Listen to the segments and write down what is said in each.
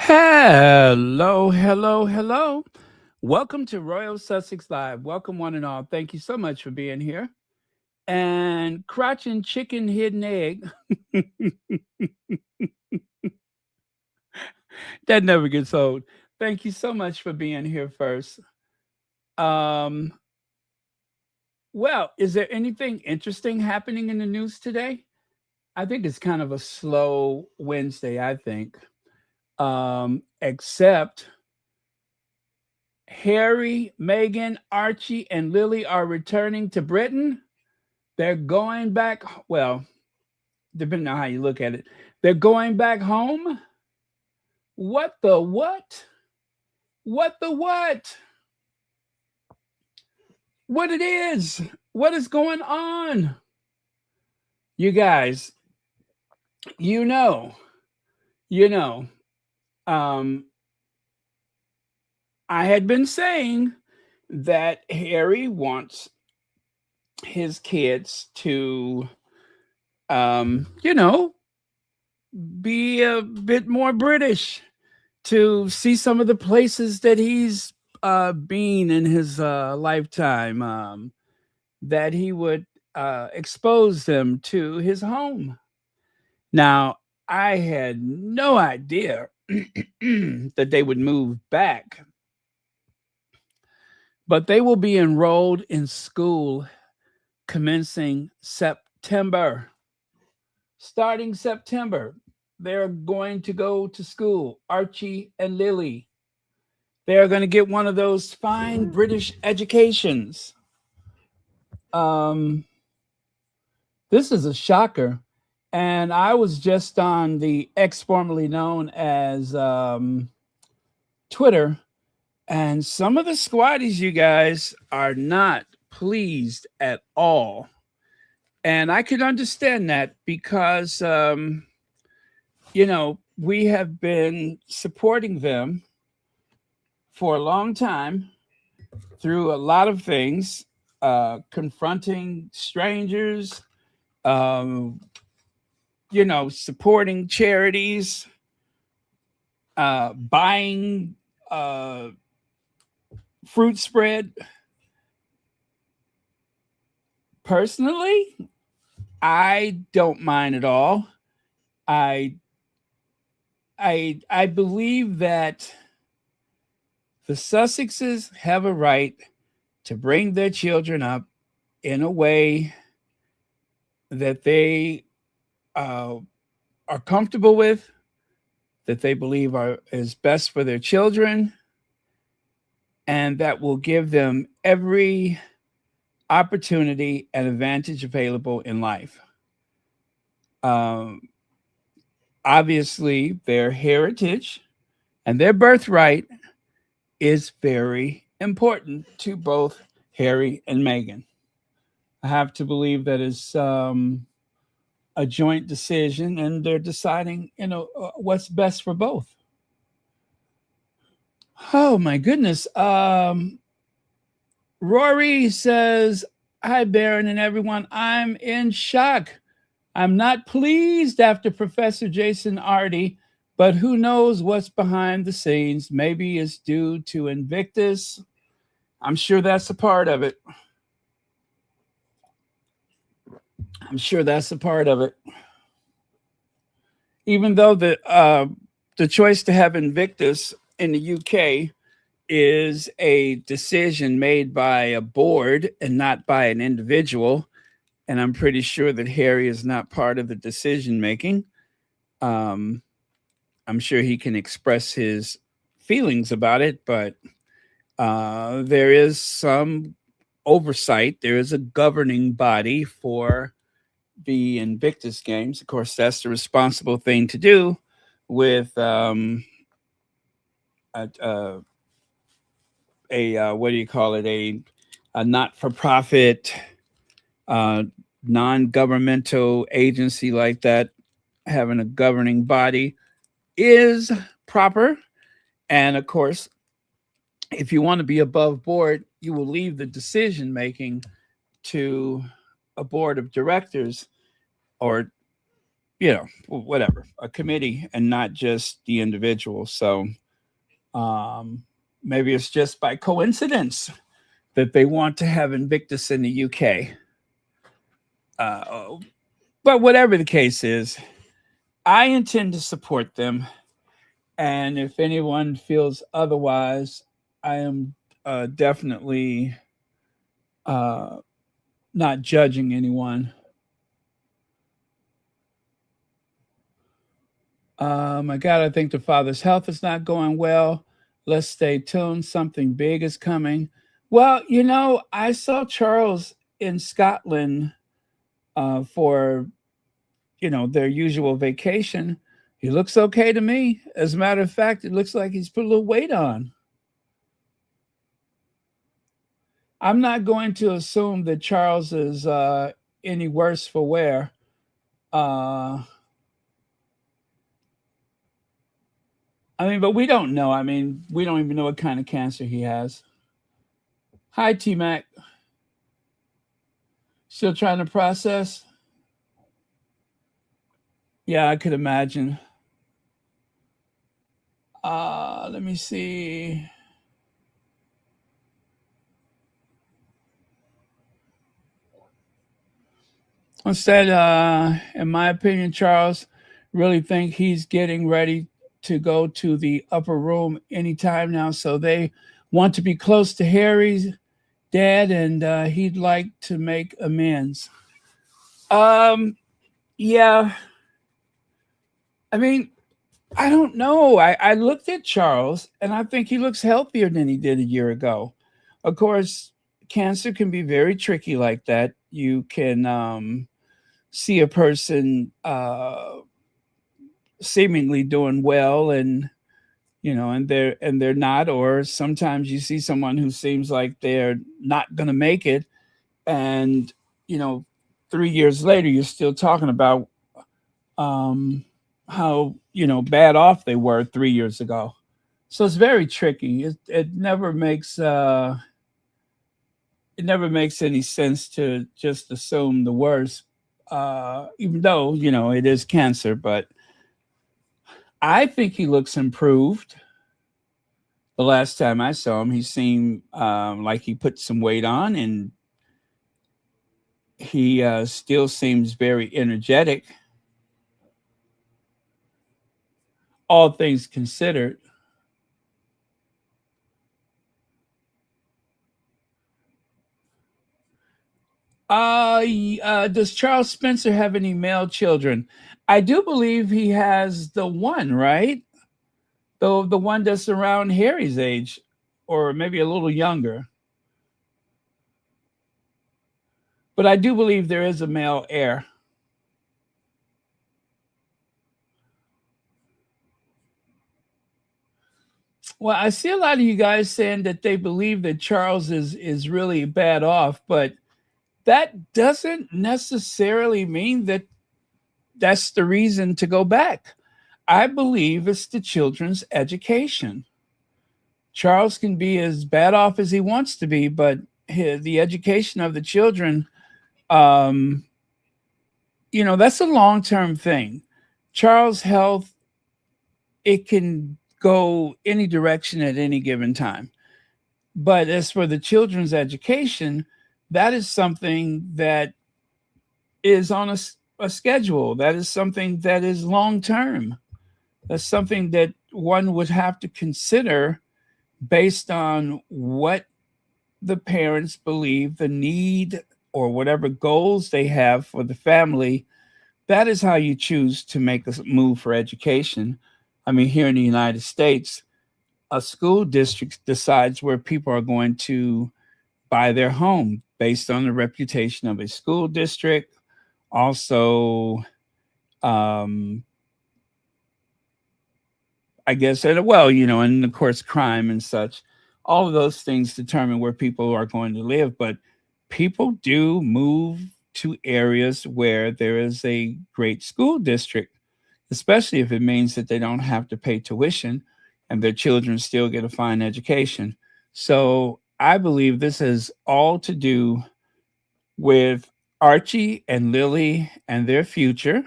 Hello, hello, hello. Welcome to Royal Sussex Live. Welcome, one and all. Thank you so much for being here. And Crouching Chicken Hidden Egg. That never gets old. Thank you so much for being here first. Um, well, is there anything interesting happening in the news today? I think it's kind of a slow Wednesday, I think. Except Harry, Meghan, Archie, and Lili are returning to Britain. They're going back, well, depending on how you look at it, they're going back home. What the what? What the what? What it is? What is going on? You guys, you know, you know, um, I had been saying that Harry wants his kids to, you know, be a bit more British, to see some of the places that he's been in his lifetime, that he would expose them to his home. Now, I had no idea that they would move back, but they will be enrolled in school commencing September. Starting September, they're going to go to school, Archie and Lili. They're going to get one of those fine British educations. Um, this is a shocker. And I was just on the X formerly known as Twitter, and some of the squatties, you guys, are not pleased at all. And I could understand that because, we have been supporting them for a long time through a lot of things, confronting strangers, um, supporting charities, buying fruit spread. Personally, I don't mind at all. I I believe that the Sussexes have a right to bring their children up in a way that they uh, are comfortable with, that they believe is best for their children, and that will give them every opportunity and advantage available in life. Um, Obviously, their heritage and their birthright is very important to both Harry and Meghan. I have to believe that it's a joint decision, and they're deciding, what's best for both. Oh my goodness. Rory says, "Hi, Baron and everyone. I'm in shock. I'm not pleased after Professor Jason Ardy, but who knows what's behind the scenes? Maybe it's due to Invictus. I'm sure that's a part of it. I'm sure that's a part of it. Even though the choice to have Invictus in the UK is a decision made by a board and not by an individual. And I'm pretty sure that Harry is not part of the decision making. Um, I'm sure he can express his feelings about it, but there is some oversight. There is a governing body for the Invictus games. Of course, that's the responsible thing to do with a, what do you call it? A not-for-profit, uh, non-governmental agency like that. Having a governing body is proper, and of course, if you want to be above board, you will leave the decision making to a board of directors, or whatever, a committee, and not just the individual. So um, maybe it's just by coincidence that they want to have Invictus in the UK. But whatever the case is, I intend to support them. And if anyone feels otherwise, I am definitely uh, not judging anyone. My God, I think the father's health is not going well. Let's stay tuned. Something big is coming. Well, I saw Charles in Scotland for, their usual vacation. He looks okay to me. As a matter of fact, it looks like he's put a little weight on. I'm not going to assume that Charles is any worse for wear. But we don't know. We don't even know what kind of cancer he has. Hi, T Mac. Still trying to process? Yeah, I could imagine. Let me see. Instead, in my opinion, Charles really think he's getting ready to go to the upper room anytime now. So they want to be close to Harry's dad, and he'd like to make amends. Yeah. I don't know. I looked at Charles, and I think he looks healthier than he did a year ago. Of course, cancer can be very tricky like that. You can see a person seemingly doing well, and they're not, or sometimes you see someone who seems like they're not going to make it, and 3 years later you're still talking about how bad off they were 3 years ago. So it's very tricky. It never makes any sense to just assume the worst, even though it is cancer. But I think he looks improved. The last time I saw him, he seemed like he put some weight on, and he still seems very energetic, all things considered. Does Charles Spencer have any male children? I do believe he has the one, right? The one that's around Harry's age, or maybe a little younger. But I do believe there is a male heir. Well, I see a lot of you guys saying that they believe that Charles is really bad off, but that doesn't necessarily mean that that's the reason to go back. I believe it's the children's education. Charles can be as bad off as he wants to be, but the education of the children, um, that's a long term thing. Charles' health, it can go any direction at any given time. But as for the children's education, that is something that is on a schedule. That is something that is long term. That's something that one would have to consider based on what the parents believe the need or whatever goals they have for the family. That is how you choose to make a move for education. I mean, here in the United States, a school district decides where people are going to buy their home based on the reputation of a school district. Also, um, I guess, and well, and of course, crime and such. All of those things determine where people are going to live, but people do move to areas where there is a great school district, especially if it means that they don't have to pay tuition and their children still get a fine education. So I believe this has all to do with Archie and Lili and their future.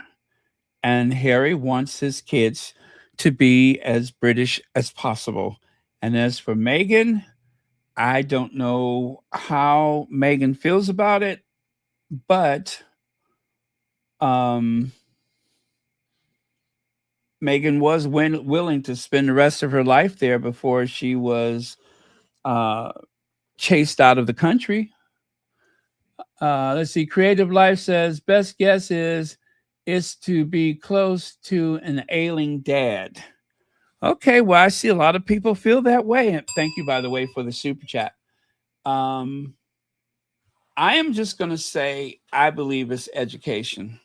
And Harry wants his kids to be as British as possible. And as for Meghan, I don't know how Meghan feels about it, but um, Meghan was willing to spend the rest of her life there before she was uh, chased out of the country. Let's see. Creative Life says best guess is to be close to an ailing dad. Okay, well, I see a lot of people feel that way. And thank you, by the way, for the super chat. Um, I am just going to say I believe it's education.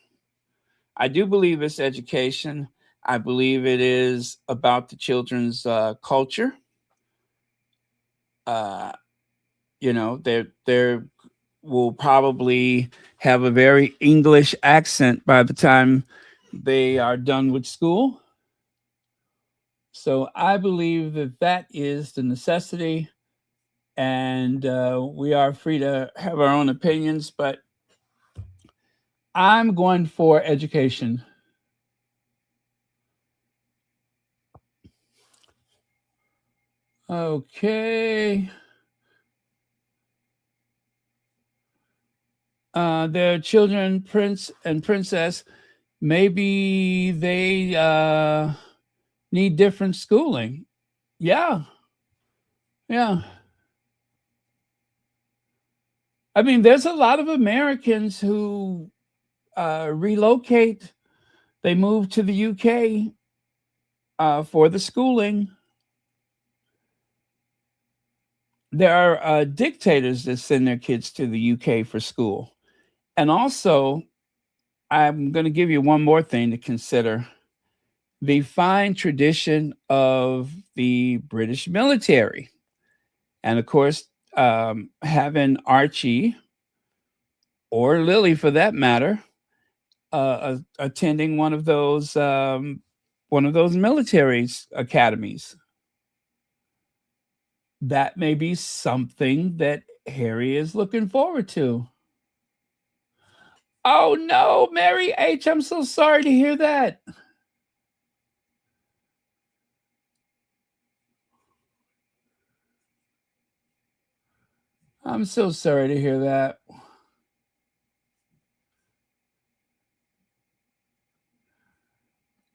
I do believe it's education. I believe it is about the children's culture. Uh, they will probably have a very English accent by the time they are done with school. So I believe that that is the necessity, and we are free to have our own opinions, but I'm going for education. Okay. Their children, Prince and Princess, maybe they need different schooling. Yeah. Yeah. I mean, there's a lot of Americans who relocate, they move to the UK for the schooling. There are dictators that send their kids to the UK for school. And also, I'm going to give you one more thing to consider: the fine tradition of the British military. And of course, having Archie, or Lili for that matter, attending one of those military academies. That may be something that Harry is looking forward to. Oh no, Mary H, I'm so sorry to hear that. I'm so sorry to hear that.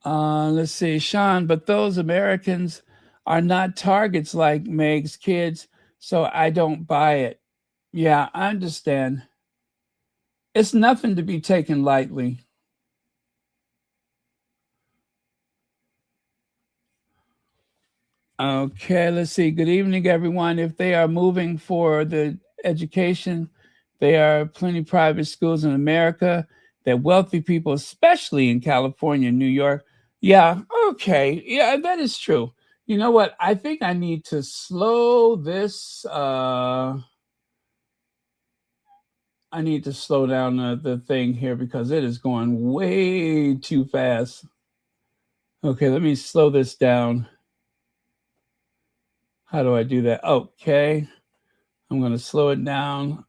Let's see, Sean, but those Americans are not targets like Meg's kids, so I don't buy it. Yeah, I understand. It's nothing to be taken lightly. Okay, let's see. Good evening, everyone. If they are moving for the education, there are plenty of private schools in America that wealthy people, especially in California and New York. Yeah, okay. Yeah, that is true. You know what? I think I need to slow this. I need to slow down the thing here because it is going way too fast. Okay, let me slow this down. How do I do that? Okay. I'm going to slow it down.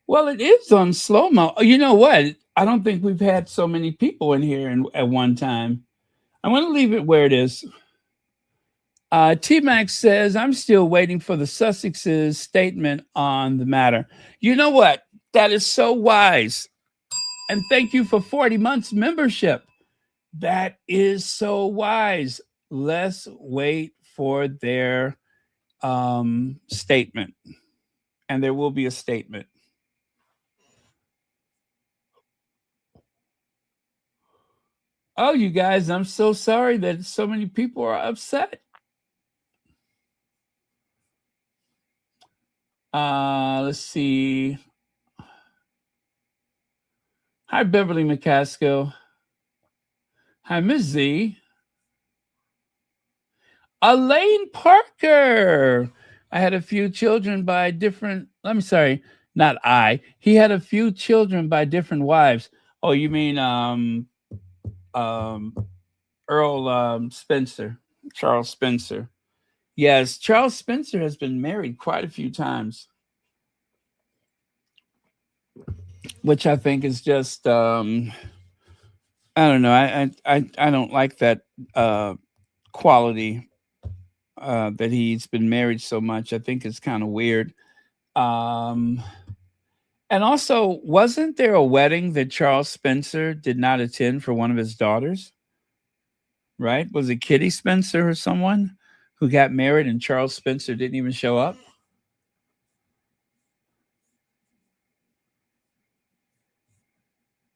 Well, it is on slow mo. You know what? I don't think we've had so many people in here at one time. I'm going to leave it where it is. T Max says, I'm still waiting for the Sussex's statement on the matter. You know what? That is so wise. And thank you for 40 months membership. That is so wise. Let's wait for their statement. And there will be a statement. Oh, you guys, I'm so sorry that so many people are upset. Let's see. Hi, Beverly McCaskill. Hi, Miss Z. Elaine Parker. I had a few children by different. Let me sorry, not I. He had a few children by different wives. Oh, you mean Earl Spencer, Charles Spencer. Yes, Charles Spencer has been married quite a few times, which I think is just I don't know. I don't like that quality that he's been married so much. I think it's kind of weird. Um, and also, wasn't there a wedding that Charles Spencer did not attend for one of his daughters? Right? Was it Kitty Spencer or someone who got married and Charles Spencer didn't even show up?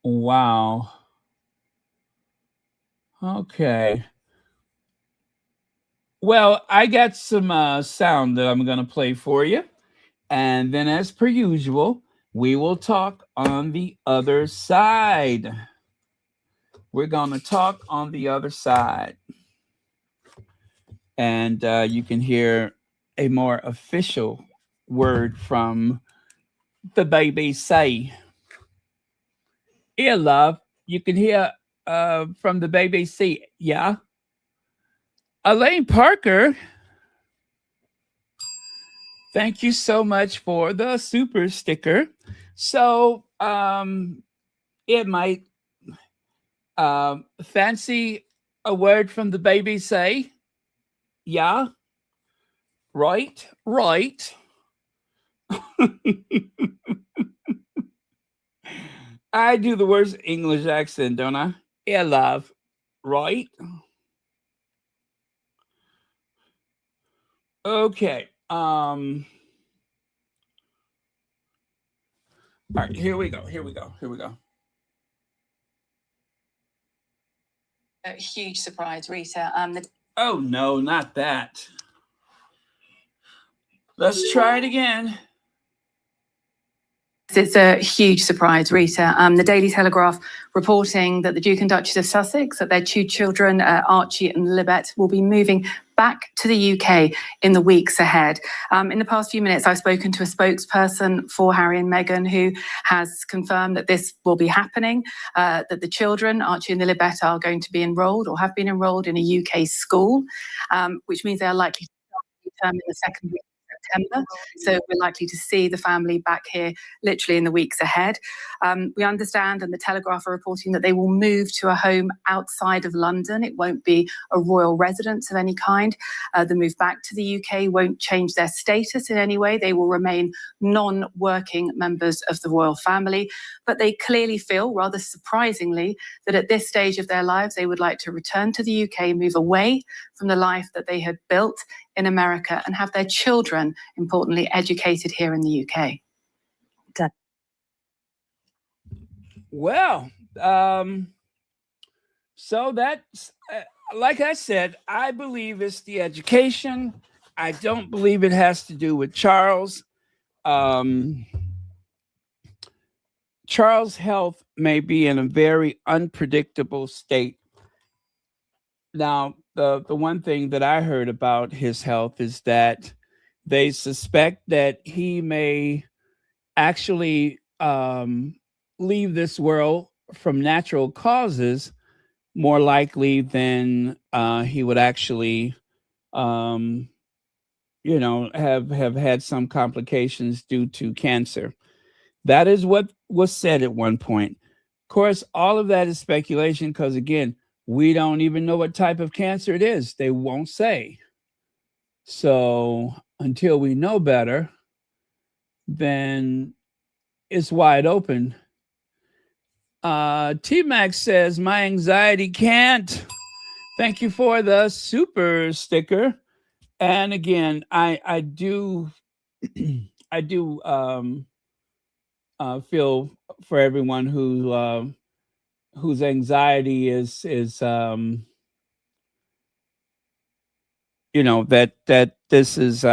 Wow. Okay. Well, I got some sound that I'm going to play for you. And then, as per usual, we will talk on the other side. We're going to talk on the other side. And you can hear a more official word from the BBC. Here, love, you can hear from the BBC. Yeah. Elaine Parker, thank you so much for the super sticker. So, it might fancy a word from the BBC. Yeah. Right. Right. I do the worst English accent, don't I? Yeah, love. Right. Okay. All right, here we go. Here we go. Here we go. A huge surprise, Rita. Oh no, not that. Let's try it again. It's a huge surprise, Rita. The Daily Telegraph reporting that the Duke and Duchess of Sussex, that their two children, Archie and Lilibet, will be moving back to the UK in the weeks ahead. In the past few minutes, I've spoken to a spokesperson for Harry and Meghan who has confirmed that this will be happening, that the children, Archie and Lilibet, are going to be enrolled or have been enrolled in a UK school, which means they are likely to start term in the second week September. So we're likely to see the family back here literally in the weeks ahead. We understand, and the Telegraph are reporting, that they will move to a home outside of London. It won't be a royal residence of any kind. The move back to the UK won't change their status in any way. They will remain non-working members of the royal family, but they clearly feel, rather surprisingly, that at this stage of their lives, they would like to return to the UK, move away from the life that they had built in America, and have their children, importantly, educated here in the UK. Done. Well, so that's, like I said, I believe it's the education. I don't believe it has to do with Charles. Charles' health may be in a very unpredictable state. Now, the one thing that I heard about his health is that they suspect that he may actually leave this world from natural causes more likely than he would actually, have had some complications due to cancer. That is what was said at one point. Of course, all of that is speculation because, again, we don't even know what type of cancer it is. They won't say. So until we know better, then it's wide open. T-Max says, my anxiety can't. Thank you for the super sticker. And again, I do I do feel for everyone whose anxiety is that this is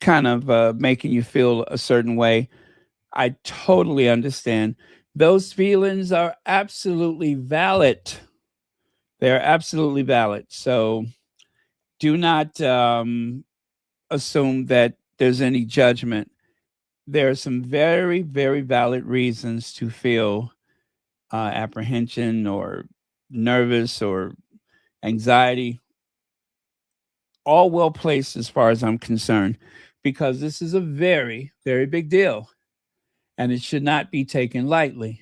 kind of making you feel a certain way. I totally understand. Those feelings are absolutely valid. They're absolutely valid. So do not assume that there's any judgment. There are some very, very valid reasons to feel apprehension or nervous or anxiety, all well placed as far as I'm concerned, because this is a very, very big deal and it should not be taken lightly.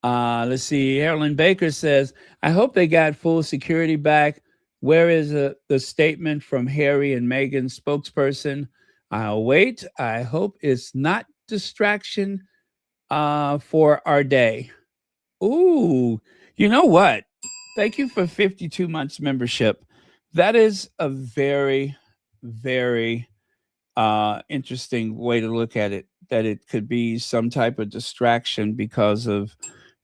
Let's see. Carolyn Baker says, I hope they got full security back. Where is the statement from Harry and Meghan's spokesperson? I'll wait. I hope it's not distraction for our day. Ooh, you know what? Thank you for 52 months membership. That is a very, very interesting way to look at it. That it could be some type of distraction because of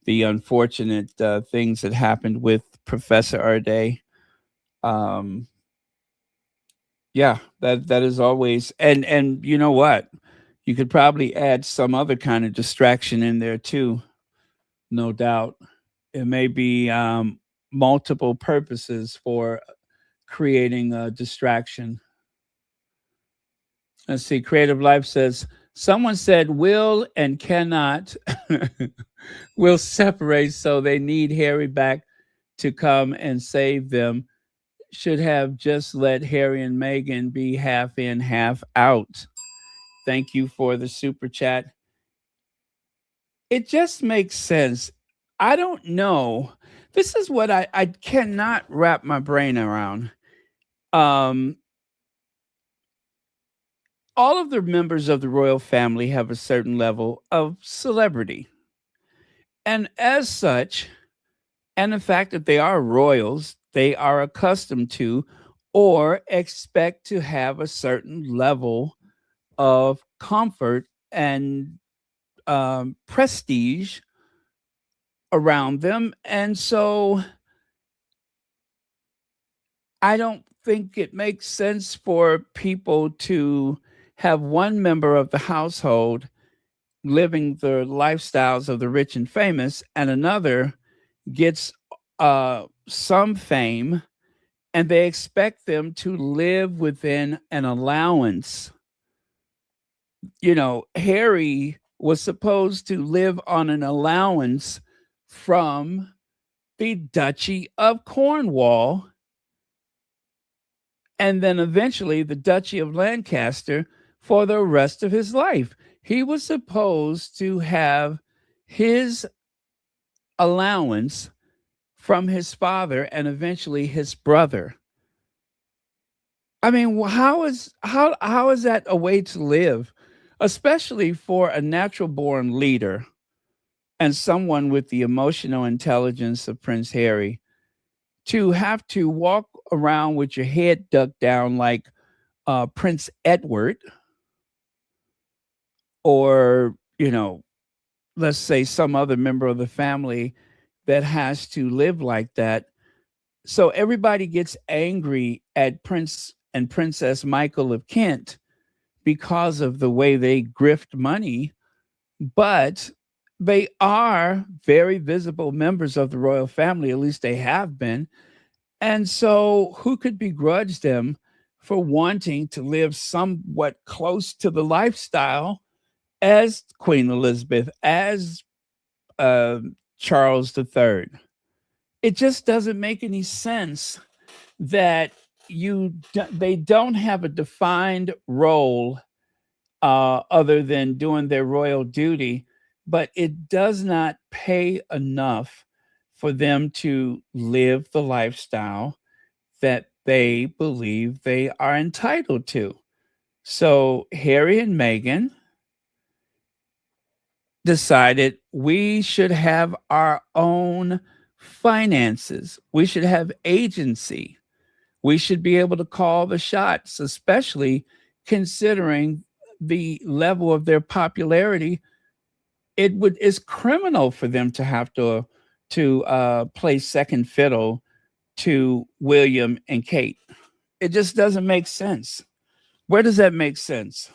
the unfortunate things that happened with Professor Arday. Um, yeah, that is always, and you know what? You could probably add some other kind of distraction in there too. No doubt, it may be multiple purposes for creating a distraction. Let's see. Creative Life says someone said will and cannot will separate, so they need Harry back to come and save them. Should have just let Harry and Meghan be half in, half out. Thank you for the super chat. It just makes sense. I don't know. This is what I cannot wrap my brain around. Um, all of the members of the royal family have a certain level of celebrity. And as such, and the fact that they are royals, they are accustomed to or expect to have a certain level of comfort and prestige around them. And so I don't think it makes sense for people to have one member of the household living the lifestyles of the rich and famous, and another gets some fame, and they expect them to live within an allowance. Harry was supposed to live on an allowance from the Duchy of Cornwall and then eventually the Duchy of Lancaster for the rest of his life. He was supposed to have his allowance from his father and eventually his brother. I mean, how is that a way to live, especially for a natural born leader and someone with the emotional intelligence of Prince Harry to have to walk around with your head ducked down like Prince Edward, or let's say some other member of the family that has to live like that. So everybody gets angry at Prince and Princess Michael of Kent because of the way they grift money, but they are very visible members of the royal family, at least they have been. And so who could begrudge them for wanting to live somewhat close to the lifestyle as Queen Elizabeth, as uh, Charles III? It just doesn't make any sense that they don't have a defined role other than doing their royal duty, but it does not pay enough for them to live the lifestyle that they believe they are entitled to. So Harry and Meghan decided we should have our own finances. We should have agency. We should be able to call the shots, especially considering the level of their popularity. It's criminal for them to have to play second fiddle to William and Kate. It just doesn't make sense. Where does that make sense?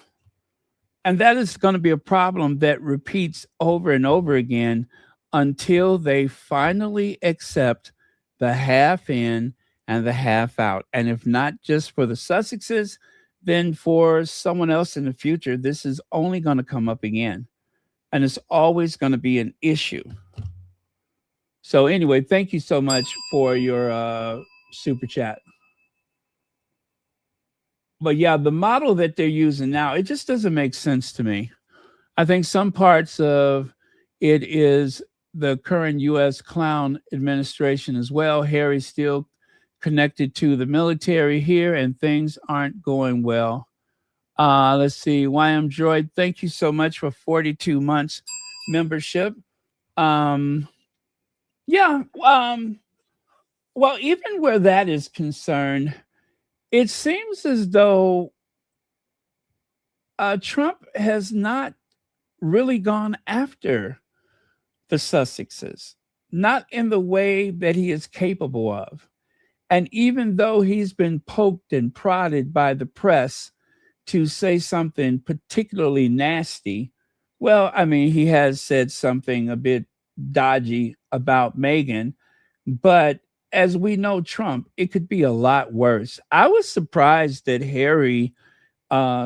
And that is going to be a problem that repeats over and over again until they finally accept the half in and the half out. And if not just for the Sussexes, then for someone else in the future, this is only going to come up again. And it's always going to be an issue. So, anyway, thank you so much for your super chat. But yeah, the model that they're using now, it just doesn't make sense to me. I think some parts of it is the current U.S. clown administration as well. Harry's still connected to the military here, and things aren't going well. Let's see. YM Droid, thank you so much for 42 months membership. Um, yeah. Well, even where that is concerned, it seems as though Trump has not really gone after the Sussexes, not in the way that he is capable of. And even though he's been poked and prodded by the press to say something particularly nasty, well, I mean, he has said something a bit dodgy about Meghan, but as we know, Trump, it could be a lot worse. I was surprised that Harry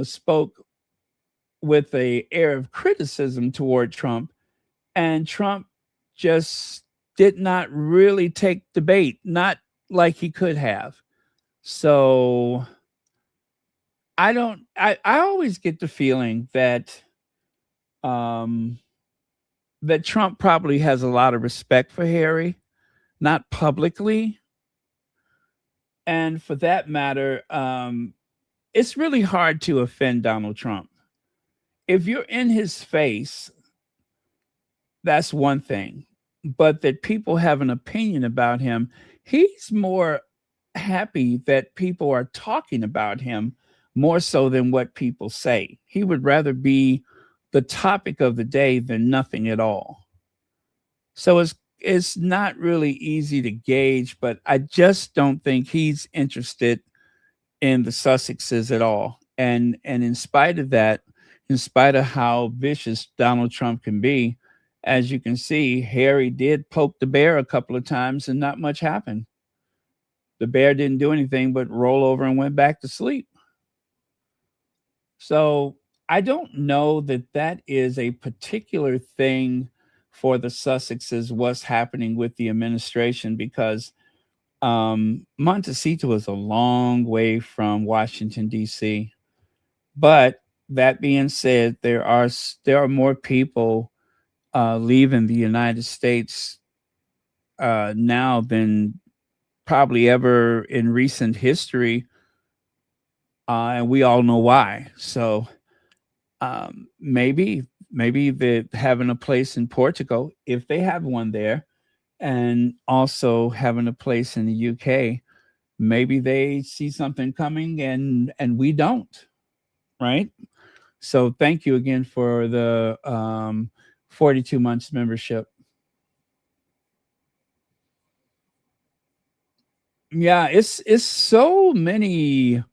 spoke with a air of criticism toward Trump, and Trump just did not really take the bait, not like he could have. So I don't. I always get the feeling um, that Trump probably has a lot of respect for Harry, not publicly, and for that matter, it's really hard to offend Donald Trump. If you're in his face, that's one thing. But that people have an opinion about him, he's more happy that people are talking about him more so than what people say. He would rather be the topic of the day than nothing at all. So it's not really easy to gauge, but I just don't think he's interested in the Sussexes at all. And in spite of that, in spite of how vicious Donald Trump can be, as you can see, Harry did poke the bear a couple of times and not much happened. The bear didn't do anything but roll over and went back to sleep. So I don't know that that is a particular thing for the Sussexes, what's happening with the administration, because Montecito is a long way from Washington, D.C. But that being said, there are more people leaving the United States now than probably ever in recent history, and we all know why. So maybe they having a place in Portugal, if they have one there, and also having a place in the UK, maybe they see something coming and we don't, right? So thank you again for the 42 months membership. Yeah, it's so many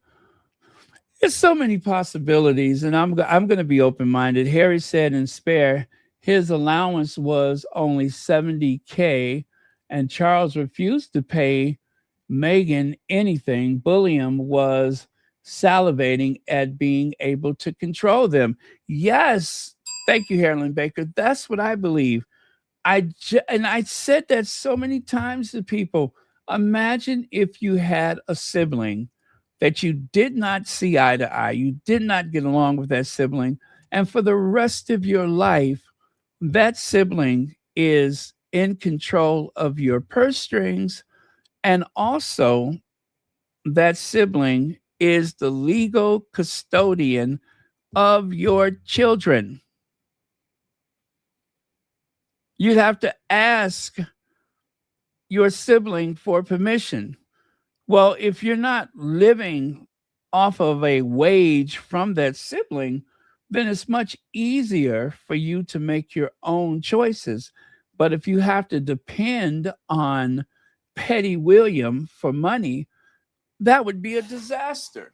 possibilities, and I'm going to be open minded. Harry said in Spare his allowance was only 70K, and Charles refused to pay Meghan anything. William was salivating at being able to control them. Yes, thank you, Harlan Baker. That's what I believe. And I said that so many times to people. Imagine if you had a sibling that you did not see eye to eye, you did not get along with that sibling, and for the rest of your life, that sibling is in control of your purse strings, and also that sibling is the legal custodian of your children. You'd have to ask your sibling for permission. Well, if you're not living off of a wage from that sibling, then it's much easier for you to make your own choices. But if you have to depend on Petty William for money, that would be a disaster.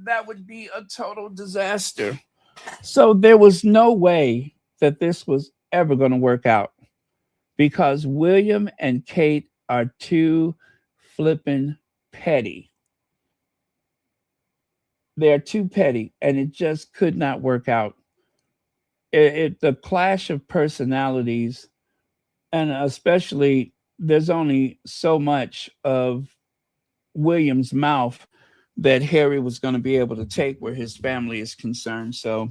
That would be a total disaster. So there was no way that this was ever going to work out because William and Kate are too flippin' petty. They're too petty, and it just could not work out. The clash of personalities, and especially there's only so much of William's mouth that Harry was going to be able to take where his family is concerned. So,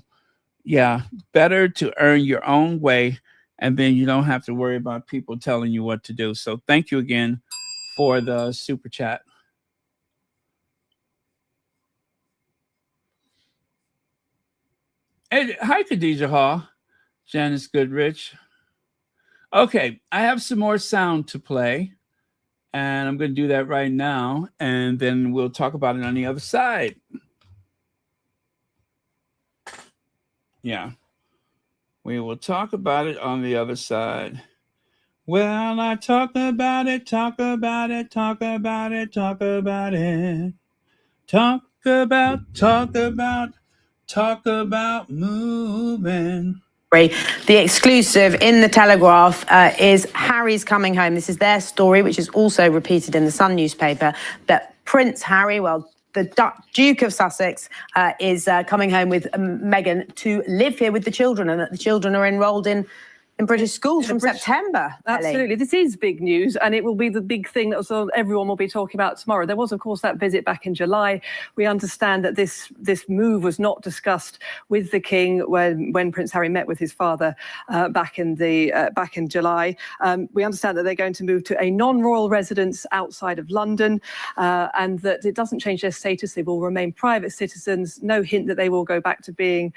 yeah, better to earn your own way, and then you don't have to worry about people telling you what to do. So, thank you again for the super chat. Hey, hi, Khadija Hall, Janice Goodrich. Okay, I have some more sound to play, and I'm going to do that right now, and then we'll talk about it on the other side. Yeah, we will talk about it on the other side. Well, I talk about it, talk about it, talk about it, talk about it. Talk about moving. The exclusive in the Telegraph is Harry's coming home. This is their story, which is also repeated in the Sun newspaper, that Prince Harry, well, the Duke of Sussex, is coming home with Meghan to live here with the children, and that the children are enrolled in British schools from September. Absolutely. This is big news, and it will be the big thing that sort of everyone will be talking about tomorrow. There was, of course, that visit back in July. We understand that this move was not discussed with the King when Prince Harry met with his father back in July. We understand that they're going to move to a non-royal residence outside of London, and that it doesn't change their status. They will remain private citizens. No hint that they will go back to being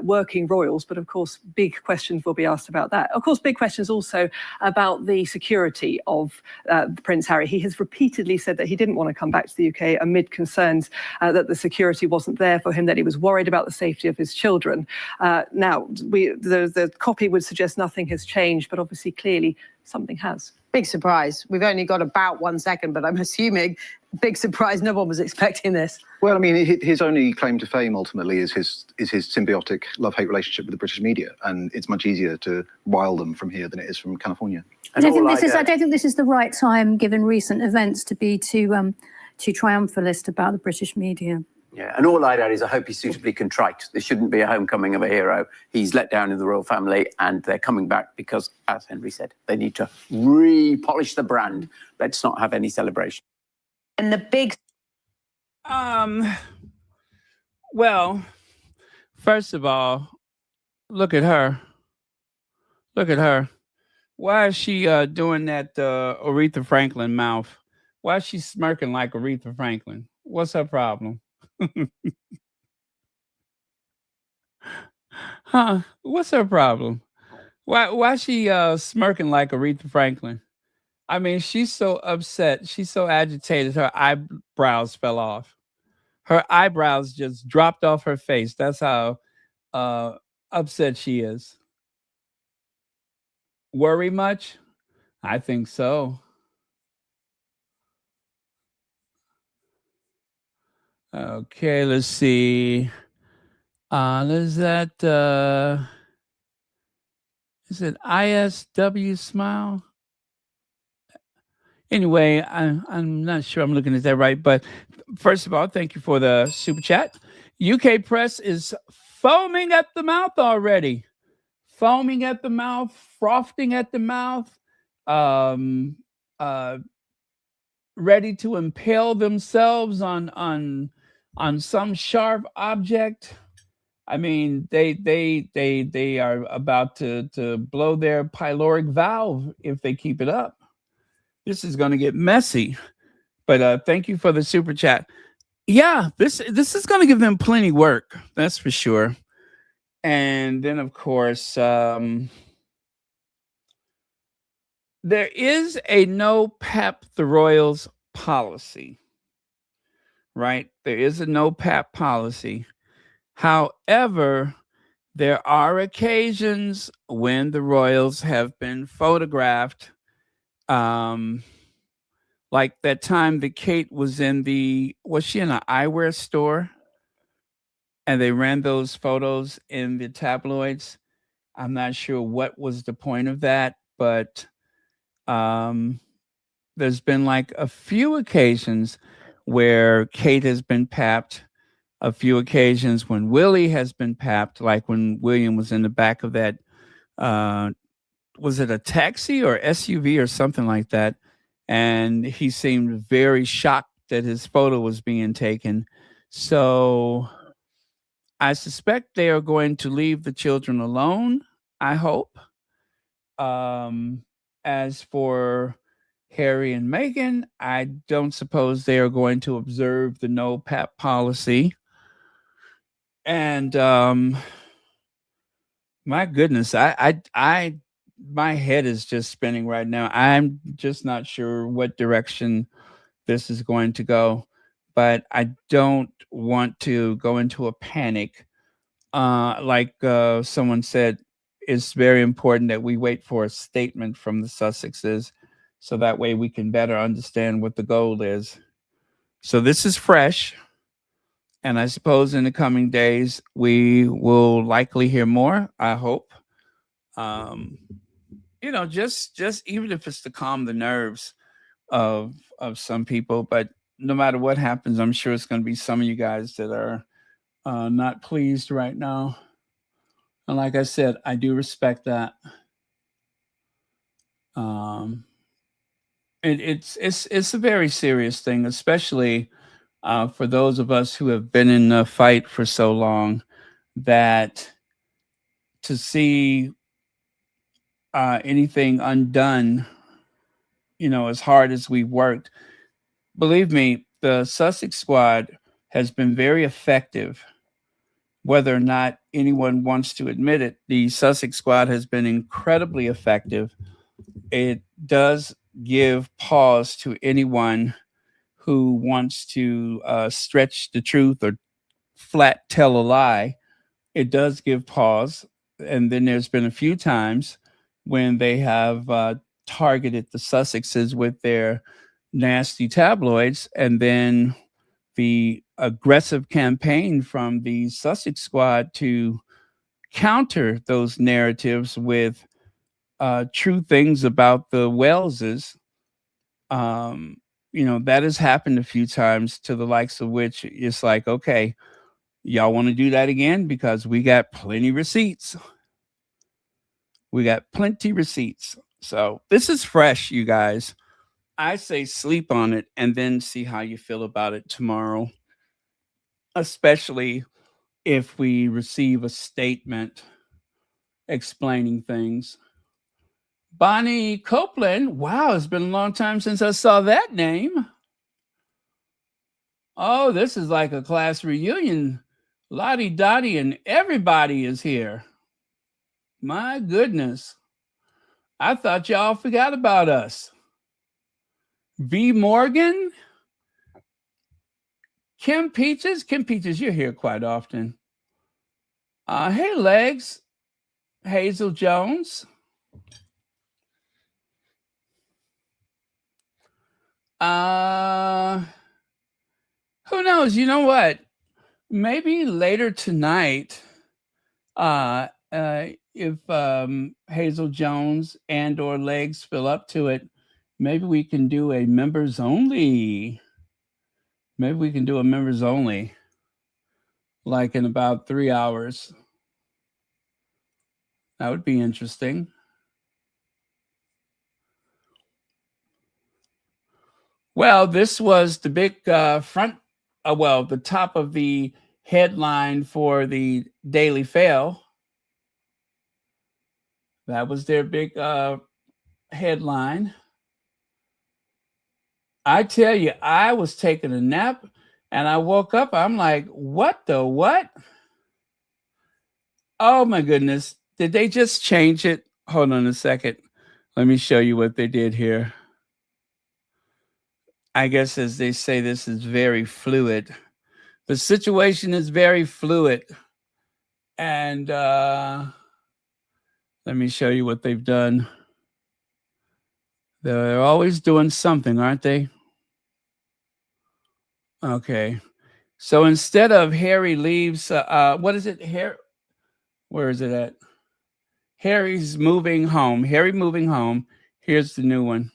working royals, but of course, big questions will be asked about that. Of course, big questions also about the security of Prince Harry. He has repeatedly said that he didn't want to come back to the UK amid concerns that the security wasn't there for him, that he was worried about the safety of his children. Now, the copy would suggest nothing has changed, but obviously, clearly, something has. Big surprise. We've only got about 1 second, but I'm assuming big surprise. No one was expecting this. Well, I mean, his only claim to fame ultimately is his symbiotic love-hate relationship with the British media, and it's much easier to rile them from here than it is from California. I don't think this is the right time, given recent events, to be too triumphalist about the British media. Yeah, and all I'd add is I hope he's suitably contrite. There shouldn't be a homecoming of a hero. He's let down in the royal family, and they're coming back because, as Henry said, they need to re-polish the brand. Let's not have any celebration. And the big... Well, first of all, look at her. Look at her. Why is she doing that Aretha Franklin mouth? Why is she smirking like Aretha Franklin? What's her problem? Huh? What's her problem? Why is she smirking like Aretha Franklin? I mean, she's so upset. She's so agitated. Her eyebrows fell off. Her eyebrows just dropped off her face. That's how upset she is. Worry much? I think so. Okay, let's see. Is that is it ISW Smile? Anyway, I'm not sure I'm looking at that right, but first of all, thank you for the super chat. UK press is foaming at the mouth already. Foaming at the mouth, frothing at the mouth, ready to impale themselves on some sharp object. I mean, they are about to blow their pyloric valve if they keep it up. This is going to get messy. But thank you for the super chat. Yeah, this is going to give them plenty work. That's for sure. And then, of course, there is a no pep the Royals policy. right? There is a no pap policy. However, there are occasions when the royals have been photographed, um, like that time that Kate was was she in an eyewear store? And they ran those photos in the tabloids. I'm not sure what was the point of that, but um, there's been like a few occasions where Kate has been papped, a few occasions when Willie has been papped, like when William was in the back of that, uh, was it a taxi or SUV or something like that? And he seemed very shocked that his photo was being taken. So I suspect they are going to leave the children alone, I hope. Um, as for Harry and Meghan, I don't suppose they are going to observe the no pap policy. And my goodness, my head is just spinning right now. I'm just not sure what direction this is going to go, but I don't want to go into a panic. Like someone said, it's very important that we wait for a statement from the Sussexes so that way we can better understand what the goal is. So this is fresh. And I suppose in the coming days, we will likely hear more, I hope. Um, just even if it's to calm the nerves of some people. But no matter what happens, I'm sure it's going to be some of you guys that are not pleased right now. And like I said, I do respect that. It's a very serious thing, especially for those of us who have been in the fight for so long, that to see anything undone, as hard as we've worked. Believe me, the Sussex squad has been very effective. Whether or not anyone wants to admit it, the Sussex squad has been incredibly effective. It does give pause to anyone who wants to stretch the truth or flat tell a lie. It does give pause. And then there's been a few times when they have targeted the Sussexes with their nasty tabloids, and then the aggressive campaign from the Sussex squad to counter those narratives with true things about the Welleses. That has happened a few times, to the likes of which it's like, okay, y'all want to do that again? Because we got plenty receipts. We got plenty receipts. So this is fresh, you guys. I say sleep on it and then see how you feel about it tomorrow, especially if we receive a statement explaining things. Bonnie Copeland. Wow, it's been a long time since I saw that name. Oh, this is like a class reunion. Lottie Dottie and everybody is here. My goodness. I thought y'all forgot about us. V. Morgan. Kim Peaches. Kim Peaches, you're here quite often. Hey, Legs. Hazel Jones. Who knows? You know what? Maybe later tonight, if Hazel Jones and or Legs fill up to it, maybe we can do a members only. Maybe we can do a members only, like in about 3 hours. That would be interesting. Well, this was the big the top of the headline for the Daily Fail. That was their big headline. I tell you, I was taking a nap and I woke up. I'm like, what the what? Oh my goodness. Did they just change it? Hold on a second. Let me show you what they did here. I guess, as they say, this is very fluid. The situation is very fluid. And let me show you what they've done. They're always doing something, aren't they? Okay. So instead of Harry leaves, what is it? Where is it at? Harry's moving home. Harry moving home. Here's the new one.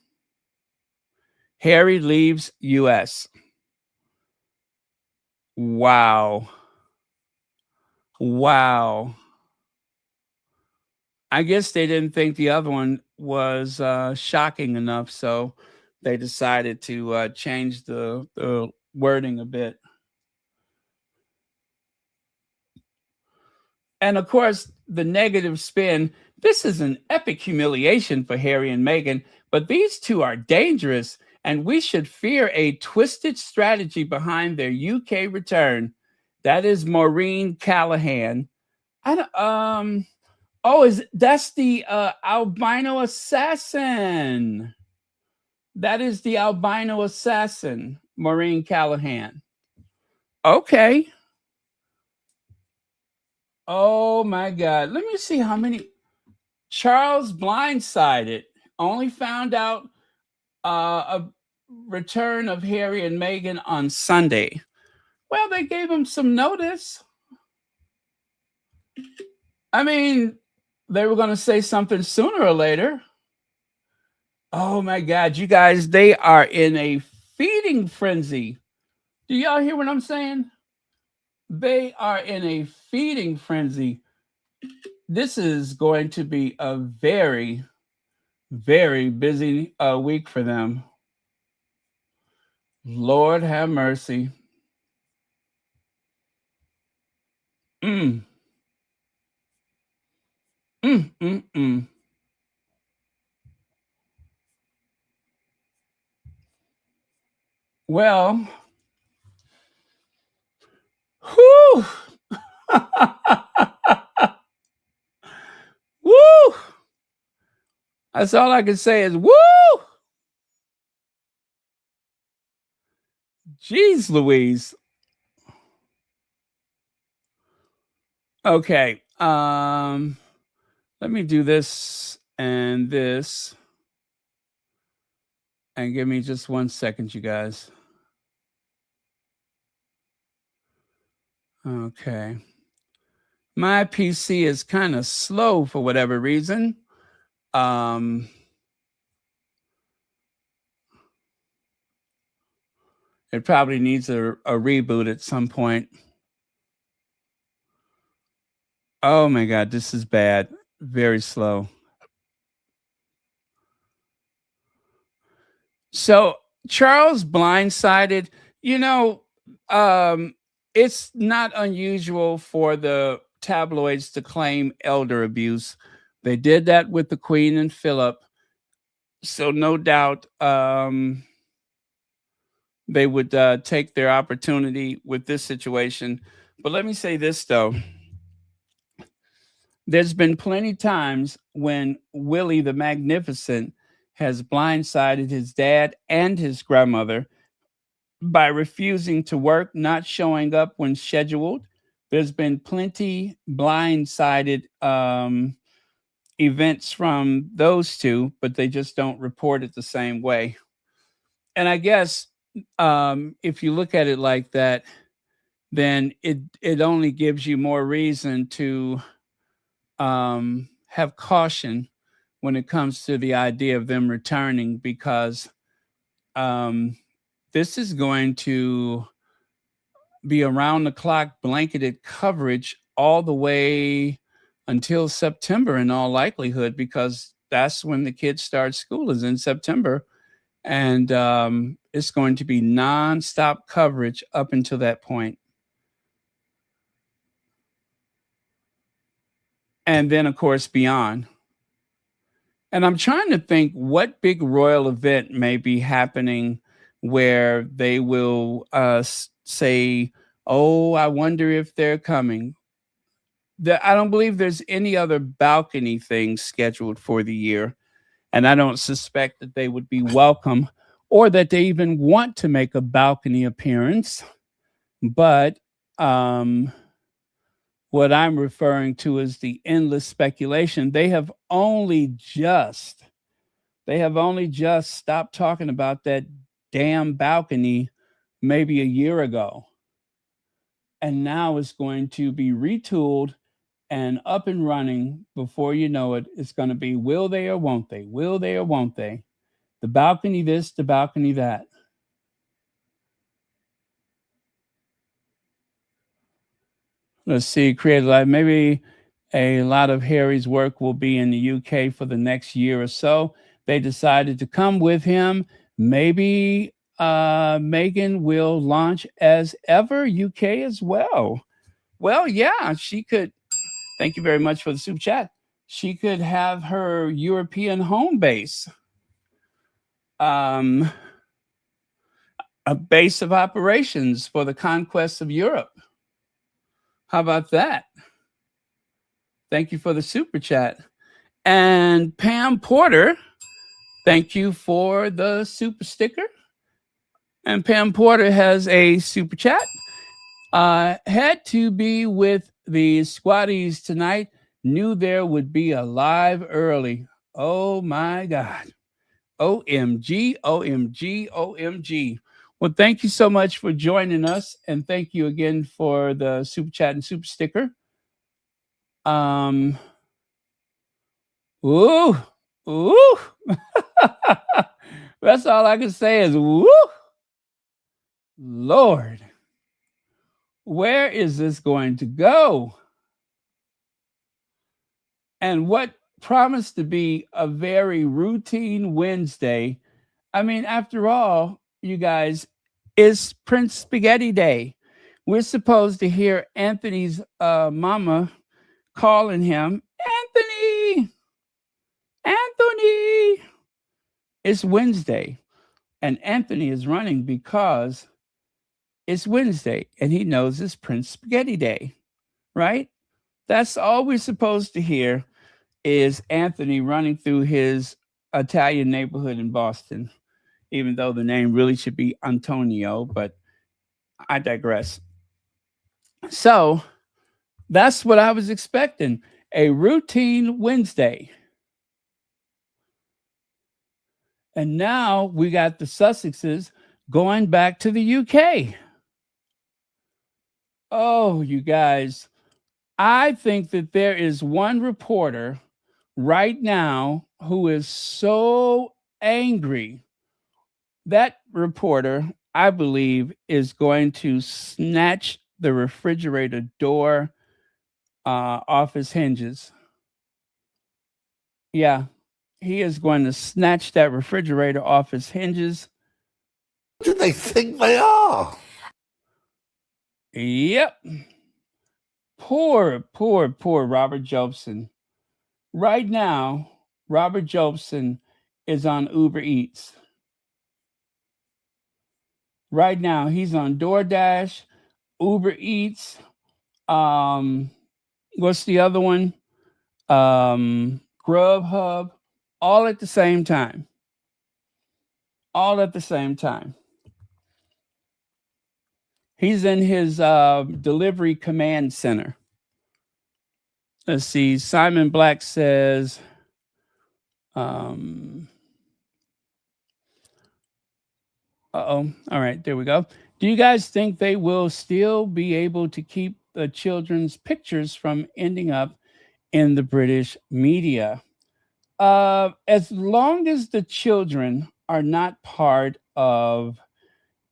Harry leaves U.S. Wow. Wow. I guess they didn't think the other one was shocking enough, so they decided to change the wording a bit. And of course, the negative spin, this is an epic humiliation for Harry and Meghan, but these two are dangerous, and we should fear a twisted strategy behind their UK return. That is Maureen Callahan. That's the albino assassin. That is the albino assassin, Maureen Callahan. Okay. Oh my God. Let me see how many. Charles blindsided. Only found out a return of Harry and Meghan on Sunday. Well, they gave him some notice. I mean, they were going to say something sooner or later. Oh my God, you guys, they are in a feeding frenzy. Do y'all hear what I'm saying? They are in a feeding frenzy. This is going to be a very, very busy week for them. Lord have mercy. Well, whew. Woo! That's all I can say is woo! Jeez Louise. Okay. Let me do this and this. And give me just 1 second, you guys. Okay. My PC is kind of slow for whatever reason. It probably needs a reboot at some point. Oh my God, this is bad. Very slow. So Charles blindsided, it's not unusual for the tabloids to claim elder abuse. They did that with the Queen and Philip. So no doubt they would take their opportunity with this situation. But let me say this, though. There's been plenty times when Willie the Magnificent has blindsided his dad and his grandmother by refusing to work, not showing up when scheduled. There's been plenty blindsided events from those two, but they just don't report it the same way. And I guess if you look at it like that, then it only gives you more reason to have caution when it comes to the idea of them returning, because this is going to be around the clock blanketed coverage all the way until September in all likelihood, because that's when the kids start school, is in September. And it's going to be nonstop coverage up until that point. And then, of course, beyond. And I'm trying to think what big royal event may be happening where they will say, oh, I wonder if they're coming. I don't believe there's any other balcony thing scheduled for the year. And I don't suspect that they would be welcome or that they even want to make a balcony appearance. But what I'm referring to is the endless speculation. They have only just stopped talking about that damn balcony maybe a year ago. And now it's going to be retooled and up and running before you know it. It's going to be will they or won't they? Will they or won't they? The balcony this, the balcony that. Let's see, Creative Life. Maybe a lot of Harry's work will be in the UK for the next year or so. They decided to come with him. Maybe Meghan will launch as ever UK as well. Well, yeah, she could. Thank you very much for the super chat. She could have her European home base, a base of operations for the conquest of Europe. How about that? Thank you for the super chat. And Pam Porter, thank you for the super sticker. And Pam Porter has a super chat. Had to be with the squatties tonight. Knew there would be a live early. Oh my God. OMG, OMG, OMG. Well, thank you so much for joining us. And thank you again for the super chat and super sticker. Ooh. That's all I can say is woo. Lord. Where is this going to go? And what promised to be a very routine Wednesday, I mean, after all, you guys, is Prince Spaghetti Day. We're supposed to hear Anthony's mama calling him, Anthony. It's Wednesday. And Anthony is running because it's Wednesday and he knows it's Prince Spaghetti Day, right? That's all we're supposed to hear is Anthony running through his Italian neighborhood in Boston, even though the name really should be Antonio, but I digress. So that's what I was expecting, a routine Wednesday. And now we got the Sussexes going back to the UK. Oh, you guys, I think that there is one reporter right now who is so angry. That reporter, I believe, is going to snatch the refrigerator door off his hinges. Yeah, he is going to snatch that refrigerator off his hinges. Who do they think they are? Yep. Poor Robert Jobson. Right now, Robert Jobson is on Uber Eats. Right now, he's on DoorDash, Uber Eats. What's the other one? Grubhub. All at the same time. He's in his delivery command center. Let's see. Simon Black says, all right, there we go. Do you guys think they will still be able to keep the children's pictures from ending up in the British media? As long as the children are not part of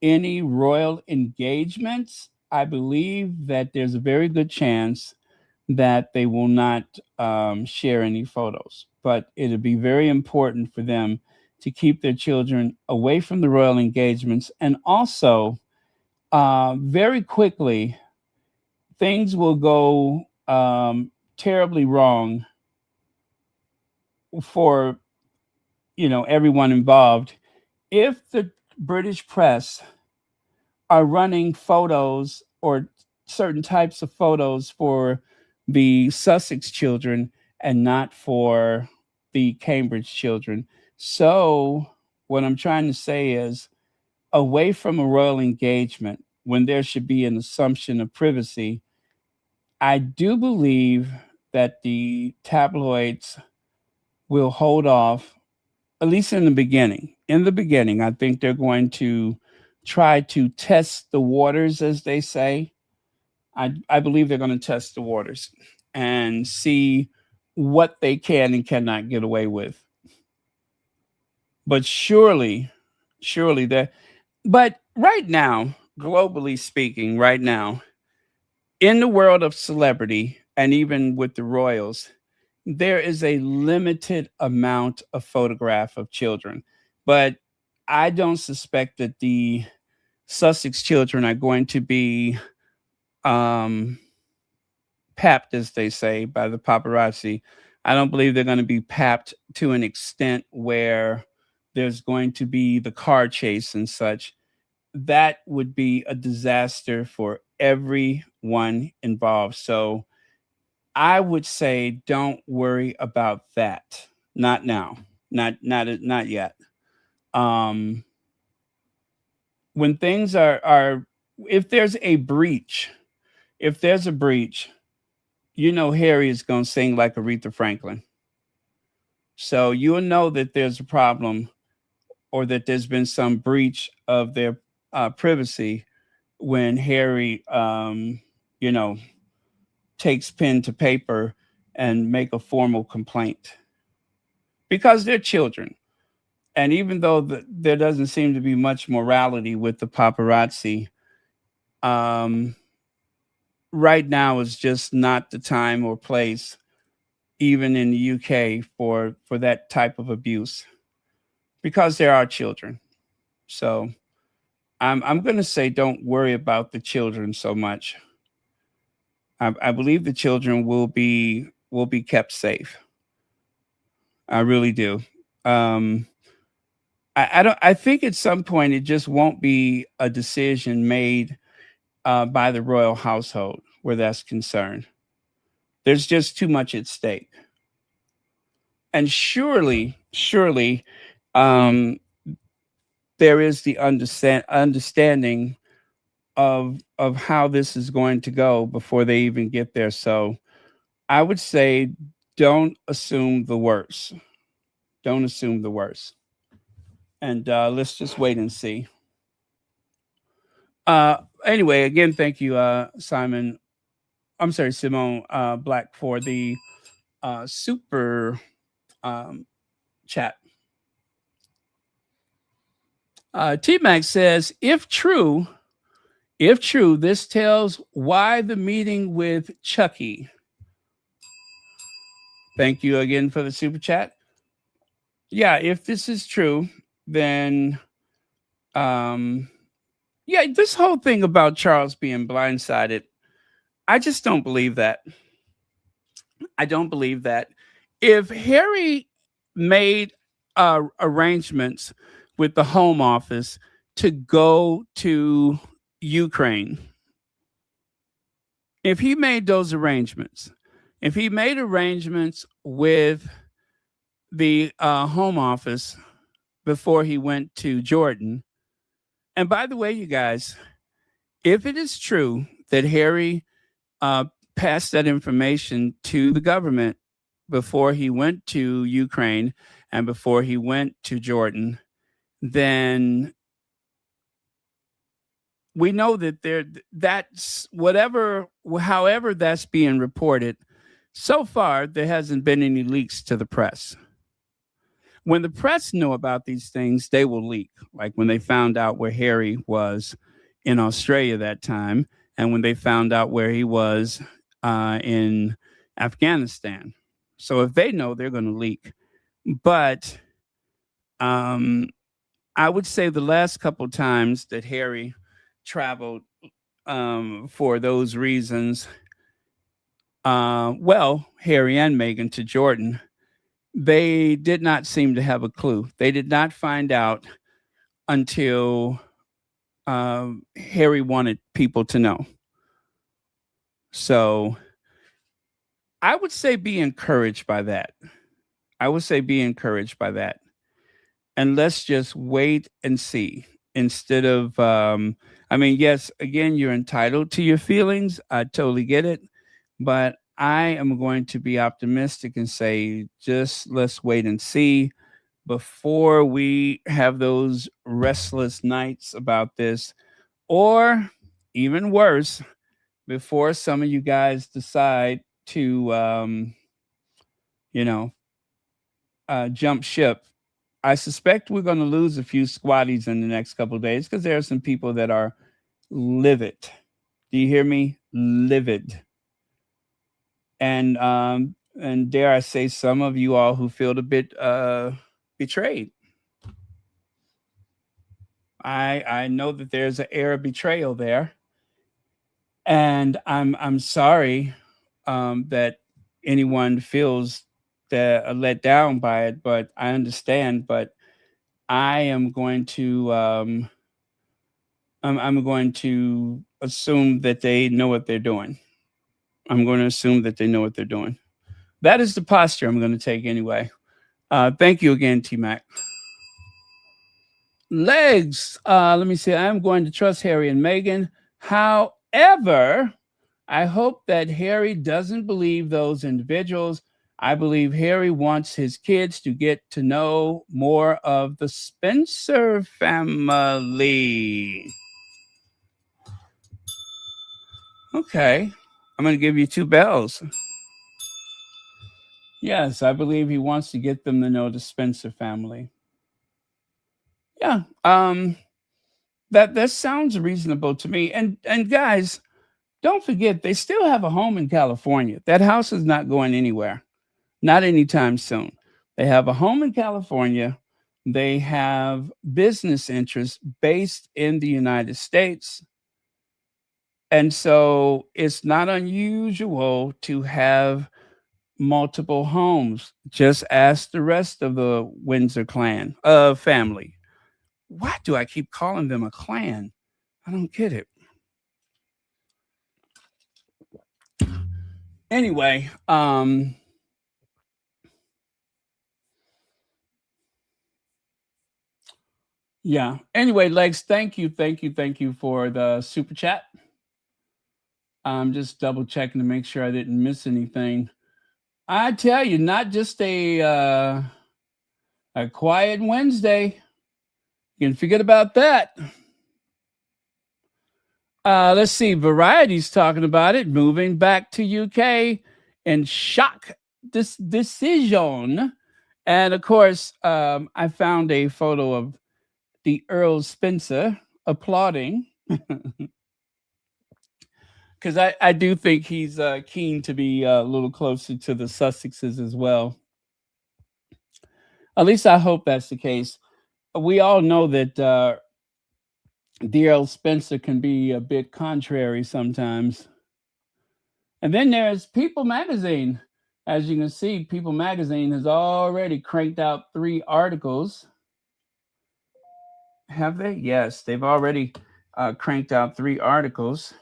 any royal engagements, I believe that there's a very good chance that they will not share any photos. But it'll be very important for them to keep their children away from the royal engagements. And also, very quickly, things will go terribly wrong for everyone involved if the British press are running photos or certain types of photos for the Sussex children and not for the Cambridge children. So what I'm trying to say is, away from a royal engagement, when there should be an assumption of privacy, I do believe that the tabloids will hold off, at least in the beginning. In the beginning, I think they're going to try to test the waters, as they say. I believe they're going to test the waters and see what they can and cannot get away with. But surely that. But right now, globally speaking, right now, in the world of celebrity and even with the royals, there is a limited amount of photograph of children. But I don't suspect that the Sussex children are going to be um, papped, as they say, by the paparazzi. I don't believe they're going to be papped to an extent where there's going to be the car chase and such. That would be a disaster for everyone involved. So I would say don't worry about that. Not now. Not yet. Um, when things are if there's a breach, if there's a breach, Harry is going to sing like Aretha Franklin. So you'll know that there's a problem or that there's been some breach of their privacy when Harry, takes pen to paper and make a formal complaint, because they're children. And even though there doesn't seem to be much morality with the paparazzi, um, right now is just not the time or place, even in the UK, for that type of abuse, because there are children. So I'm going to say don't worry about the children so much. I believe the children will be kept safe. I really do. Um, I don't. I think at some point it just won't be a decision made by the royal household where that's concerned. There's just too much at stake, and surely, um, there is the understanding of how this is going to go before they even get there. So I would say don't assume the worst. Don't assume the worst. And let's just wait and see. Anyway, again, thank you, Simon. I'm sorry, Simone Black, for the super um, chat. T Mac says, if true, this tells why the meeting with Chucky. Thank you again for the super chat. Yeah, if this is true, then yeah, this whole thing about Charles being blindsided, I just don't believe that. I don't believe that. If Harry made arrangements with the Home Office to go to Ukraine, if he made those arrangements, if he made arrangements with the Home Office before he went to Jordan, and by the way, you guys, if it is true that Harry passed that information to the government before he went to Ukraine and before he went to Jordan, then we know that that's however that's being reported. So far, there hasn't been any leaks to the press. When the press know about these things, they will leak. Like when they found out where Harry was in Australia that time, and when they found out where he was in Afghanistan. So if they know, they're going to leak. But I would say the last couple times that Harry traveled for those reasons, Harry and Meghan to Jordan, they did not seem to have a clue. They did not find out until Harry wanted people to know. So I would say be encouraged by that. and let's just wait and see instead of I mean, yes, again, you're entitled to your feelings. I totally get it, but I am going to be optimistic and say just let's wait and see before we have those restless nights about this, or even worse, before some of you guys decide to you know jump ship. I suspect we're going to lose a few squatties in the next couple of days because there are some people that are livid. Do you hear me? Livid. And dare I say, some of you all who feel a bit betrayed. I know that there's an air of betrayal there, and I'm sorry that anyone feels that let down by it, but I understand. But I am going to I'm going to assume that they know what they're doing. I'm going to assume that they know what they're doing. That is the posture I'm going to take anyway. Thank you again, T Mac. Legs. Let me see. I'm going to trust Harry and Meghan. However, I hope that Harry doesn't believe those individuals. I believe Harry wants his kids to get to know more of the Spencer family. Okay. I'm going to give you 2 bells. Yes, I believe he wants to get them to know the Spencer family. Yeah. That sounds reasonable to me. And guys, don't forget they still have a home in California. That house is not going anywhere. Not anytime soon. They have a home in California. They have business interests based in the United States. And so it's not unusual to have multiple homes. Just ask the rest of the Windsor clan family. Why do I keep calling them a clan? I don't get it. Anyway, yeah. Anyway, Legs, thank you for the super chat. I'm just double checking to make sure I didn't miss anything. I tell you, not just a quiet Wednesday. You can forget about that. Let's see. Variety's talking about it, moving back to UK and shock this decision. And of course, I found a photo of the Earl Spencer applauding. Because I do think he's keen to be a little closer to the Sussexes as well. At least I hope that's the case. We all know that the Earl Spencer can be a bit contrary sometimes. And then there's People Magazine. As you can see, People Magazine has already cranked out 3 articles. Have they? Yes, they've already cranked out 3 articles.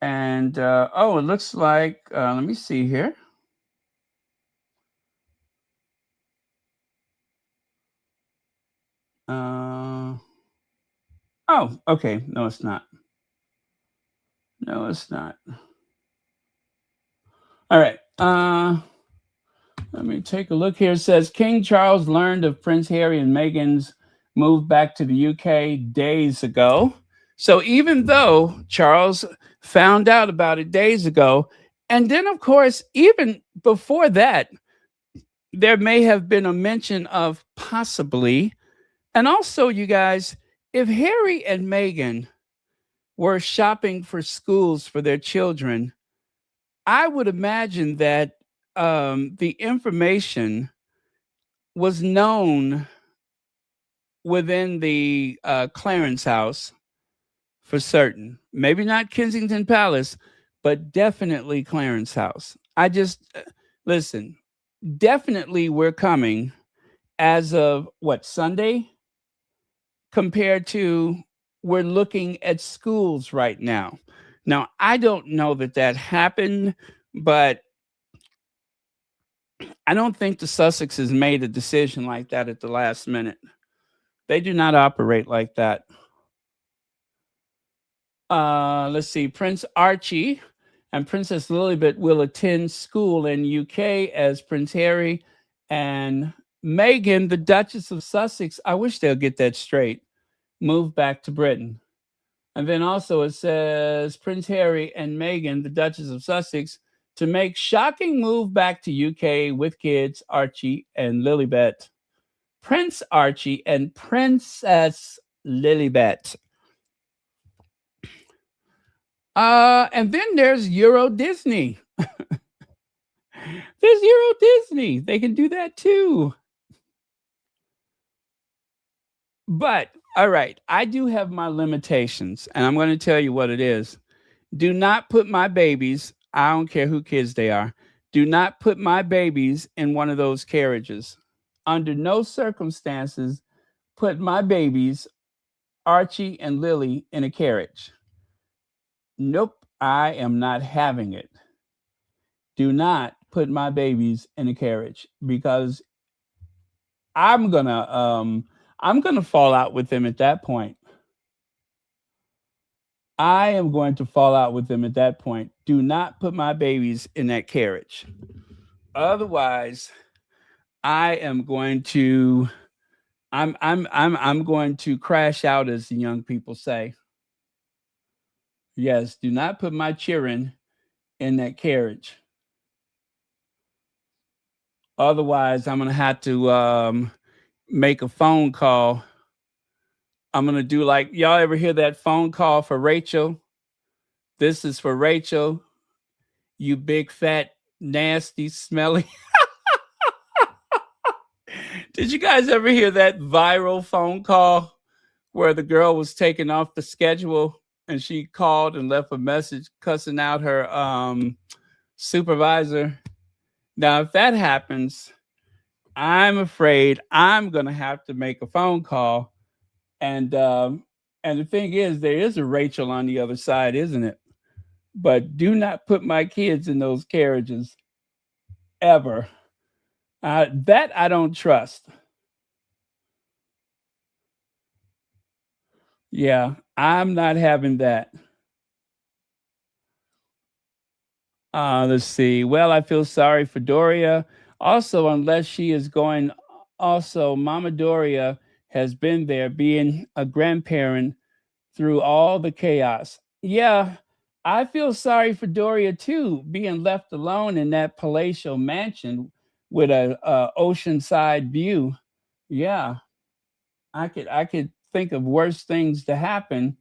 And oh, it looks like, let me see here. Oh, okay. No, it's not. No, it's not. All right. Let me take a look here. It says King Charles learned of Prince Harry and Meghan's move back to the UK days ago. So even though Charles found out about it days ago, and then of course, even before that, there may have been a mention of possibly, and also you guys, if Harry and Meghan were shopping for schools for their children, I would imagine that the information was known within the Clarence house for certain. Maybe not Kensington Palace, but definitely Clarence house. I just, listen, definitely we're coming as of what, Sunday? Compared to we're looking at schools right now. Now, I don't know that happened, but I don't think the Sussexes made a decision like that at the last minute. They do not operate like that. Let's see. Prince Archie and Princess Lilibet will attend school in UK as Prince Harry and Meghan, the Duchess of Sussex. I wish they'll get that straight. Move back to Britain. And then also it says Prince Harry and Meghan, the Duchess of Sussex, to make shocking move back to UK with kids Archie and Lilibet. Prince Archie and Princess Lilibet. And then there's Euro Disney. There's Euro Disney. They can do that too. But all right, I do have my limitations, and I'm going to tell you what it is. Do not put my babies, I don't care who kids they are, do not put my babies in one of those carriages. Under no circumstances, put my babies, Archie and Lily, in a carriage. Nope, I am not having it. Do not put my babies in a carriage because I'm gonna fall out with them at that point. I am going to fall out with them at that point. Do not put my babies in that carriage. Otherwise, I am going to I'm going to crash out, as the young people say. Yes, do not put my children in that carriage. Otherwise, I'm gonna have to make a phone call. I'm gonna do like, y'all ever hear that phone call for Rachel? This is for Rachel, you big fat nasty smelly. Did you guys ever hear that viral phone call where the girl was taken off the schedule and she called and left a message cussing out her supervisor? Now, if that happens, I'm afraid I'm gonna have to make a phone call. And the thing is, there is a Rachel on the other side, isn't it? But do not put my kids in those carriages ever. That I don't trust. Yeah, I'm not having that. Let's see. Well, I feel sorry for Doria. Also, unless she is going, also, Mama Doria has been there being a grandparent through all the chaos. Yeah, I feel sorry for Doria too, being left alone in that palatial mansion with a oceanside view. Yeah, I could think of worse things to happen.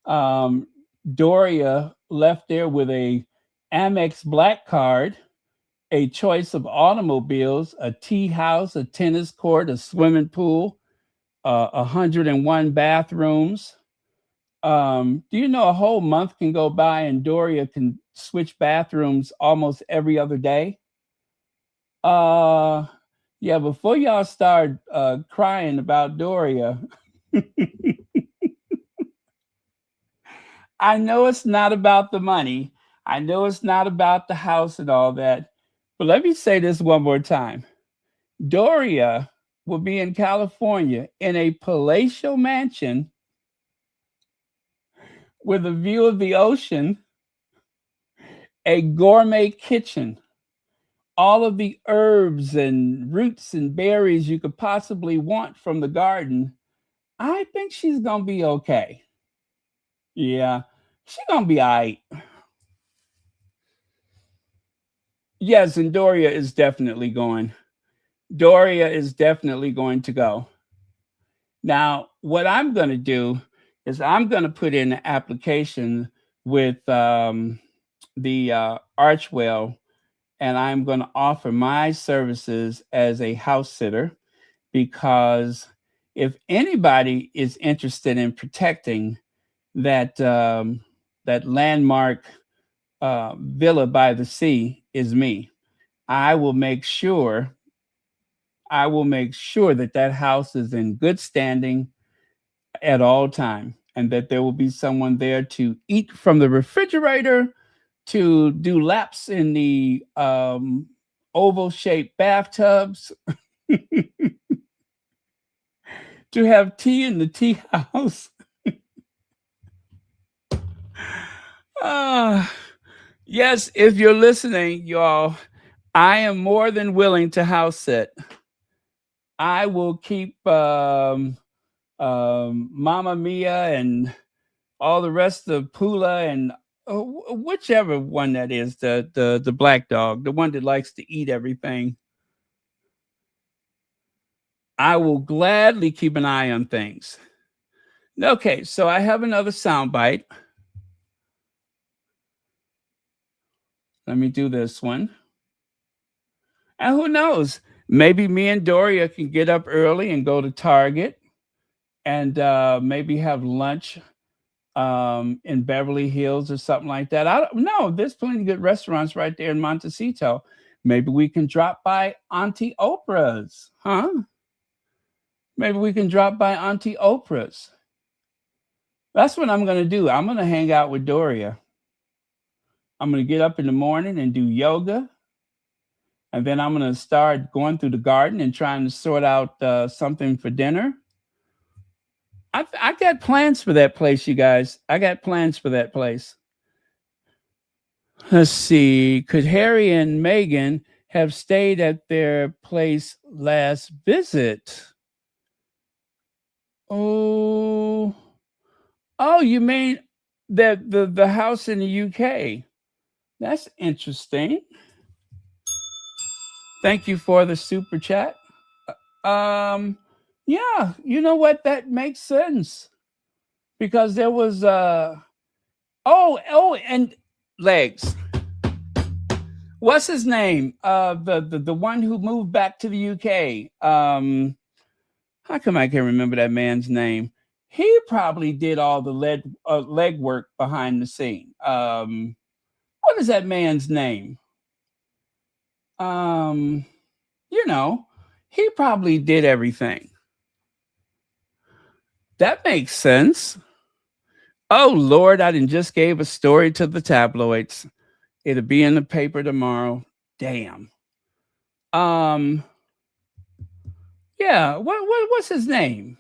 Um, Doria left there with a Amex Black card, a choice of automobiles, a tea house, a tennis court, a swimming pool, 101 bathrooms. Do you know a whole month can go by and Doria can switch bathrooms almost every other day? Uh, yeah, before y'all start crying about Doria, I know it's not about the money. I know it's not about the house and all that. But let me say this one more time. Doria will be in California in a palatial mansion with a view of the ocean, a gourmet kitchen, all of the herbs and roots and berries you could possibly want from the garden. I think she's going to be okay. Yeah, she's going to be all right. Yes, and Doria is definitely going. Doria is definitely going to go. Now, what I'm going to do is I'm going to put in an application with the Archwell, and I'm going to offer my services as a house sitter, because if anybody is interested in protecting that that landmark villa by the sea, is me. I will make sure that that house is in good standing at all time, and that there will be someone there to eat from the refrigerator, to do laps in the oval-shaped bathtubs, to have tea in the tea house. Yes, if you're listening, y'all, I am more than willing to house sit. I will keep Mama Mia and all the rest of Pula and whichever one that is, the black dog, the one that likes to eat everything. I will gladly keep an eye on things. Okay, so I have another soundbite. Let me do this one. And who knows? Maybe me and Doria can get up early and go to Target and maybe have lunch in Beverly Hills or something like that. I don't know. There's plenty of good restaurants right there in Montecito. Maybe we can drop by Auntie Oprah's, huh? Maybe we can drop by Auntie Oprah's. That's what I'm going to do. I'm going to hang out with Doria. I'm going to get up in the morning and do yoga. And then I'm going to start going through the garden and trying to sort out something for dinner. I got plans for that place, you guys. I got plans for that place. Let's see. Could Harry and Meghan have stayed at their place last visit? Oh, you mean that the house in the UK? That's interesting. Thank you for the super chat. Yeah, you know what? That makes sense. Because there was and Legs. What's his name? The one who moved back to the UK. How come I can't remember that man's name? He probably did all the leg work behind the scene. What is that man's name? He probably did everything. That makes sense. Oh, Lord, I just gave a story to the tabloids. It'll be in the paper tomorrow. Damn. Yeah, what's his name?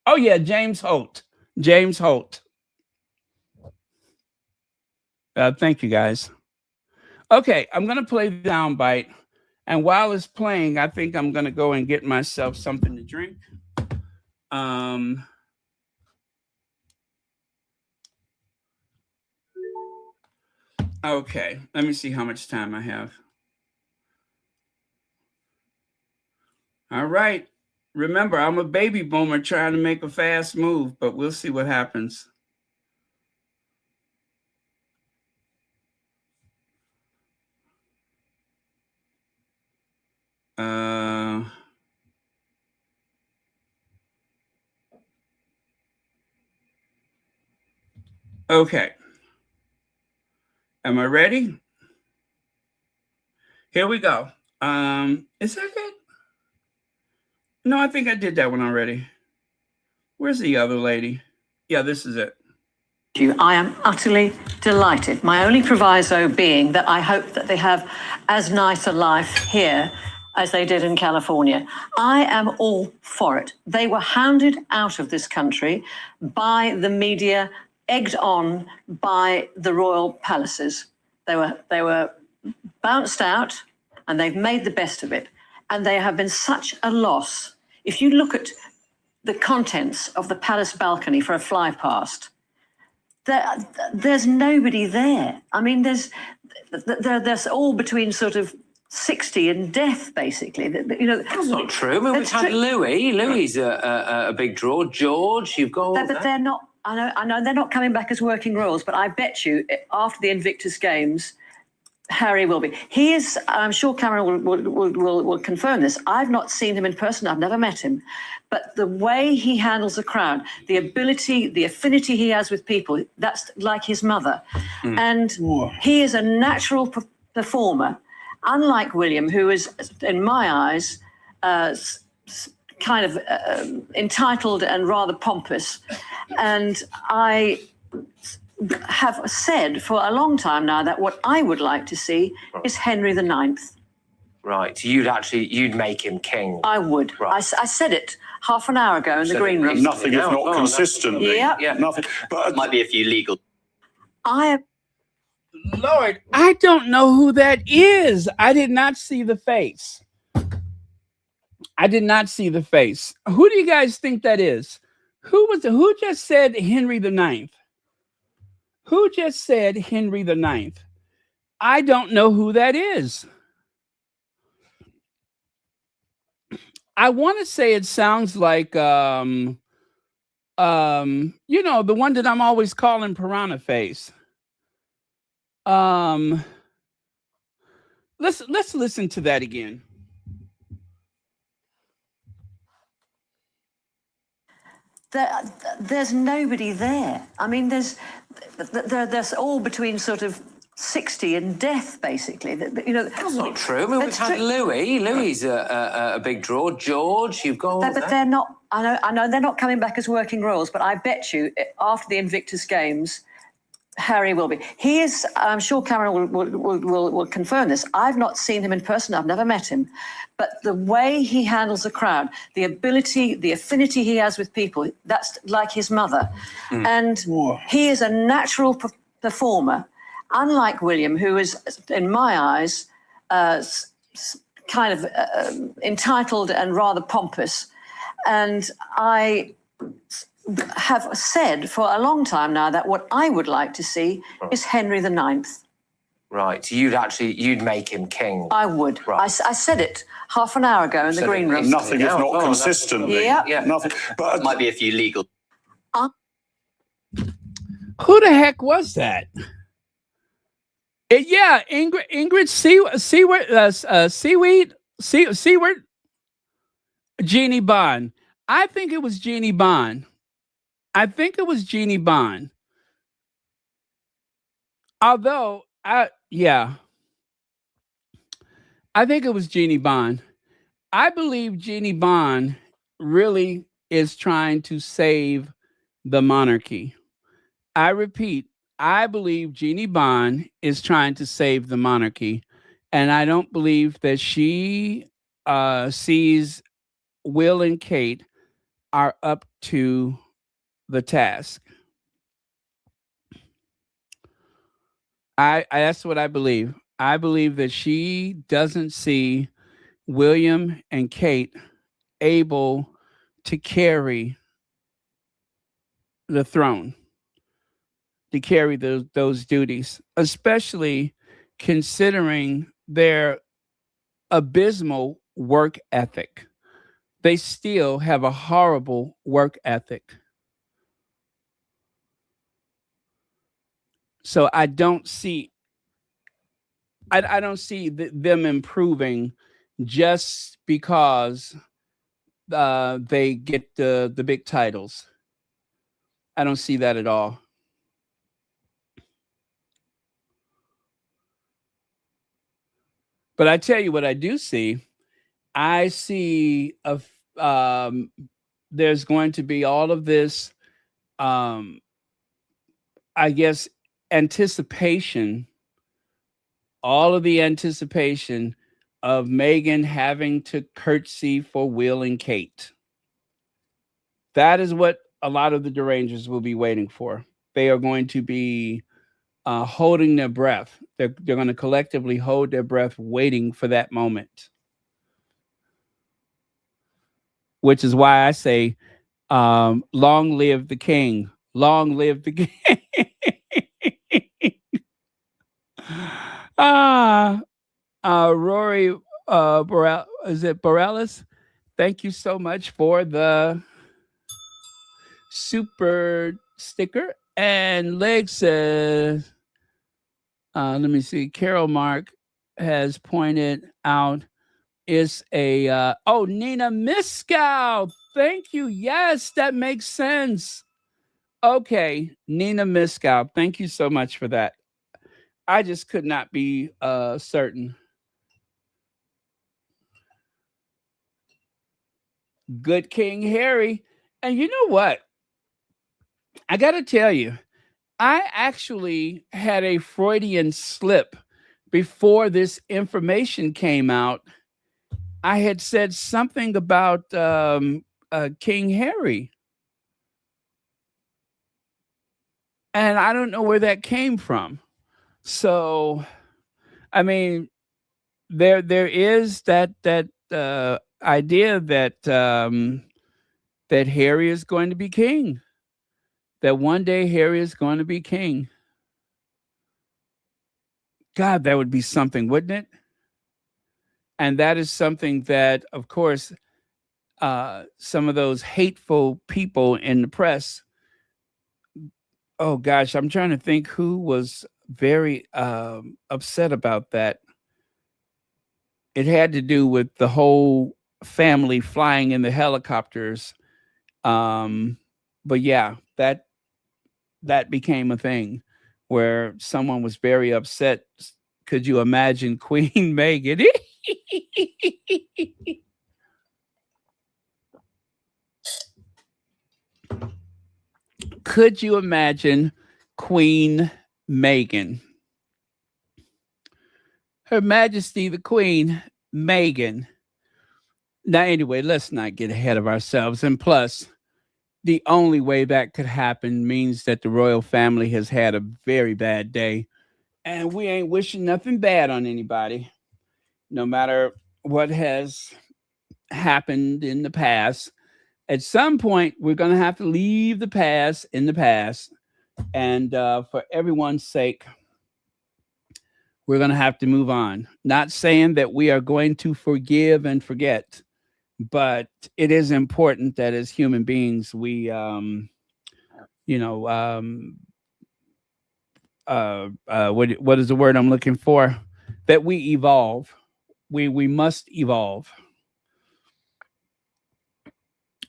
Oh, yeah, James Holt. James Holt. Thank you, guys. Okay, I'm going to play the soundbite. And while it's playing, I think I'm going to go and get myself something to drink. Okay, let me see how much time I have. All right. Remember, I'm a baby boomer trying to make a fast move, but we'll see what happens. Okay. Am I ready? Here we go. Is that it? No, I think I did that one already. Where's the other lady? Yeah, this is it. I am utterly delighted. My only proviso being that I hope that they have as nice a life here as they did in California. I am all for it. They were hounded out of this country by the media, egged on by the royal palaces. They were bounced out, and they've made the best of it. And they have been such a loss. If you look at the contents of the palace balcony for a fly past, there's nobody there. I mean, there's all between sort of 60 and death, basically. That's not true. I mean, we've had Louis. Louis's a big draw. George, you've got. But they're not. I know they're not coming back as working royals. But I bet you, after the Invictus Games, Harry will be. He is. I'm sure Cameron will confirm this. I've not seen him in person. I've never met him, but the way he handles a crowd, the ability, the affinity he has with people, that's like his mother. And he is a natural performer, unlike William, who is, in my eyes, kind of entitled and rather pompous. And I have said for a long time now that what I would like to see is Henry IX. Right. So you'd make him king. I would. Right. I said it half an hour ago in the green room. Nothing if not consistently. Yeah. Nothing. But Might be a few legal. Lord, I don't know who that is. I did not see the face. I did not see the face. Who do you guys think that is? Who just said Henry the Ninth? Who just said Henry the Ninth? I don't know who that is. I want to say it sounds like the one that I'm always calling Piranha Face. Let's listen to that again. There's nobody there. I mean, there's all between sort of 60 and death, basically. That's not true. I mean, we've had Louis. Louis a big draw. George, you've got. But they're not. I know they're not coming back as working royals. But I bet you, after the Invictus Games, Harry will be. He is. I'm sure Cameron will confirm this. I've not seen him in person. I've never met him, but the way he handles a crowd, the ability, the affinity he has with people, that's like his mother, and he is a natural performer. Unlike William, who is, in my eyes, kind of entitled and rather pompous, and I have said for a long time now that what I would like to see is Henry the Ninth. Right. So you'd make him king. I would. Right. I said it half an hour ago in the green room. Nothing if not consistently. Yeah. Nothing. But might be a few legal. Who the heck was that? Ingrid Seward, Jeannie Bond. I think it was Jeannie Bond. Although, I think it was Jeannie Bond. I believe Jeannie Bond really is trying to save the monarchy. I repeat, I believe Jeannie Bond is trying to save the monarchy, and I don't believe that she sees Will and Kate are up to the task. That's what I believe. I believe that she doesn't see William and Kate able to carry the throne, to carry those duties, especially considering their abysmal work ethic. They still have a horrible work ethic. So I don't see them improving just because they get the big titles. I don't see that at all. But I tell you what I do see. I see there's going to be all of this, I guess, anticipation, all of the anticipation of Meghan having to curtsy for Will and Kate. That is what a lot of the derangers will be waiting for. They are going to be holding their breath. They're going to collectively hold their breath, waiting for that moment. Which is why I say, long live the king. Long live the king. Rory Borellis? Thank you so much for the super sticker. And Leg says, let me see. Carol Mark has pointed out it's a Nina Miskow. Thank you. Yes, that makes sense. Okay, Nina Miskow. Thank you so much for that. I just could not be certain. Good King Harry. And you know what? I got to tell you, I actually had a Freudian slip before this information came out, I had said something about King Harry. And I don't know where that came from. So, I mean, there is that idea that that Harry is going to be king. That one day Harry is going to be king. God, that would be something, wouldn't it? And that is something that, of course, some of those hateful people in the press. Oh gosh, I'm trying to think who was very upset about that. It had to do with the whole family flying in the helicopters. But yeah, that became a thing where someone was very upset. Could you imagine Queen Meghan? Could you imagine Queen Meghan? Her Majesty the Queen Meghan. Now, anyway, let's not get ahead of ourselves. And plus, the only way that could happen means that the royal family has had a very bad day. And we ain't wishing nothing bad on anybody, no matter what has happened in the past. At some point, we're going to have to leave the past in the past. And for everyone's sake, we're going to have to move on. Not saying that we are going to forgive and forget, but it is important that as human beings, we, what is the word I'm looking for? That we evolve. We must evolve.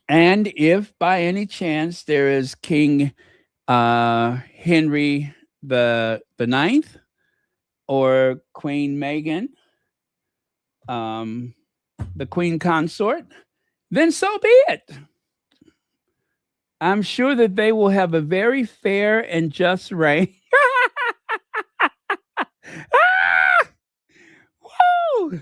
And if by any chance there is King Henry the Ninth or Queen Meghan, the Queen Consort, then so be it. I'm sure that they will have a very fair and just reign. Woo!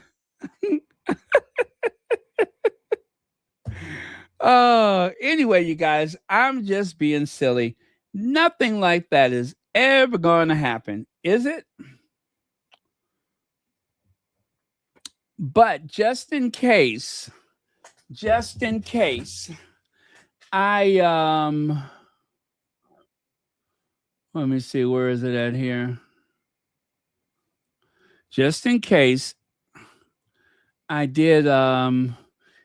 Anyway, you guys, I'm just being silly. Nothing like that is ever going to happen, is it? But just in case, I let me see, where is it at here? Just in case, I did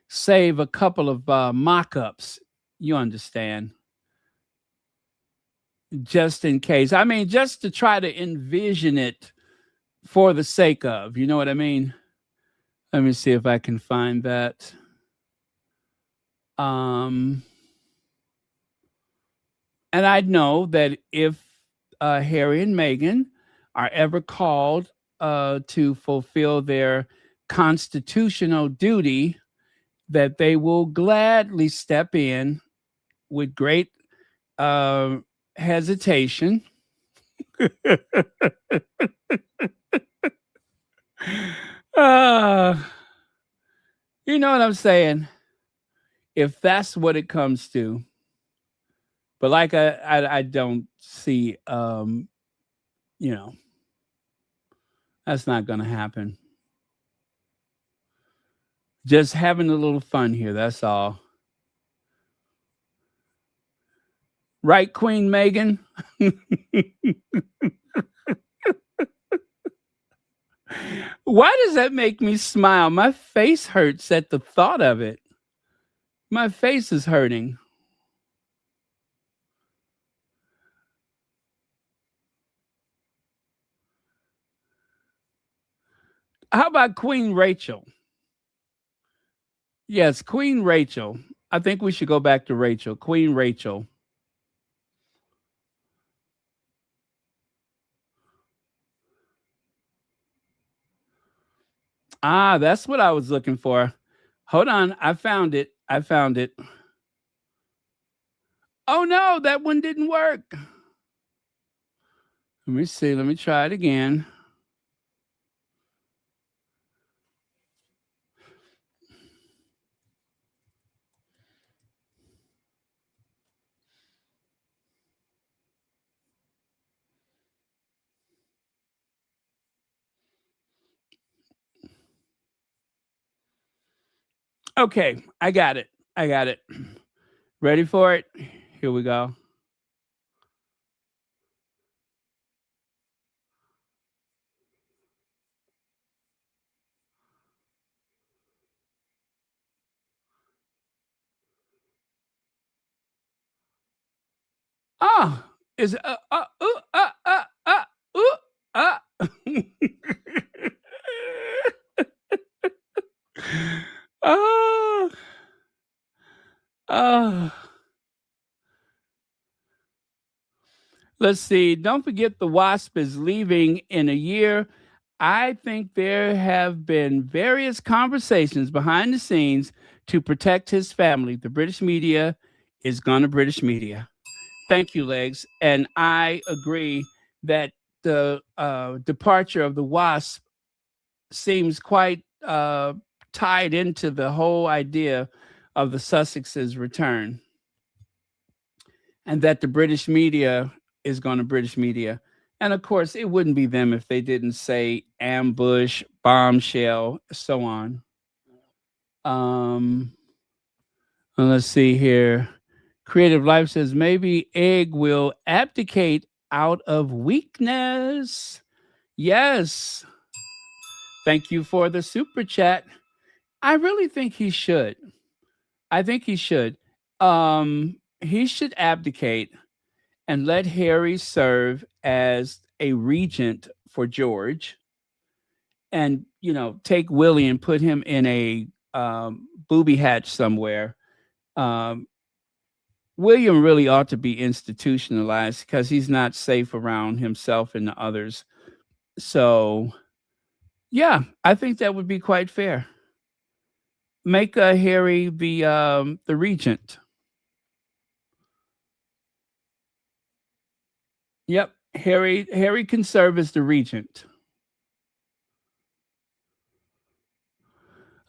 save a couple of mock-ups. You understand? Just in case. I mean, just to try to envision it for the sake of, you know what I mean? Let me see if I can find that. And I know that if Harry and Meghan are ever called to fulfill their constitutional duty, that they will gladly step in with great hesitation. You know what I'm saying? If that's what it comes to. But like I don't see that's not gonna happen. Just having a little fun here, that's all. Right, Queen Meghan? Why does that make me smile? My face hurts at the thought of it. My face is hurting. How about Queen Rachel? Yes, Queen Rachel. I think we should go back to Rachel. Queen Rachel. Ah, that's what I was looking for. Hold on. I found it. Oh, no, that one didn't work. Let me see. Let me try it again. Okay, I got it. Ready for it? Here we go. Ah, is ooh, uh. Ah, ah. Let's see. Don't forget the Wasp is leaving in a year. I think there have been various conversations behind the scenes to protect his family. The British media is gonna British media. Thank you, Legs. And I agree that the departure of the Wasp seems quite tied into the whole idea of the Sussex's return, and that the British media is going to British media. And of course, it wouldn't be them if they didn't say ambush, bombshell, so on. Um, and let's see here. Creative Life says maybe Egg will abdicate out of weakness. Yes. Thank you for the super chat. I really think he should. I think he should. He should abdicate and let Harry serve as a regent for George, and take Willie and put him in a booby hatch somewhere. Um, William really ought to be institutionalized because he's not safe around himself and the others. So, yeah, I think that would be quite fair. Make Harry the regent. Yep, Harry can serve as the regent.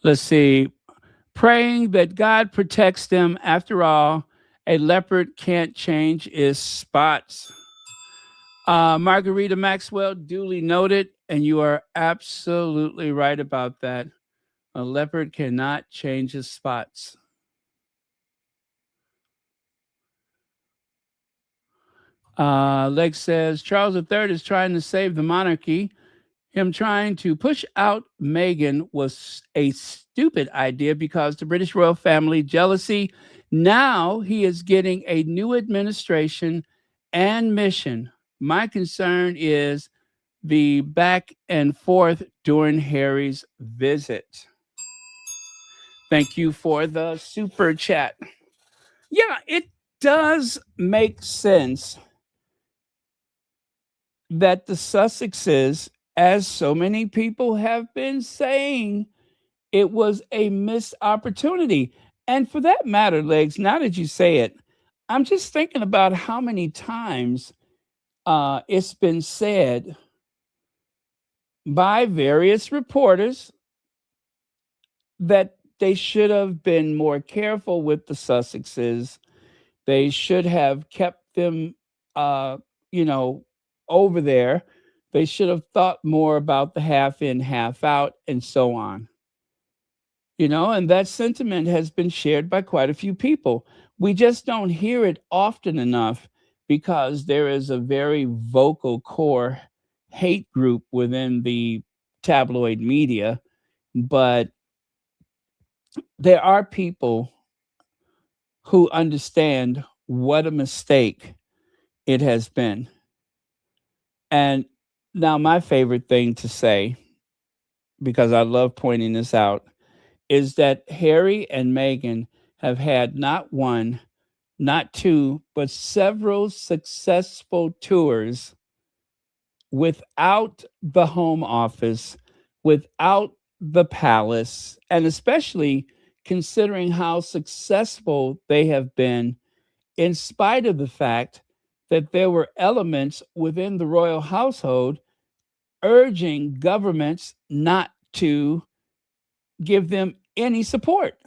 Let's see. Praying that God protects them. After all, a leopard can't change its spots. Margarita Maxwell, duly noted, and you are absolutely right about that. A leopard cannot change his spots. Lex says Charles III is trying to save the monarchy. Him trying to push out Meghan was a stupid idea because the British royal family jealousy. Now he is getting a new administration and mission. My concern is the back and forth during Harry's visit. Thank you for the super chat. Yeah, it does make sense that the Sussexes, as so many people have been saying, it was a missed opportunity. And for that matter, Legs, now that you say it, I'm just thinking about how many times it's been said by various reporters that they should have been more careful with the Sussexes. They should have kept them, over there. They should have thought more about the half in, half out, and so on. And that sentiment has been shared by quite a few people. We just don't hear it often enough because there is a very vocal core hate group within the tabloid media. But there are people who understand what a mistake it has been. And now my favorite thing to say, because I love pointing this out, is that Harry and Meghan have had not one, not two, but several successful tours without the Home Office, without the palace, and especially considering how successful they have been, in spite of the fact that there were elements within the royal household urging governments not to give them any support.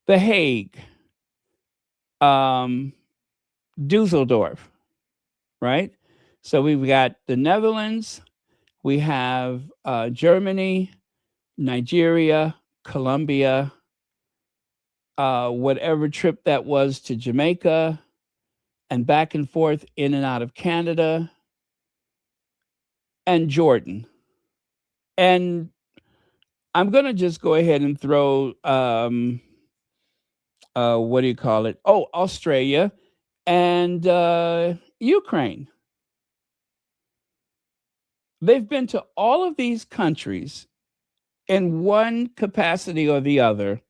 The Hague, Dusseldorf, right? So we've got the Netherlands, we have Germany, Nigeria, Colombia, whatever trip that was to Jamaica, and back and forth in and out of Canada and Jordan. And I'm going to just go ahead and throw, what do you call it? Oh, Australia and Ukraine. They've been to all of these countries in one capacity or the other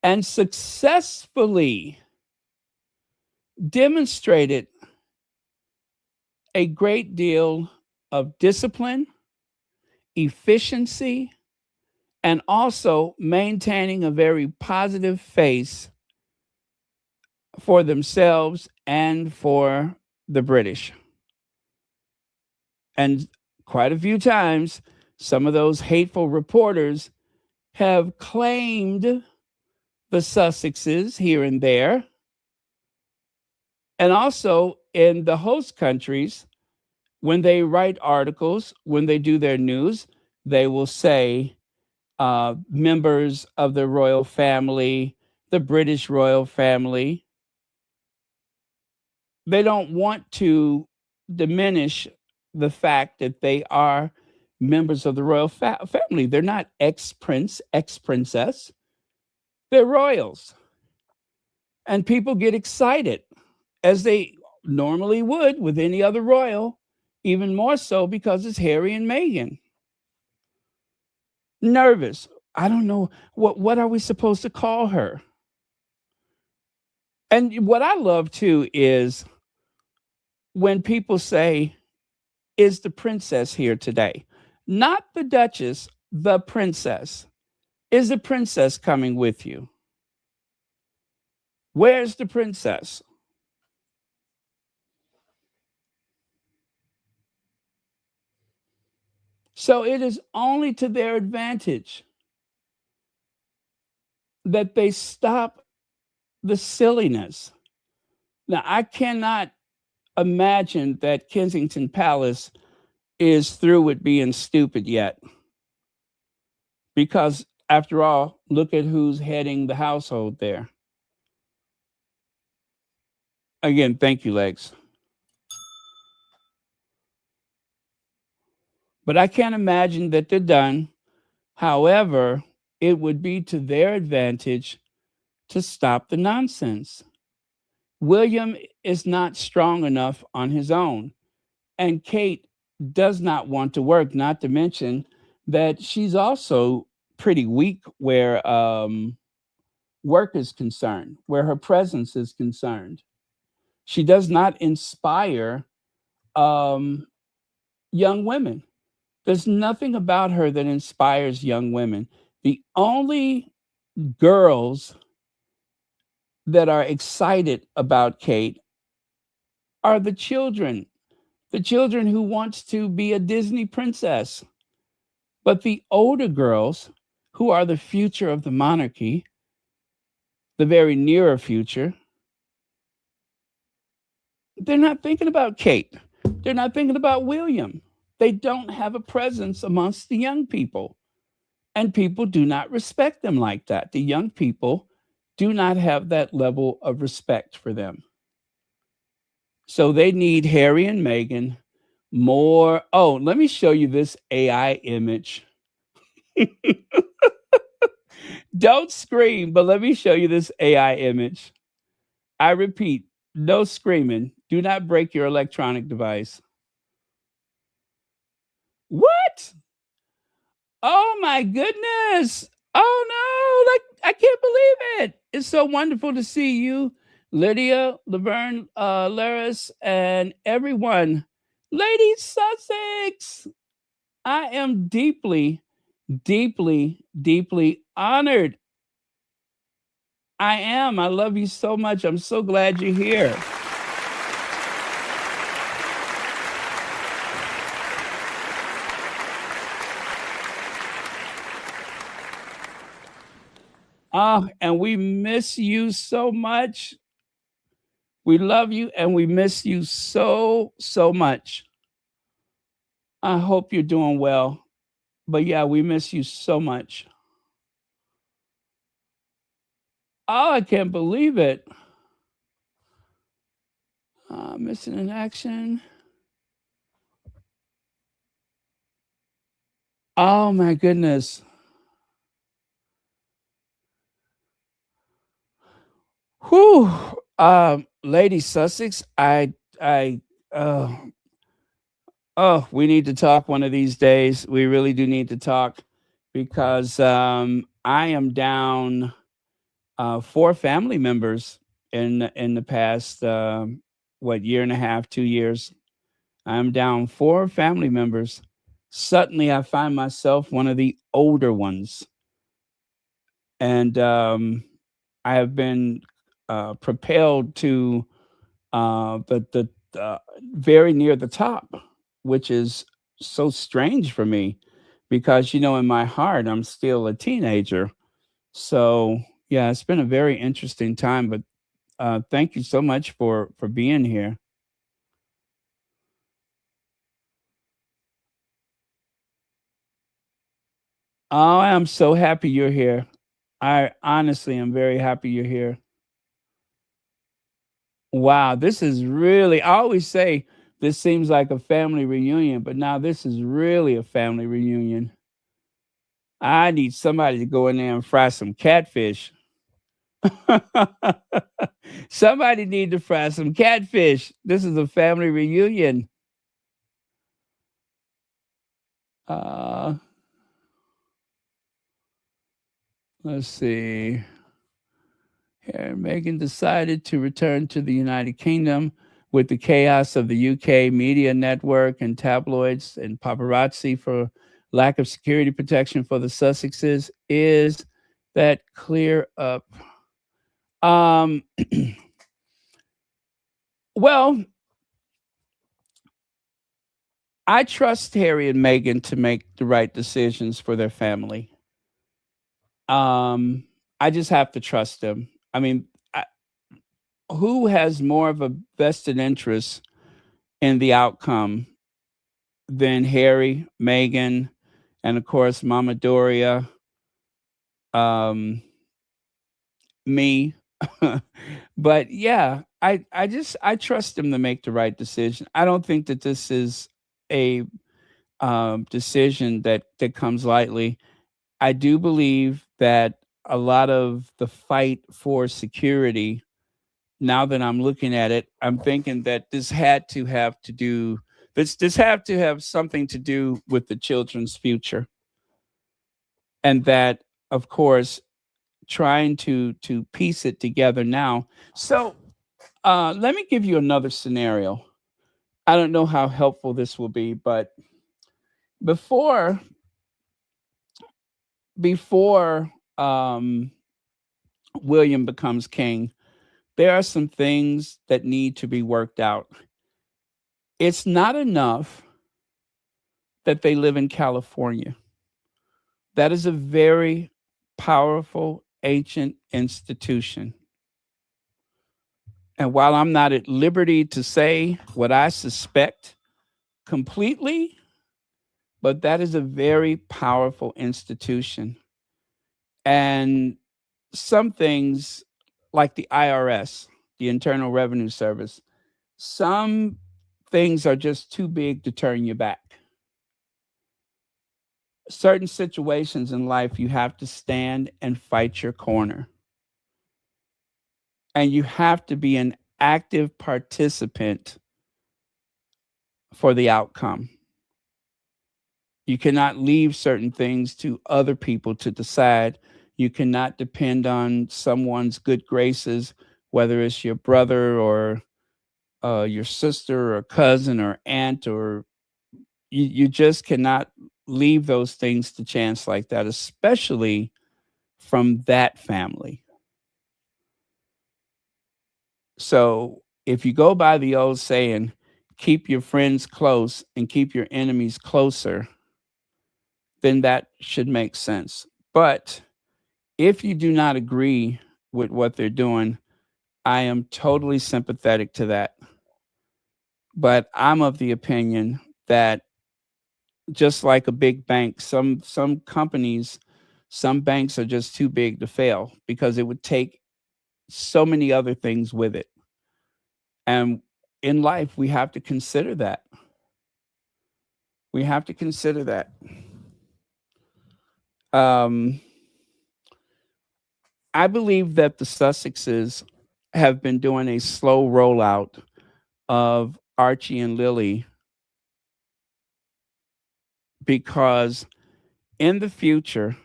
and successfully demonstrated a great deal of discipline, efficiency, and also maintaining a very positive face for themselves and for the British. And quite a few times, some of those hateful reporters have claimed the Sussexes here and there. And also in the host countries, when they write articles, when they do their news, they will say members of the royal family, the British royal family. They don't want to diminish the fact that they are members of the royal family. They're not ex-prince, ex-princess. They're royals. And people get excited, as they normally would with any other royal, even more so because it's Harry and Meghan. Nervous. I don't know, what are we supposed to call her? And what I love too is when people say, is the princess here today? Not the Duchess, the princess. Is the princess coming with you? Where's the princess? So it is only to their advantage that they stop the silliness. Now, I cannot imagine that Kensington Palace is through with being stupid yet. Because after all, look at who's heading the household there. Again, thank you, Legs. But I can't imagine that they're done. However, it would be to their advantage to stop the nonsense. William is not strong enough on his own. And Kate does not want to work, not to mention that she's also pretty weak where work is concerned, where her presence is concerned. She does not inspire young women. There's nothing about her that inspires young women. The only girls that are excited about Kate are the children who wants to be a Disney princess. But the older girls, who are the future of the monarchy, the very nearer future, they're not thinking about Kate. They're not thinking about William. They don't have a presence amongst the young people. And people do not respect them like that. The young people do not have that level of respect for them. So they need Harry and Meghan more. Oh, let me show you this AI image. Don't scream, but let me show you this AI image. I repeat, no screaming. Do not break your electronic device. What? Oh my goodness. Oh no, like I can't believe it. It's so wonderful to see you, Lydia, Laverne, Laris, and everyone. Lady Sussex, I am deeply, deeply, deeply honored. I am. I love you so much. I'm so glad you're here. And we miss you so much. We love you and we miss you so, so much. I hope you're doing well. But yeah, we miss you so much. Oh, I can't believe it. Missing in action. Oh my goodness. Whew. Lady Sussex, I, uh, oh, we need to talk one of these days. We really do need to talk because I am down 4 family members in the past year and a half, 2 years. I'm down 4 family members. Suddenly, I find myself one of the older ones, and I have been propelled to the very near the top, which is so strange for me because in my heart I'm still a teenager. So yeah, it's been a very interesting time. But thank you so much for being here. Oh, I'm so happy you're here. I honestly am very happy you're here. Wow, this is really, I always say this seems like a family reunion, but now this is really a family reunion. I need somebody to go in there and fry some catfish. Somebody need to fry some catfish. This is a family reunion. Uh, let's see. Here, Meghan decided to return to the United Kingdom with the chaos of the UK media network and tabloids and paparazzi for lack of security protection for the Sussexes. Is that clear up? Um, well, I trust Harry and Meghan to make the right decisions for their family. I just have to trust them. I mean, who has more of a vested interest in the outcome than Harry, Meghan, and of course Mama Doria, me. But yeah, I trust them to make the right decision. I don't think that this is a decision that comes lightly. I do believe that a lot of the fight for security, now that I'm looking at it, I'm thinking that this had to have something to do with the children's future. And that, of course, trying to piece it together now. So let me give you another scenario. I don't know how helpful this will be, but before before William becomes king, there are some things that need to be worked out. It's not enough that they live in California. That is a very powerful ancient institution. And while I'm not at liberty to say what I suspect completely, but that is a very powerful institution. And some things like the IRS, the Internal Revenue Service, some things are just too big to turn your back. Certain situations in life, you have to stand and fight your corner. And you have to be an active participant for the outcome. You cannot leave certain things to other people to decide. You cannot depend on someone's good graces, whether it's your brother or your sister or cousin or aunt, or you just cannot leave those things to chance like that, especially from that family. So if you go by the old saying, keep your friends close and keep your enemies closer, then that should make sense. But if you do not agree with what they're doing, I am totally sympathetic to that. But I'm of the opinion that just like a big bank. Some companies, some banks are just too big to fail because it would take so many other things with it. And in life, we have to consider that. We have to consider that. Um, I believe that the Sussexes have been doing a slow rollout of Archie and Lili because in the future,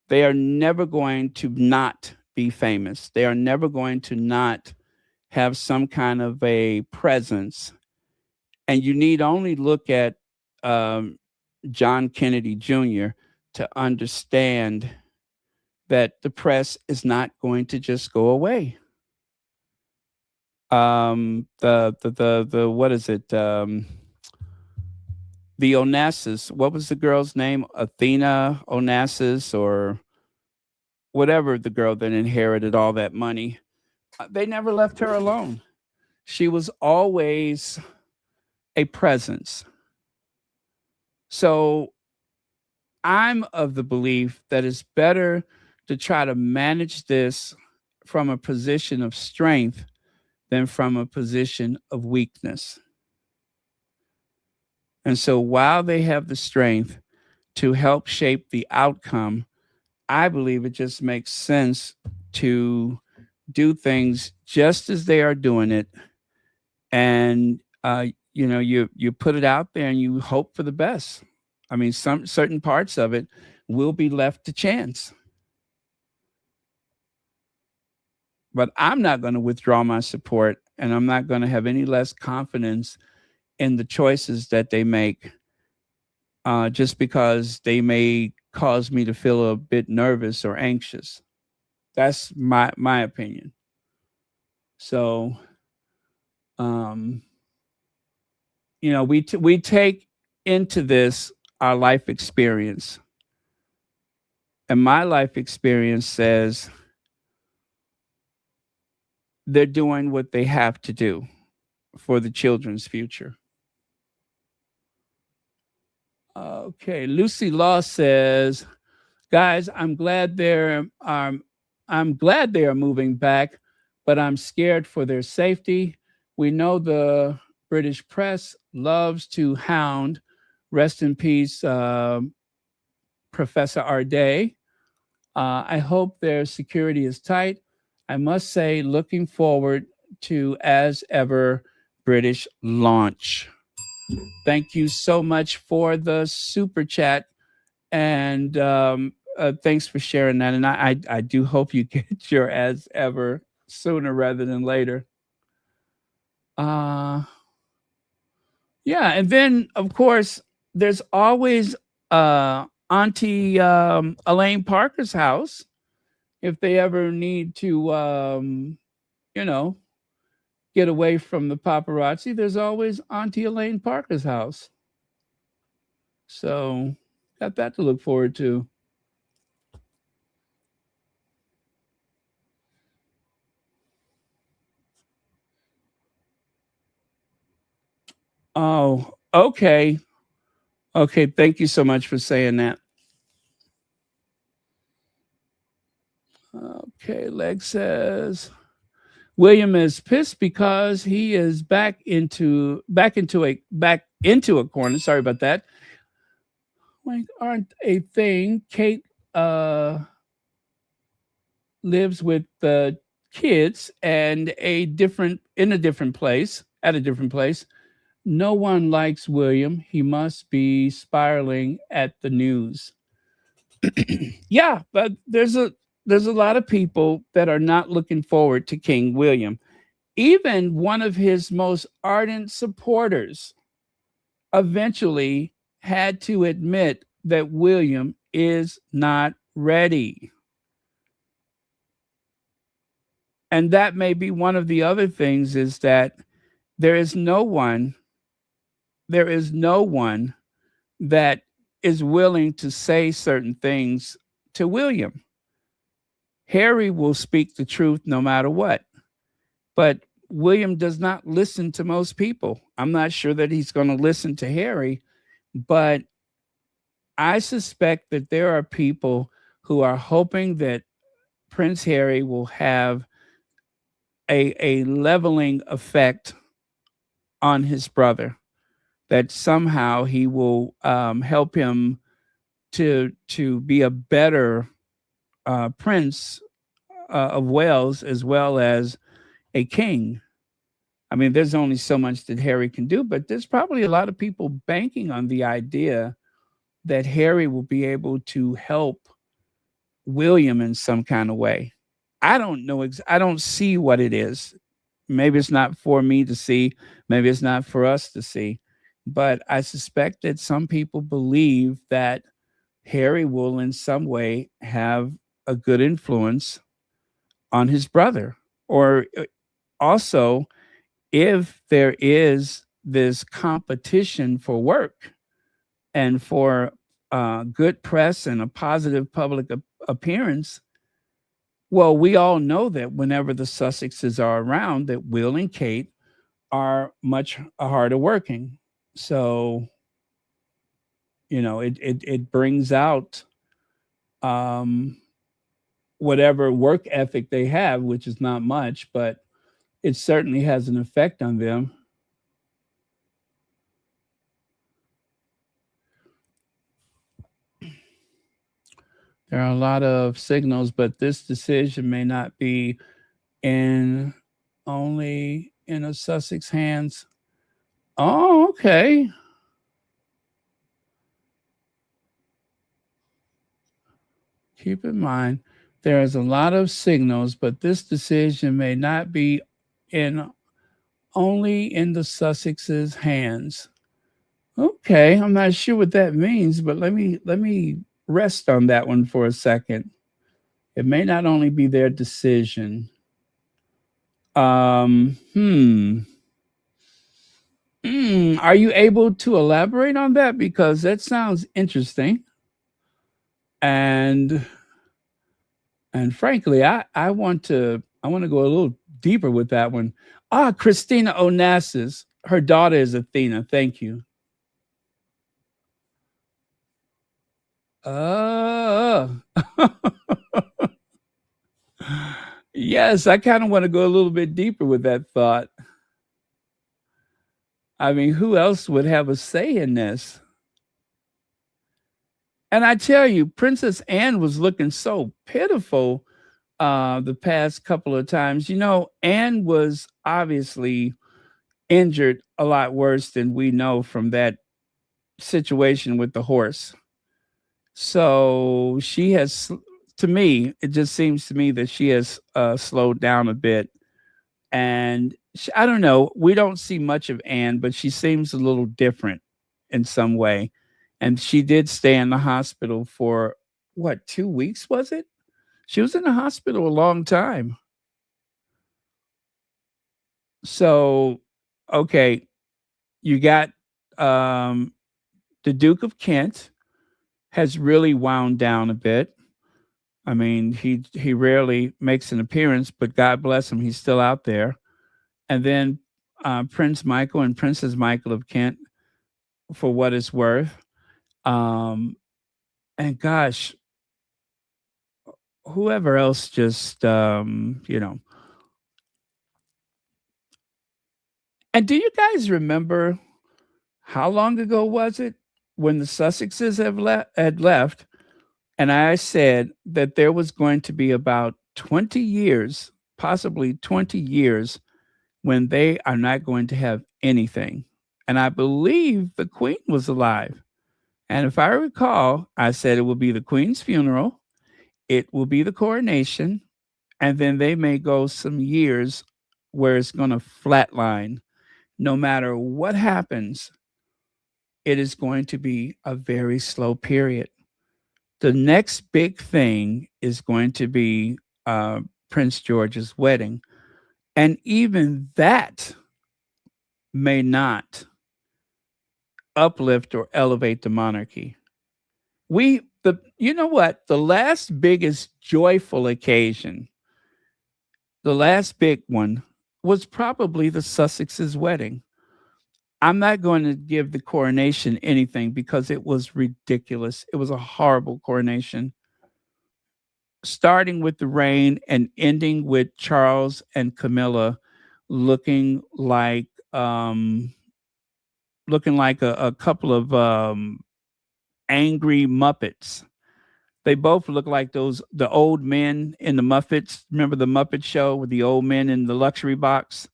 they are never going to not be famous. They are never going to not have some kind of a presence. And you need only look at um, John Kennedy Jr. to understand that the press is not going to just go away. The what is it? The Onassis. What was the girl's name? Athena Onassis or whatever, the girl that inherited all that money. They never left her alone. She was always a presence. So I'm of the belief that it's better to try to manage this from a position of strength than from a position of weakness. And so while they have the strength to help shape the outcome, I believe it just makes sense to do things just as they are doing it. And, you put it out there and you hope for the best. I mean, some certain parts of it will be left to chance. But I'm not going to withdraw my support, and I'm not going to have any less confidence in the choices that they make just because they may cause me to feel a bit nervous or anxious. That's my opinion. So, we take into this our life experience. And my life experience says they're doing what they have to do for the children's future. Okay, Lucy Law says, guys, I'm glad they are moving back, but I'm scared for their safety. We know the British press loves to hound. Rest in peace, Professor Arday. I hope their security is tight. I must say, looking forward to, as ever, British launch. Thank you so much for the super chat. And thanks for sharing that. And I do hope you get your as ever sooner rather than later. Yeah. And then, of course, there's always Auntie Elaine Parker's house. If they ever need to, get away from the paparazzi, there's always Auntie Elaine Parker's house. So got that to look forward to. Oh, okay. Okay, thank you so much for saying that. Okay, Leg says William is pissed because he is back into a corner. Sorry about that. Like, aren't a thing. Kate lives with the kids and at a different place. No one likes William. He must be spiraling at the news. Yeah, but there's a lot of people that are not looking forward to King William. Even one of his most ardent supporters eventually had to admit that William is not ready. And that may be one of the other things, is that there is no one that is willing to say certain things to William. Harry will speak the truth no matter what. But William does not listen to most people. I'm not sure that he's going to listen to Harry, But I suspect that there are people who are hoping that Prince Harry will have a leveling effect on his brother, that somehow he will help him to be a better prince of Wales, as well as a king. I mean, there's only so much that Harry can do, but there's probably a lot of people banking on the idea that Harry will be able to help William in some kind of way. I don't know. I don't see what it is. Maybe it's not for me to see. Maybe it's not for us to see. But I suspect that some people believe that Harry will in some way have a good influence on his brother. Or also, if there is this competition for work and for good press and a positive public appearance, well, we all know that whenever the Sussexes are around, that Will and Kate are much harder working. So, it brings out whatever work ethic they have, which is not much, but it certainly has an effect on them. There are a lot of signals, but this decision may not be only in a Sussex hands. Oh, okay. Keep in mind, there is a lot of signals, but this decision may not be only in the Sussex's hands. Okay, I'm not sure what that means, but let me rest on that one for a second. It may not only be their decision. Are you able to elaborate on that? Because that sounds interesting. And frankly, I want to go a little deeper with that one. Christina Onassis, her daughter is Athena. Thank you. Yes, I kind of want to go a little bit deeper with that thought. I mean, who else would have a say in this? And I tell you, Princess Anne was looking so pitiful the past couple of times. Anne was obviously injured a lot worse than we know from that situation with the horse. So she has, to me, it just seems to me that she has slowed down a bit. And I don't know, we don't see much of Anne, but she seems a little different in some way. And she did stay in the hospital for, 2 weeks, was it? She was in the hospital a long time. So, okay, you got the Duke of Kent has really wound down a bit. I mean, he rarely makes an appearance, but God bless him, he's still out there. And then Prince Michael and Princess Michael of Kent, for what it's worth. And gosh, whoever else just, And do you guys remember how long ago was it when the Sussexes had left? And I said that there was going to be about 20 years, possibly 20 years, when they are not going to have anything. And I believe the Queen was alive. And if I recall, I said it will be the Queen's funeral, it will be the coronation, and then they may go some years where it's going to flatline. No matter what happens, it is going to be a very slow period. The next big thing is going to be Prince George's wedding. And even that may not uplift or elevate the monarchy. You know what? The last biggest joyful occasion, the last big one, was probably the Sussex's wedding. I'm not going to give the coronation anything because it was ridiculous. It was a horrible coronation, starting with the rain and ending with Charles and Camilla looking like a couple of angry Muppets. They both look like the old men in the Muppets. Remember the Muppet Show with the old men in the luxury box?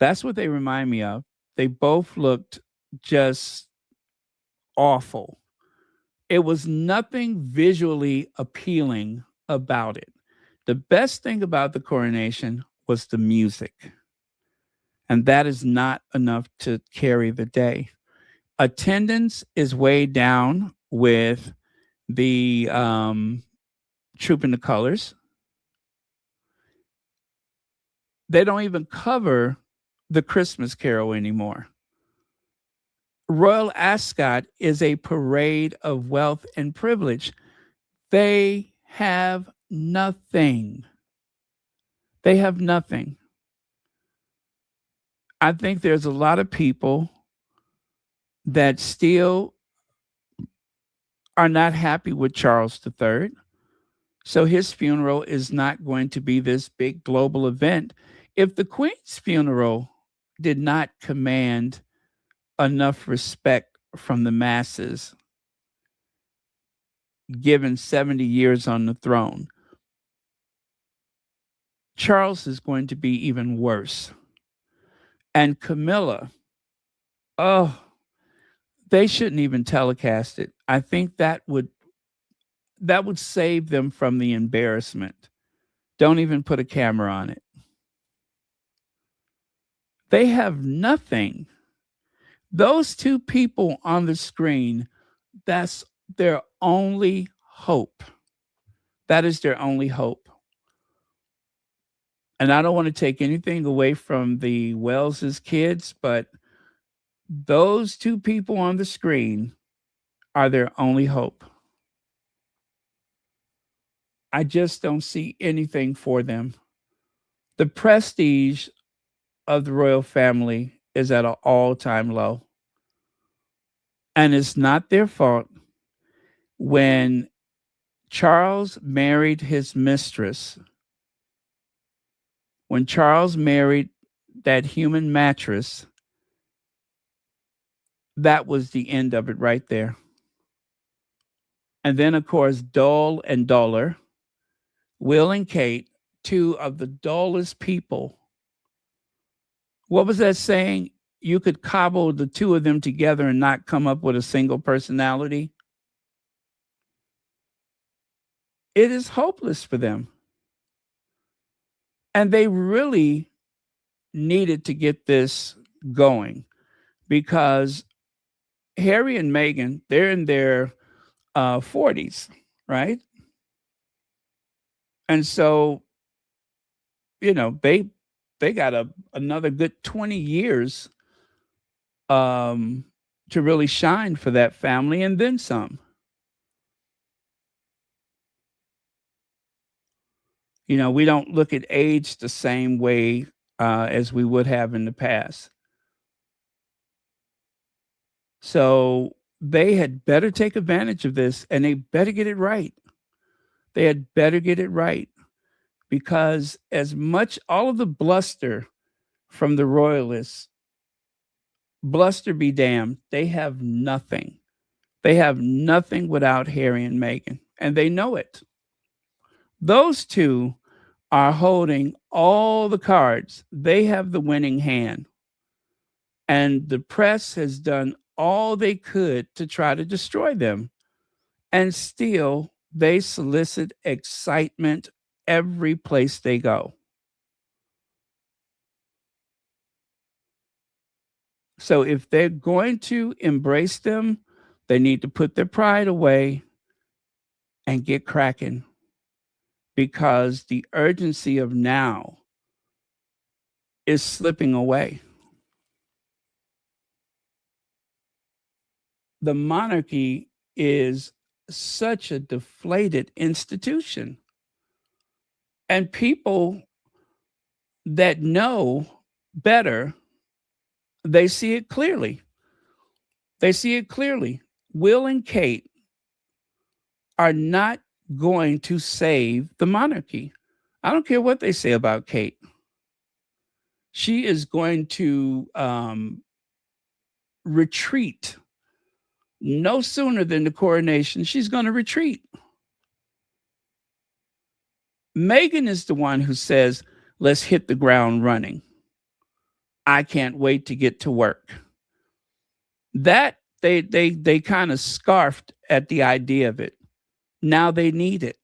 That's what they remind me of. They both looked just awful. It was nothing visually appealing about it. The best thing about the coronation was the music. And that is not enough to carry the day. Attendance is way down with the Trooping the Colors. They don't even cover the Christmas Carol anymore. Royal Ascot is a parade of wealth and privilege. They have nothing. They have nothing. I think there's a lot of people that still are not happy with Charles III. So his funeral is not going to be this big global event. If the Queen's funeral did not command enough respect from the masses, given 70 years on the throne, Charles is going to be even worse. And Camilla, oh, they shouldn't even telecast it. I think that would save them from the embarrassment. Don't even put a camera on it. They have nothing. Those two people on the screen, that's their only hope. That is their only hope. And I don't want to take anything away from the Wells's kids, but those two people on the screen are their only hope. I just don't see anything for them. The prestige of the royal family is at an all-time low. And it's not their fault. When Charles married his mistress, when Charles married that human mattress, that was the end of it right there. And then, of course, dull and duller. Will and Kate, two of the dullest people. What was that saying? You could cobble the two of them together and not come up with a single personality. It is hopeless for them. And they really needed to get this going because Harry and Meghan, they're in their 40s, right? And so, you know, they got another good 20 years to really shine for that family and then some. You know, we don't look at age the same way as we would have in the past. So they had better take advantage of this and they better get it right. They had better get it right because as much all of the bluster from the royalists, bluster be damned, they have nothing. They have nothing without Harry and Meghan, and they know it. Those two are holding all the cards. They have the winning hand. And the press has done all they could to try to destroy them. And still, they solicit excitement every place they go. So if they're going to embrace them, they need to put their pride away and get cracking. Because the urgency of now is slipping away. The monarchy is such a deflated institution. And people that know better They see it clearly. They see it clearly. Will and Kate are not going to save the monarchy. I don't care what they say about Kate. She is going to retreat no sooner than the coronation. She's going to retreat. Meghan is the one who says, let's hit the ground running. I can't wait to get to work. That they kind of scarfed at the idea of it. Now they need it.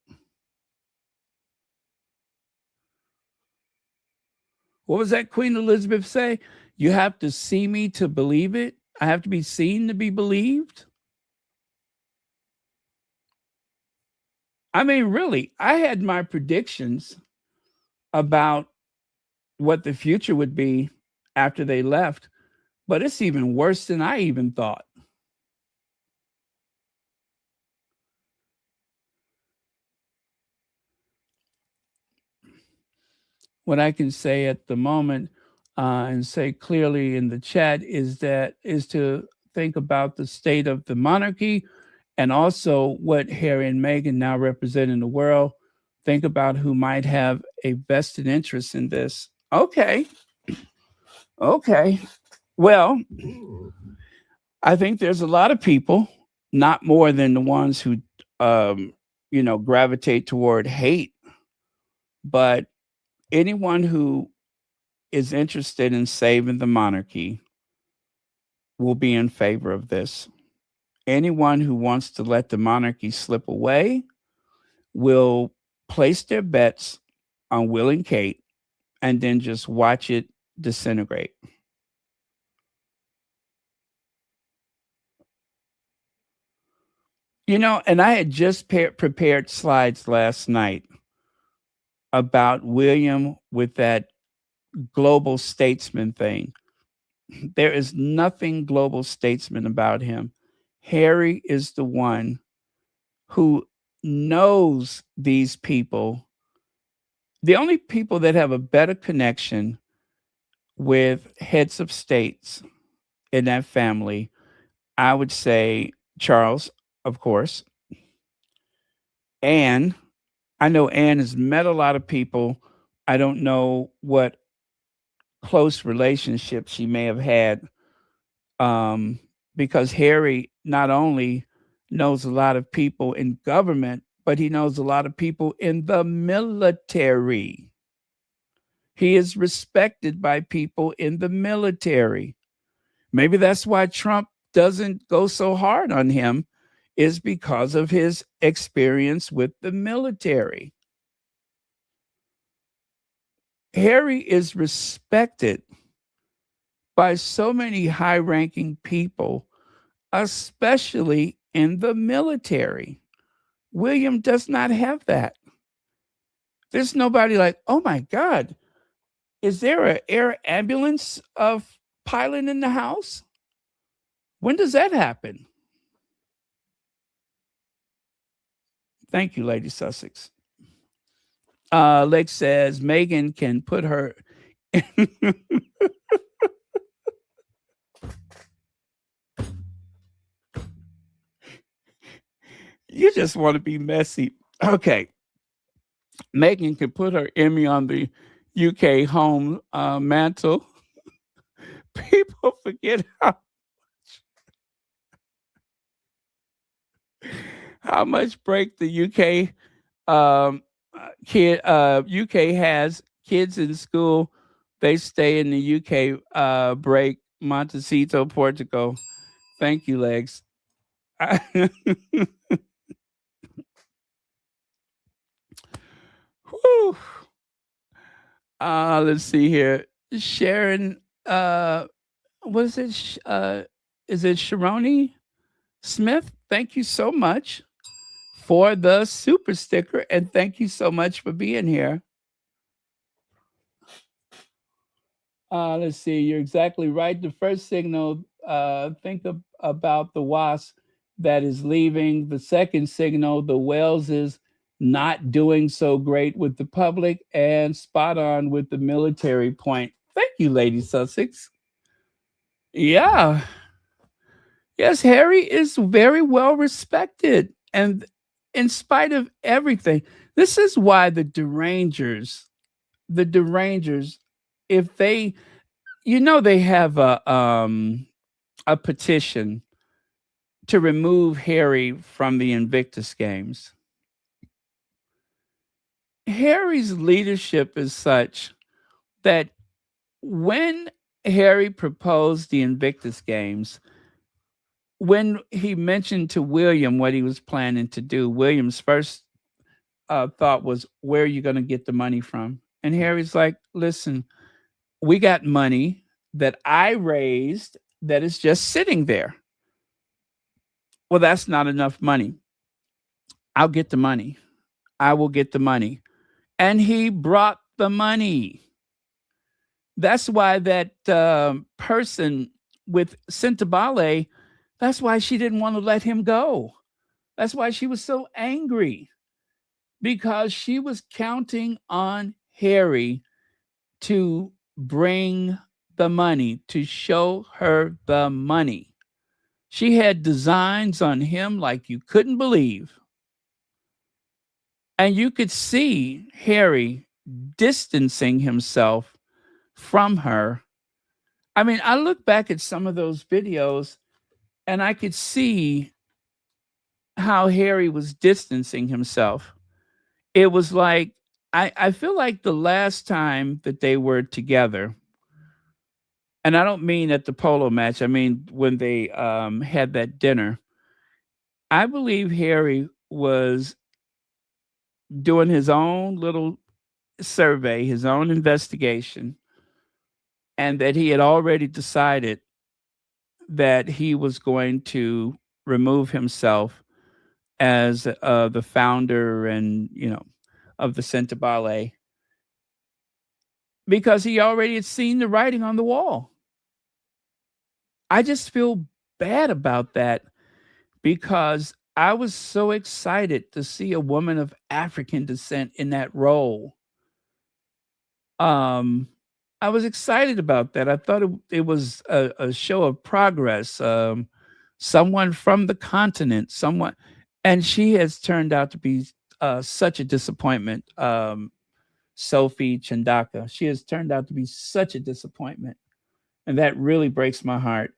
What was that Queen Elizabeth say? You have to see me to believe it. I have to be seen to be believed. I mean, really, I had my predictions about what the future would be after they left, but it's even worse than I even thought. What I can say at the moment and say clearly in the chat is to think about the state of the monarchy and also what Harry and Meghan now represent in the world. Think about who might have a vested interest in this. Okay. Well, I think there's a lot of people, not more than the ones who, gravitate toward hate, but anyone who is interested in saving the monarchy will be in favor of this. Anyone who wants to let the monarchy slip away will place their bets on Will and Kate and then just watch it disintegrate. And I had just prepared slides last night about William with that global statesman thing. There is nothing global statesman about him. Harry is the one who knows these people. The only people that have a better connection with heads of states in that family, I would say Charles, of course. Anne. I know Anne has met a lot of people. I don't know what close relationship she may have had, because Harry not only knows a lot of people in government, but he knows a lot of people in the military. He is respected by people in the military. Maybe that's why Trump doesn't go so hard on him, is because of his experience with the military. Harry is respected by so many high-ranking people, especially in the military. William does not have that. There's nobody like, oh my God, is there an air ambulance pilot in the house? When does that happen? Thank you, Lady Sussex. Lex says Meghan can put her. You just want to be messy. Okay. Meghan can put her Emmy on the UK home mantle. People forget how much break the UK UK has. Kids in school, they stay in the UK break. Montecito, Portugal. Thank you, Legs. Whew. Let's see here. Sharon, what is it? Is it Sharoni Smith? Thank you so much for the super sticker, and thank you so much for being here. Let's see. You're exactly right. The first signal, think about the wasp that is leaving. The second signal, the whales is not doing so great with the public, and spot on with the military point. Thank you, Lady Sussex. Yeah. Yes, Harry is very well respected. And in spite of everything, this is why the derangers, if they, they have a petition to remove Harry from the Invictus games. Harry's leadership is such that when Harry proposed the Invictus games, when he mentioned to William what he was planning to do, William's first thought was, where are you going to get the money from? And Harry's like, listen, we got money that I raised that is just sitting there. Well, that's not enough money. I'll get the money. I will get the money. And he brought the money. That's why that person with Sentabale, that's why she didn't want to let him go. That's why she was so angry, because she was counting on Harry to bring the money, to show her the money. She had designs on him like you couldn't believe. And you could see Harry distancing himself from her. I mean, I look back at some of those videos and I could see how Harry was distancing himself. It was like, I feel like the last time that they were together, and I don't mean at the polo match, I mean when they had that dinner, I believe Harry was doing his own little survey, his own investigation, and that he had already decided that he was going to remove himself as the founder and of the Centre Ballet, because he already had seen the writing on the wall. I just feel bad about that, because I was so excited to see a woman of African descent in that role. I was excited about that. I thought it was a show of progress. Someone from the continent, and she has turned out to be such a disappointment. Sophie Chandaka, she has turned out to be such a disappointment, and that really breaks my heart.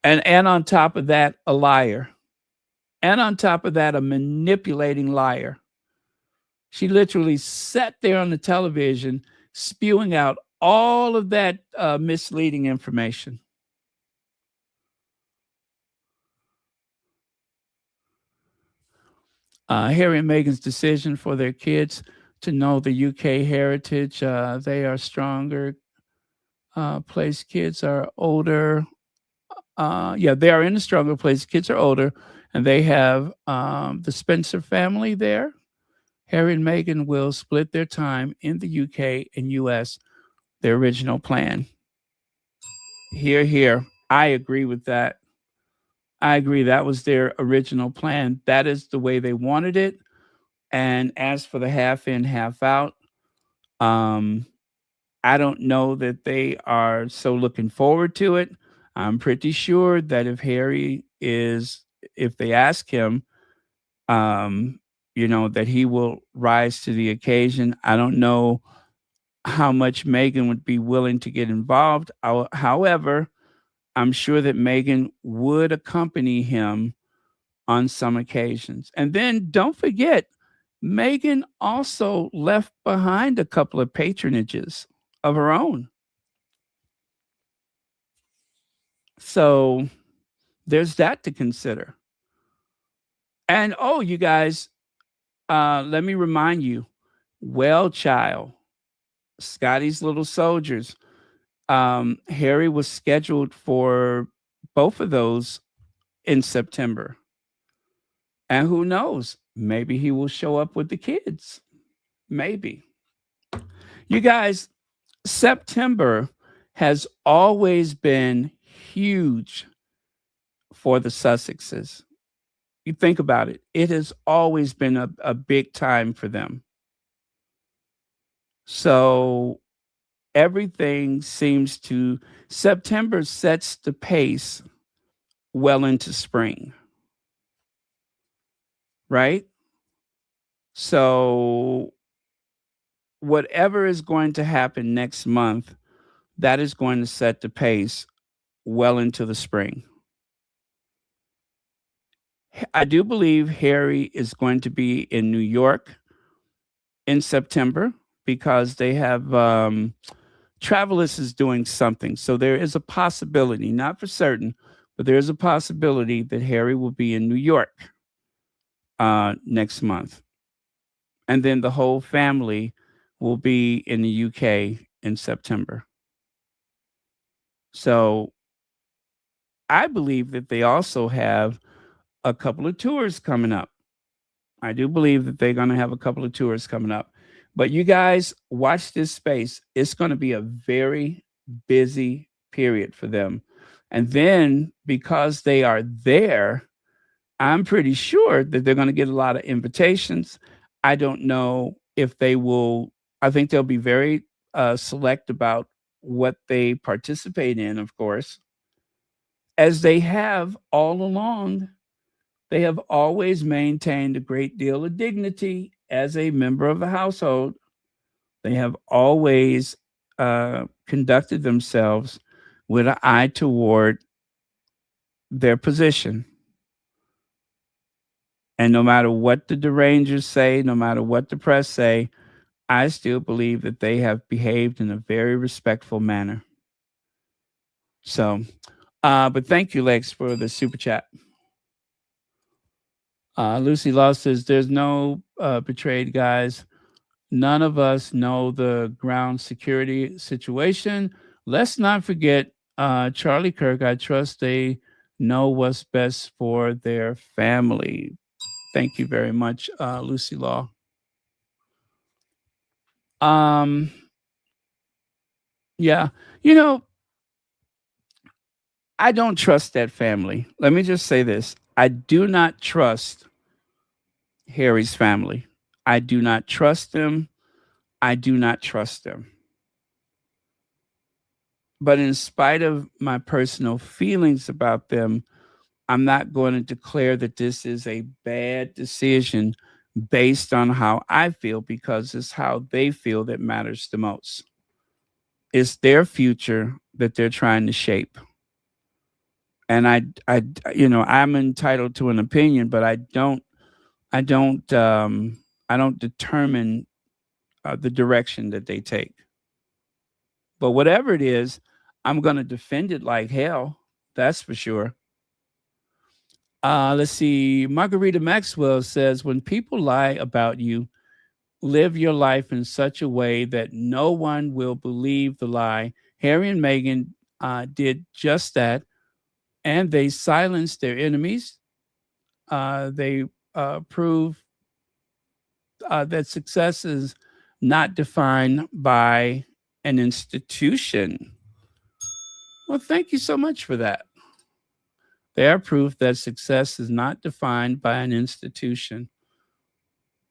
And on top of that, a liar, and on top of that, a manipulating liar. She literally sat there on the television spewing out all of that misleading information. Harry and Meghan's decision for their kids to know the UK heritage. They are stronger place. Kids are older. They are in a stronger place. Kids are older, and they have the Spencer family there. Harry and Meghan will split their time in the UK and US, their original plan. Hear, hear. I agree with that. I agree. That was their original plan. That is the way they wanted it. And as for the half in, half out, I don't know that they are so looking forward to it. I'm pretty sure that if they ask him, that he will rise to the occasion. I don't know how much Meghan would be willing to get involved. However, I'm sure that Meghan would accompany him on some occasions. And then don't forget, Meghan also left behind a couple of patronages of her own. So there's that to consider. And you guys, let me remind you, Well Child, Scotty's Little Soldiers, Harry was scheduled for both of those in September. And who knows? Maybe he will show up with the kids. Maybe. You guys, September has always been huge for the Sussexes. You think about it. It has always been a big time for them. So everything seems to, September sets the pace well into spring, right? So whatever is going to happen next month, that is going to set the pace well into the spring. I do believe Harry is going to be in New York in September because they have Travelers is doing something. So there is a possibility, not for certain, but there is a possibility that Harry will be in New York next month. And then the whole family will be in the UK in September. So I believe that they also have a couple of tours coming up. I do believe that they're going to have a couple of tours coming up. But you guys watch this space. It's going to be a very busy period for them. And then because they are there, I'm pretty sure that they're going to get a lot of invitations. I don't know if they will. I think they'll be very select about what they participate in, of course, as they have all along. They have always maintained a great deal of dignity as a member of the household. They have always conducted themselves with an eye toward their position. And no matter what the derangers say, no matter what the press say, I still believe that they have behaved in a very respectful manner. So, but thank you, Lex, for the super chat. Lucy Law says, there's no betrayed guys. None of us know the ground security situation. Let's not forget Charlie Kirk. I trust they know what's best for their family. Thank you very much, Lucy Law. Yeah, you know, I don't trust that family. Let me just say this. I do not trust Harry's family. I do not trust them. I do not trust them. But in spite of my personal feelings about them, I'm not going to declare that this is a bad decision based on how I feel, because it's how they feel that matters the most. It's their future that they're trying to shape. And I'm entitled to an opinion, but I don't determine the direction that they take. But whatever it is, I'm going to defend it like hell. That's for sure. Let's see. Margarita Maxwell says, when people lie about you, live your life in such a way that no one will believe the lie. Harry and Meghan did just that, and they silenced their enemies. They prove that success is not defined by an institution. Well, thank you so much for that. They are proof that success is not defined by an institution.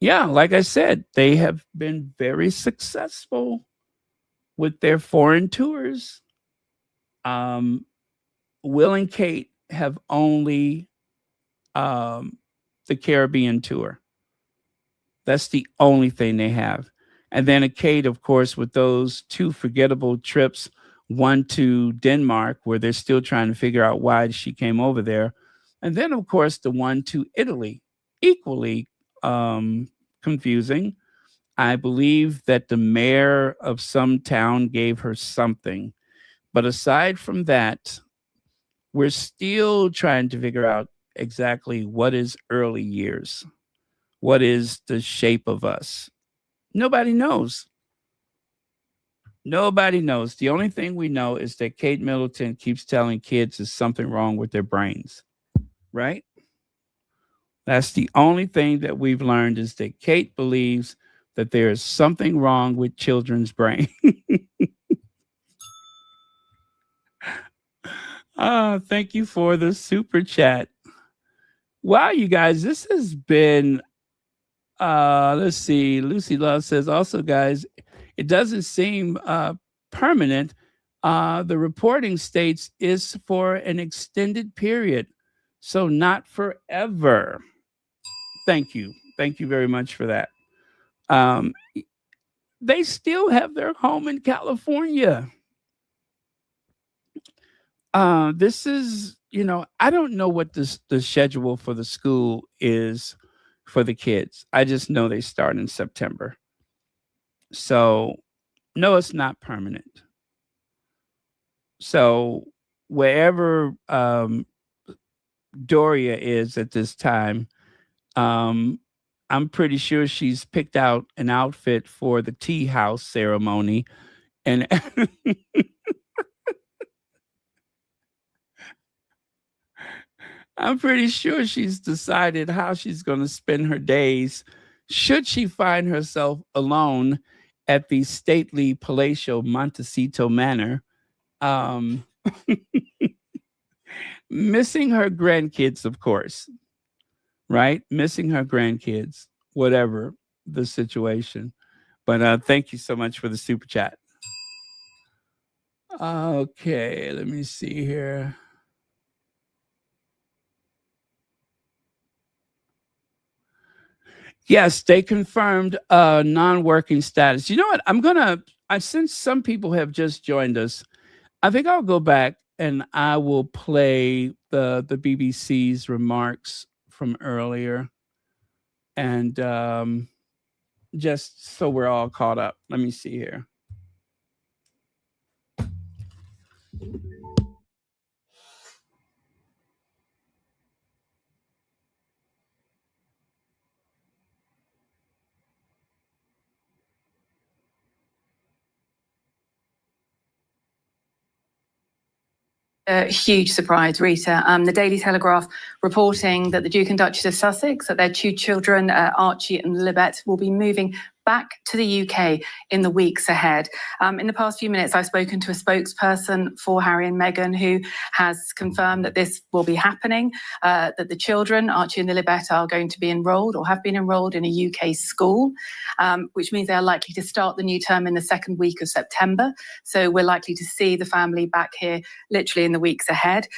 Yeah, like I said, they have been very successful with their foreign tours. Will and Kate have only the Caribbean tour. That's the only thing they have. And then a Kate, of course, with those two forgettable trips, one to Denmark, where they're still trying to figure out why she came over there. And then, of course, the one to Italy, equally confusing. I believe that the mayor of some town gave her something. But aside from that, we're still trying to figure out exactly what is early years. What is the shape of us? Nobody knows. Nobody knows. The only thing we know is that Kate Middleton keeps telling kids there's something wrong with their brains, right? That's the only thing that we've learned, is that Kate believes that there is something wrong with children's brain. Thank you for the super chat. Wow, you guys, this has been, let's see. Lucy Love says, also, guys, it doesn't seem permanent. The reporting states is for an extended period, so not forever. Thank you. Thank you very much for that. Um, they still have their home in California. This is, I don't know what the schedule for the school is for the kids. I just know they start in September. So, no, it's not permanent. So, wherever Doria is at this time, I'm pretty sure she's picked out an outfit for the tea house ceremony. And I'm pretty sure she's decided how she's going to spend her days should she find herself alone at the stately palatial Montecito Manor, missing her grandkids, of course, right? Missing her grandkids, whatever the situation. But thank you so much for the super chat. Okay, let me see here. Yes, they confirmed non-working status. You know what? Since some people have just joined us, I think I'll go back and I will play the BBC's remarks from earlier. And just so we're all caught up. Let me see here. A huge surprise, Rita. The Daily Telegraph reporting that the Duke and Duchess of Sussex, that their two children, Archie and Lilibet, will be moving back to the UK in the weeks ahead. In the past few minutes, I've spoken to a spokesperson for Harry and Meghan who has confirmed that this will be happening, that the children, Archie and Lilibet, are going to be enrolled or have been enrolled in a UK school, which means they are likely to start the new term in the second week of September. So we're likely to see the family back here literally in the weeks ahead.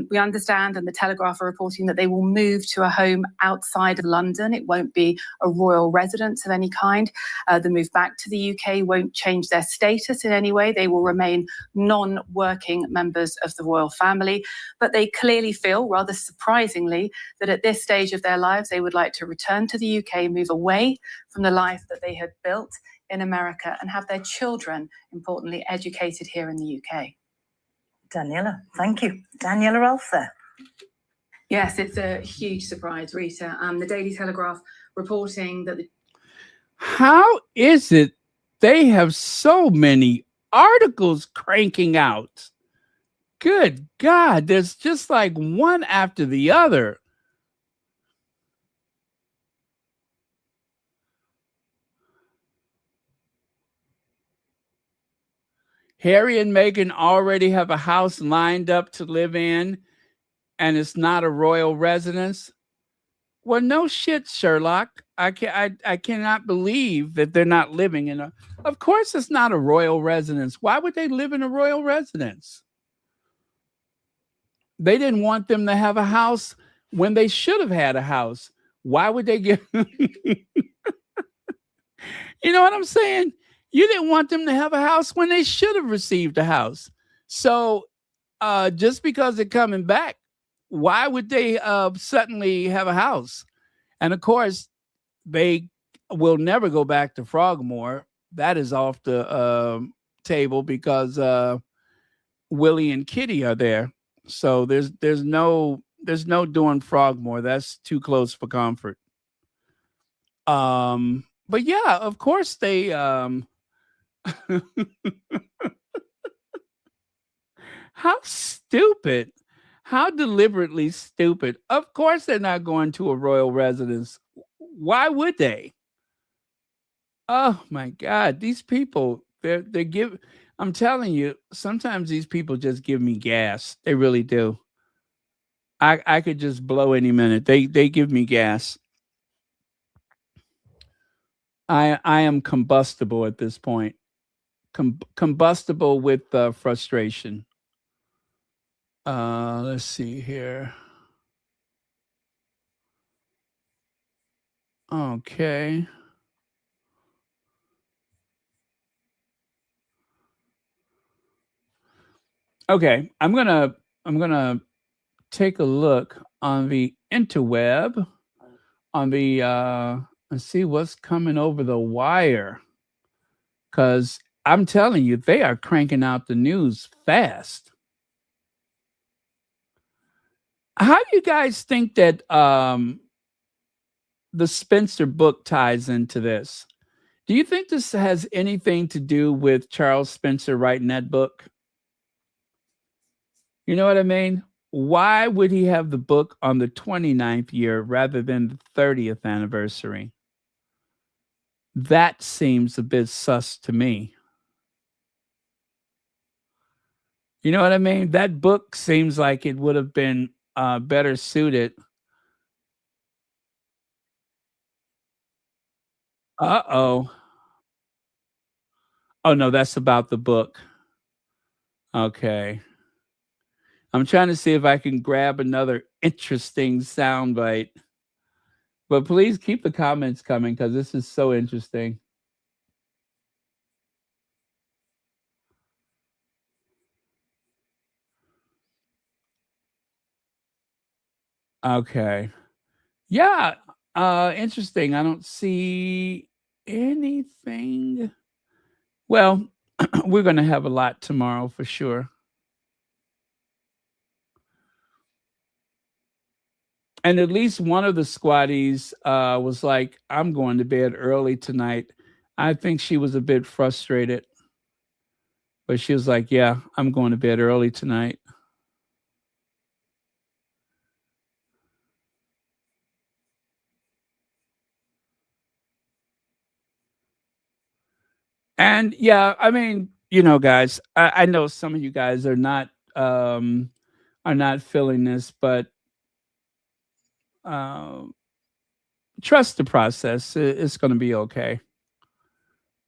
We understand, and the Telegraph are reporting, that they will move to a home outside of London. It won't be a royal residence of any kind. The move back to the UK won't change their status in any way. They will remain non-working members of the royal family, but they clearly feel, rather surprisingly, that at this stage of their lives, they would like to return to the UK, move away from the life that they had built in America, and have their children, importantly, educated here in the UK. Daniela, thank you. Daniela Rolfe there. Yes, it's a huge surprise, Rita. The Daily Telegraph reporting that How is it they have so many articles cranking out? Good God, there's just like one after the other. Harry and Meghan already have a house lined up to live in, and it's not a royal residence. Well, no shit, Sherlock. I cannot believe that they're not living in a. Of course, it's not a royal residence. Why would they live in a royal residence? They didn't want them to have a house when they should have had a house. Why would they give? You know what I'm saying? You didn't want them to have a house when they should have received a house. So just because they're coming back, why would they suddenly have a house? And of course, they will never go back to Frogmore. That is off the table because Willie and Kitty are there. So there's no doing Frogmore. That's too close for comfort. But yeah, of course they how stupid. How deliberately stupid. Of course they're not going to a royal residence. Why would they? Oh my God, these people, I'm telling you, sometimes these people just give me gas. They really do. I could just blow any minute. They give me gas. I am combustible at this point. combustible with frustration. Let's see here. Okay. Okay, I'm gonna take a look on the interweb, on the and see what's coming over the wire. Because I'm telling you, they are cranking out the news fast. How do you guys think that the Spencer book ties into this? Do you think this has anything to do with Charles Spencer writing that book? You know what I mean? Why would he have the book on the 29th year rather than the 30th anniversary? That seems a bit sus to me. You know what I mean? That book seems like it would have been better suited. Uh-oh. Oh, no, that's about the book. Okay. I'm trying to see if I can grab another interesting soundbite. But please keep the comments coming because this is so interesting. Okay. Yeah, interesting. I don't see anything. Well, we're going to have a lot tomorrow for sure. And at least one of the squatties was like, I'm going to bed early tonight. I think she was a bit frustrated. But she was like, yeah, I'm going to bed early tonight. And yeah, I mean, guys, I know some of you guys are not feeling this, but trust the process. It's going to be okay.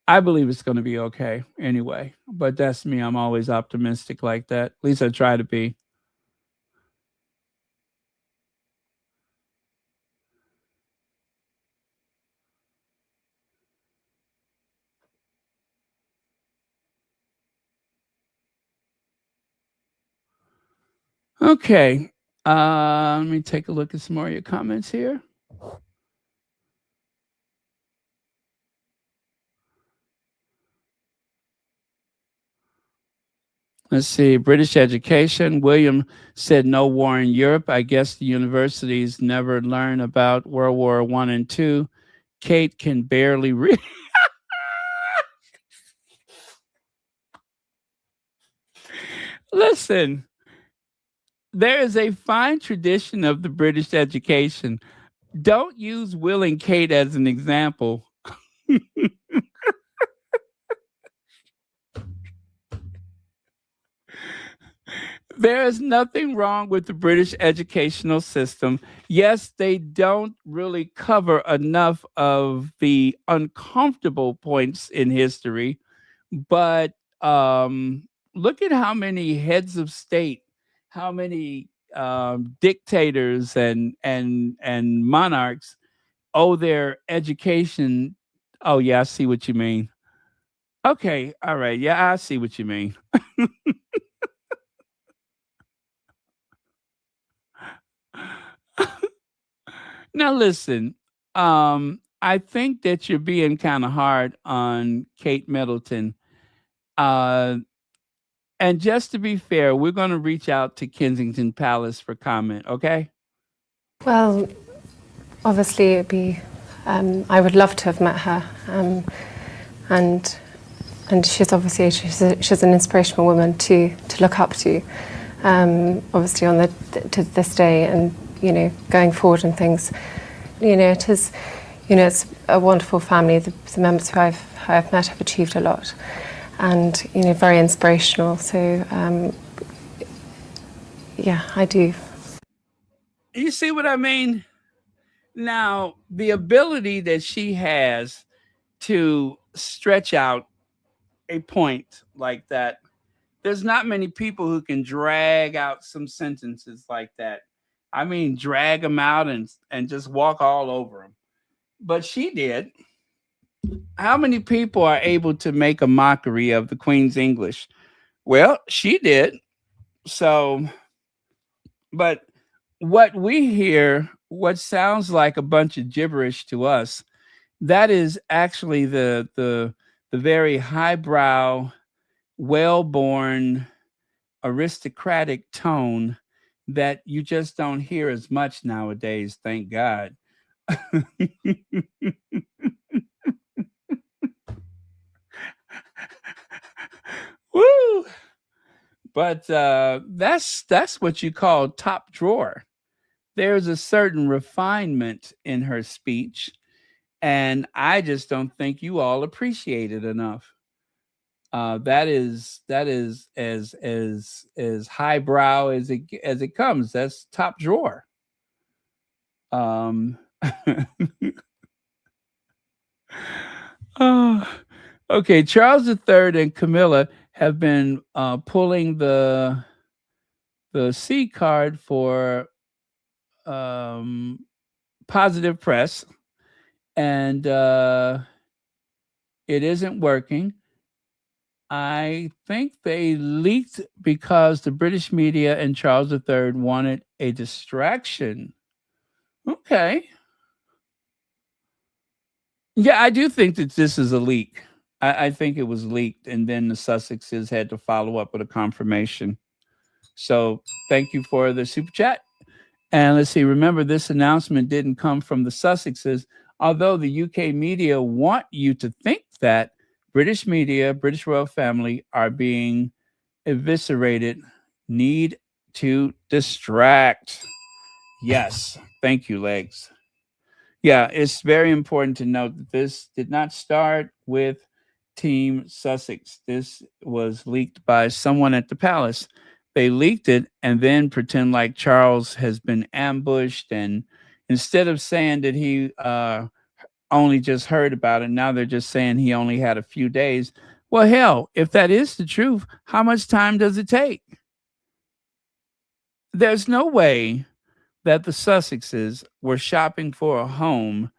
I believe it's going to be okay anyway. But that's me. I'm always optimistic like that. At least I try to be. Okay. Let me take a look at some more of your comments here. Let's see. British education. William said no war in Europe. I guess the universities never learn about World War I and II. Kate can barely read. Listen, there is a fine tradition of the British education. Don't use Will and Kate as an example. There is nothing wrong with the British educational system. Yes, they don't really cover enough of the uncomfortable points in history, but look at how many heads of state, how many dictators and monarchs owe their education. Oh yeah, I see what you mean. Okay, all right, yeah, I see what you mean. Now listen, I think that you're being kind of hard on Kate Middleton. And just to be fair, we're going to reach out to Kensington Palace for comment, okay? Well, obviously it'd be, I would love to have met her. And she's obviously, she's an inspirational woman to look up to. Obviously to this day and, going forward and things, it is, it's a wonderful family. The members who I've met have achieved a lot and, very inspirational. So, yeah, I do. You see what I mean? Now, the ability that she has to stretch out a point like that. There's not many people who can drag out some sentences like that. I mean, drag them out and just walk all over them. But she did. How many people are able to make a mockery of the Queen's English? Well, she did. So, but what we hear, what sounds like a bunch of gibberish to us, that is actually the very highbrow, well-born, aristocratic tone that you just don't hear as much nowadays, thank God. Woo! But that's what you call top drawer. There's a certain refinement in her speech, and I just don't think you all appreciate it enough. That is as highbrow as it comes. That's top drawer. Oh, okay. Charles III and Camilla have been pulling the C card for positive press, and it isn't working. I think they leaked because the British media and Charles III wanted a distraction. Okay. Yeah, I do think that this is a leak. I think it was leaked, and then the Sussexes had to follow up with a confirmation. So thank you for the super chat. And let's see, remember, this announcement didn't come from the Sussexes, although the UK media want you to think that British media, British royal family are being eviscerated, need to distract. Yes, thank you, Legs. Yeah, it's very important to note that this did not start with Team Sussex. This was leaked by someone at the palace. They leaked it and then pretend like Charles has been ambushed. And instead of saying that he only just heard about it, now they're just saying he only had a few days. Well, hell, if that is the truth, how much time does it take? There's no way that the Sussexes were shopping for a home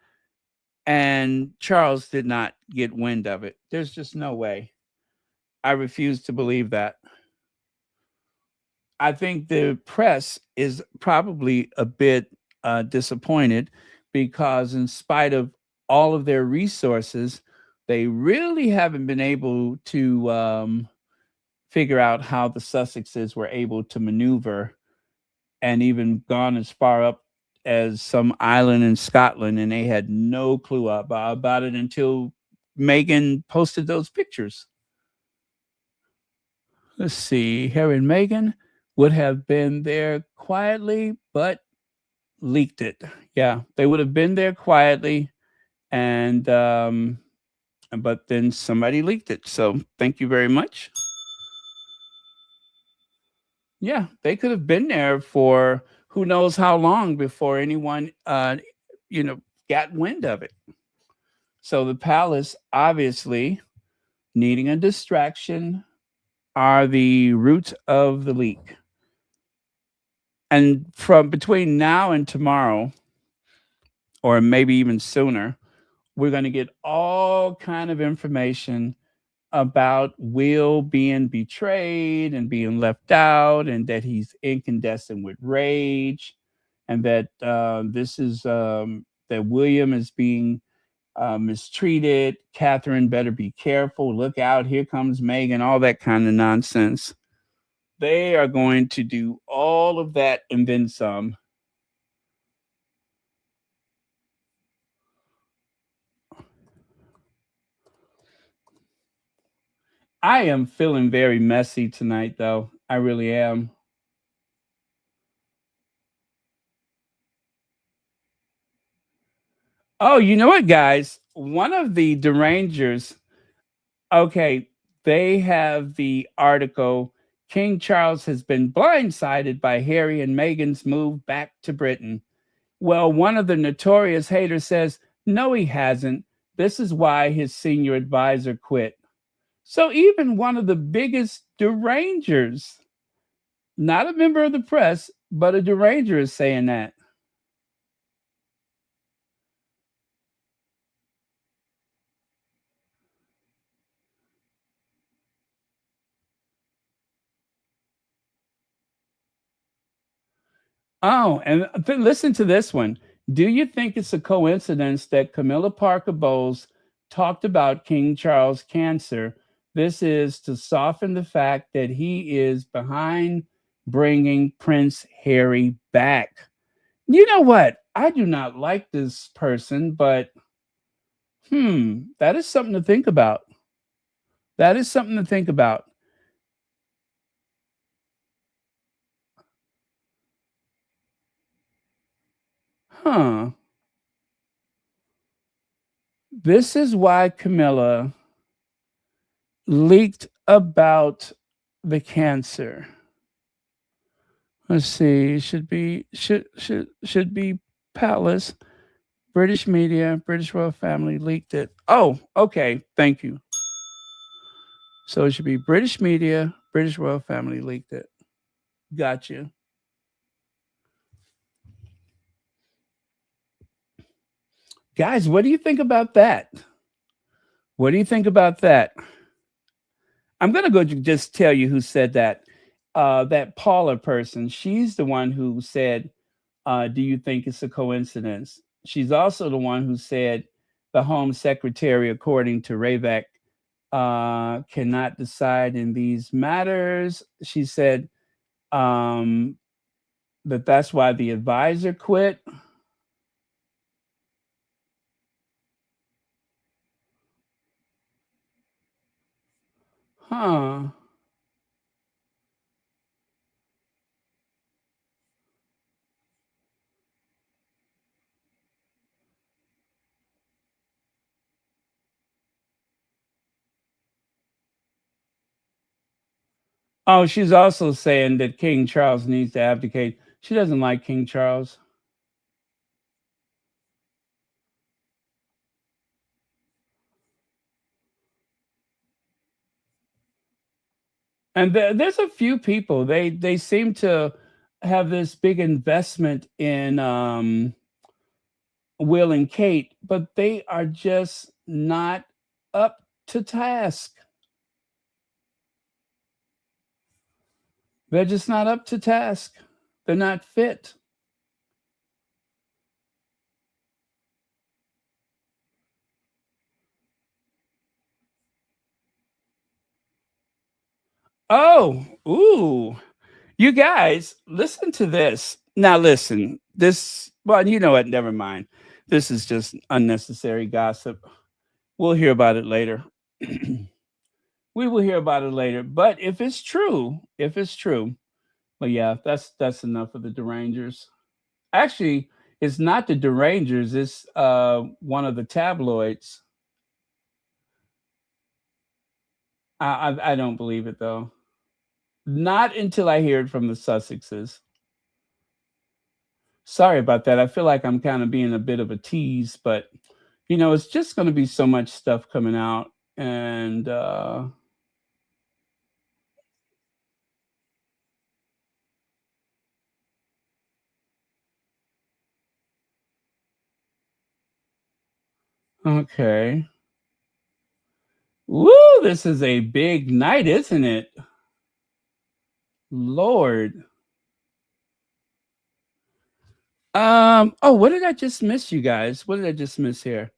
and Charles did not get wind of it. There's just no way. I refuse to believe that. I think the press is probably a bit disappointed because in spite of all of their resources, they really haven't been able to figure out how the Sussexes were able to maneuver and even gone as far up as some island in Scotland, and they had no clue about it until Meghan posted those pictures. Let's see, Harry and Meghan would have been there quietly, but leaked it. Yeah, they would have been there quietly, and but then somebody leaked it. So thank you very much. Yeah, they could have been there for who knows how long before anyone, got wind of it. So the palace, obviously, needing a distraction, are the root of the leak. And from between now and tomorrow, or maybe even sooner, we're going to get all kind of information about Will being betrayed and being left out, and that he's incandescent with rage, and that that William is being mistreated. Catherine better be careful. Look out! Here comes Meghan. All that kind of nonsense. They are going to do all of that and then some. I am feeling very messy tonight, though. I really am. Oh, you know what, guys? One of the derangers, okay, they have the article, King Charles has been blindsided by Harry and Meghan's move back to Britain. Well, one of the notorious haters says, no, he hasn't. This is why his senior advisor quit. So even one of the biggest derangers, not a member of the press, but a deranger, is saying that. Oh, and listen to this one. Do you think it's a coincidence that Camilla Parker Bowles talked about King Charles' cancer? This is to soften the fact that he is behind bringing Prince Harry back. You know what? I do not like this person, but that is something to think about. That is something to think about. Huh. This is why Camilla leaked about the cancer. Let's see. Should be Palace. British media, British royal family leaked it. Oh, okay. Thank you. So it should be British media, British royal family leaked it. Gotcha. Guys, what do you think about that? What do you think about that? I'm going to go just tell you who said that. That Paula person, she's the one who said, do you think it's a coincidence? She's also the one who said the Home Secretary, according to Ravek, cannot decide in these matters. She said that's why the advisor quit. Huh. Oh, she's also saying that King Charles needs to abdicate. She doesn't like King Charles. And there's a few people. They seem to have this big investment in Will and Kate, but they are just not up to task. They're just not up to task. They're not fit. Oh, ooh. You guys, listen to this. Now listen, well, you know what? Never mind. This is just unnecessary gossip. We'll hear about it later. We will hear about it later. But if it's true, well, yeah, that's enough of the derangers. Actually, it's not the derangers, it's one of the tabloids. I don't believe it though. Not until I hear it from the Sussexes. Sorry about that. I feel like I'm kind of being a bit of a tease, but it's just going to be so much stuff coming out, and okay. Woo! This is a big night, isn't it? Lord. Oh, what did I just miss, you guys? What did I just miss here?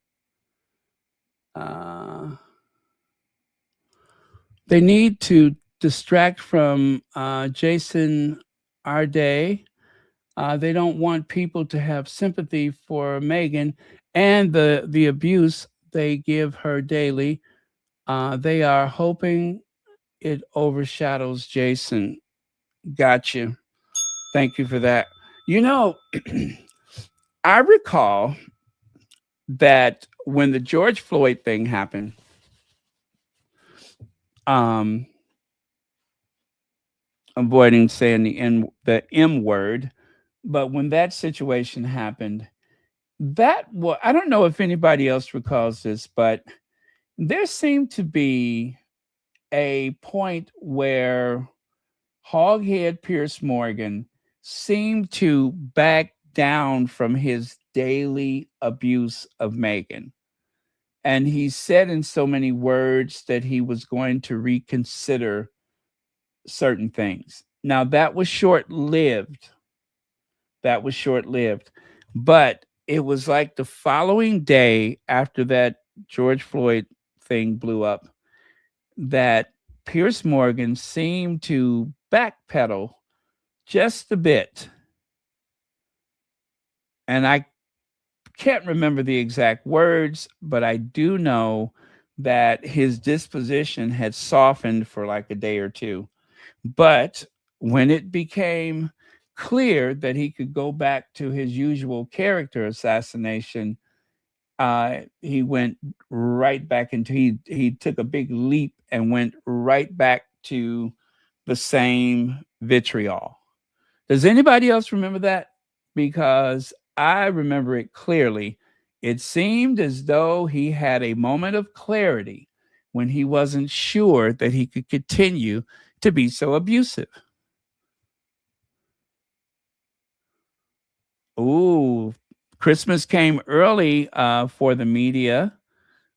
They need to distract from Jason Arday. They don't want people to have sympathy for Meghan and the abuse they give her daily. They are hoping it overshadows Jason. Gotcha. Thank you for that. I recall that when the George Floyd thing happened, avoiding saying the M word, but when that situation happened, I don't know if anybody else recalls this, but there seemed to be a point where Hoghead Pierce Morgan seemed to back down from his daily abuse of Meghan. And he said in so many words that he was going to reconsider certain things. Now, that was short lived. That was short lived. But it was like the following day after that George Floyd thing blew up that Pierce Morgan seemed to backpedal just a bit. And I can't remember the exact words, but I do know that his disposition had softened for like a day or two. But when it became clear that he could go back to his usual character assassination, he went right back into he took a big leap and went right back to the same vitriol. Does anybody else remember that? Because I remember it clearly. It seemed as though he had a moment of clarity when he wasn't sure that he could continue to be so abusive. Ooh, Christmas came early for the media.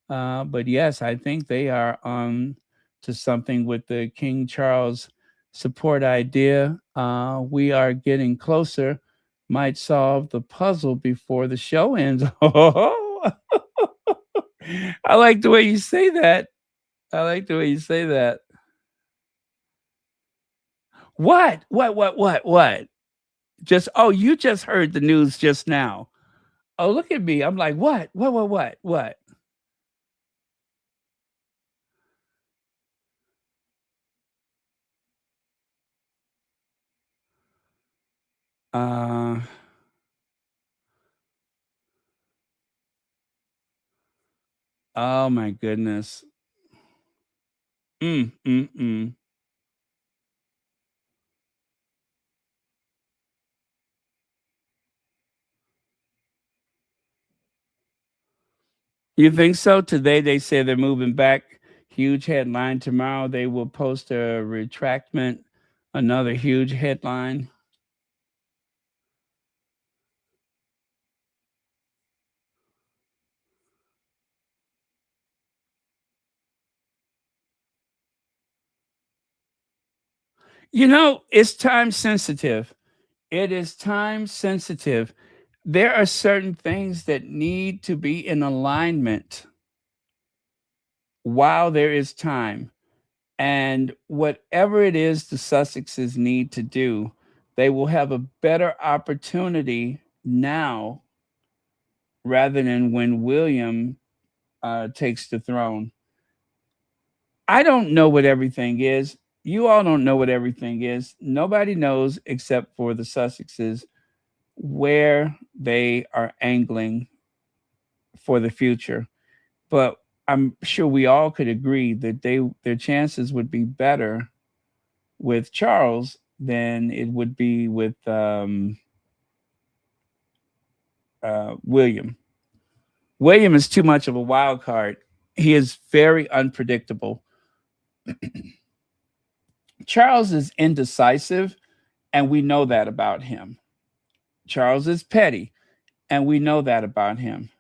But yes, I think they are on to something with the King Charles support idea. We are getting closer. Might solve the puzzle before the show ends. I like the way you say that. I like the way you say that. What? What? Just, oh, you just heard the news just now. Oh, look at me. I'm like, what? What? Oh my goodness. Mm. You think so? Today they say they're moving back. Huge headline. Tomorrow they will post a retractment. Another huge headline. You know, it's time sensitive. It is time sensitive. There are certain things that need to be in alignment while there is time. And whatever it is the Sussexes need to do, they will have a better opportunity now rather than when William takes the throne. I don't know what everything is. You all don't know what everything is. Nobody knows except for the Sussexes where they are angling for the future. But I'm sure we all could agree that their chances would be better with Charles than it would be with William. William is too much of a wild card. He is very unpredictable. Charles is indecisive, and we know that about him. Charles is petty, and we know that about him.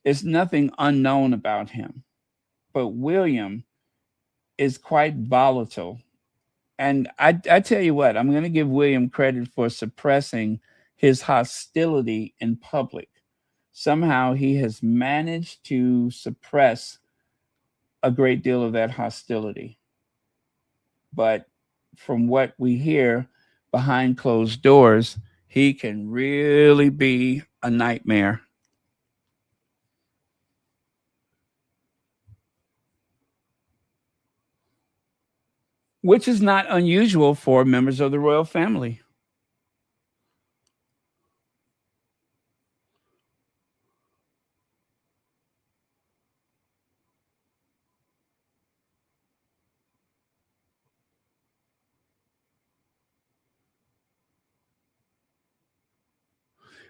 There's nothing unknown about him. But William is quite volatile. And I tell you what, I'm going to give William credit for suppressing his hostility in public. Somehow he has managed to suppress a great deal of that hostility. But from what we hear behind closed doors, he can really be a nightmare. Which is not unusual for members of the royal family.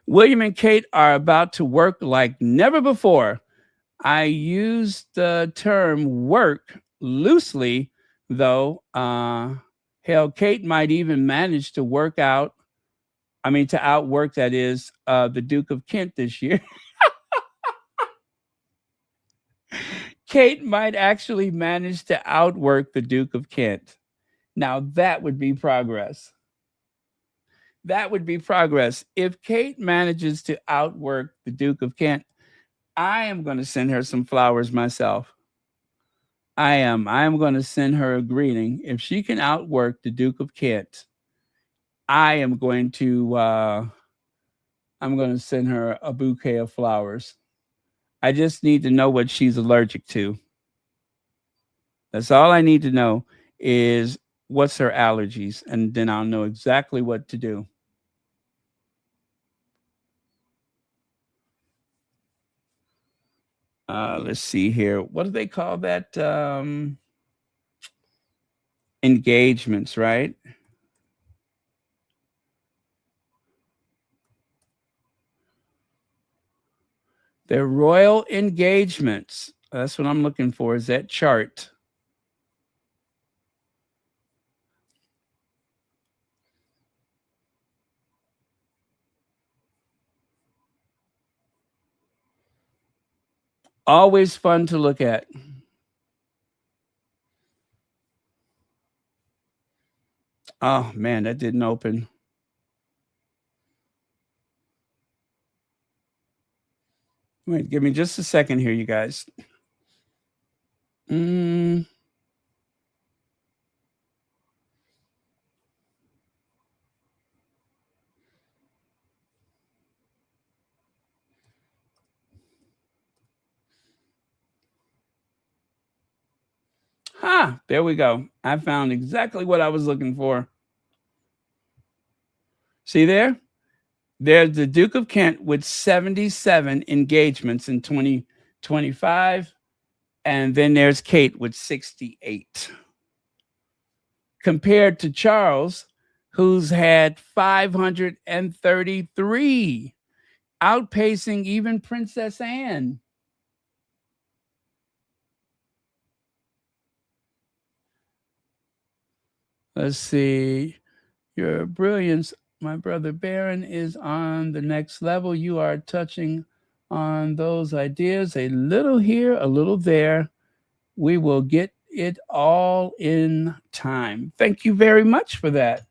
William and Kate are about to work like never before. I use the term work loosely, though. Hell, Kate might even manage to outwork, that is, the Duke of Kent this year. Kate might actually manage to outwork the Duke of Kent. Now, that would be progress. That would be progress. If Kate manages to outwork the Duke of Kent, I am going to send her some flowers myself. I am going to send her a greeting. If she can outwork the Duke of Kent, I'm going to send her a bouquet of flowers. I just need to know what she's allergic to. That's all I need to know is what's her allergies, and then I'll know exactly what to do. Let's see here. What do they call that? Engagements, right? They're royal engagements. That's what I'm looking for, is that chart. Always fun to look at. Oh, man, that didn't open. Wait, give me just a second here, you guys. There we go. I found exactly what I was looking for. See there? There's the Duke of Kent with 77 engagements in 2025. And then there's Kate with 68. Compared to Charles, who's had 533, outpacing even Princess Anne. Let's see. Your brilliance, my brother Baron, is on the next level. You are touching on those ideas, a little here, a little there. We will get it all in time. Thank you very much for that.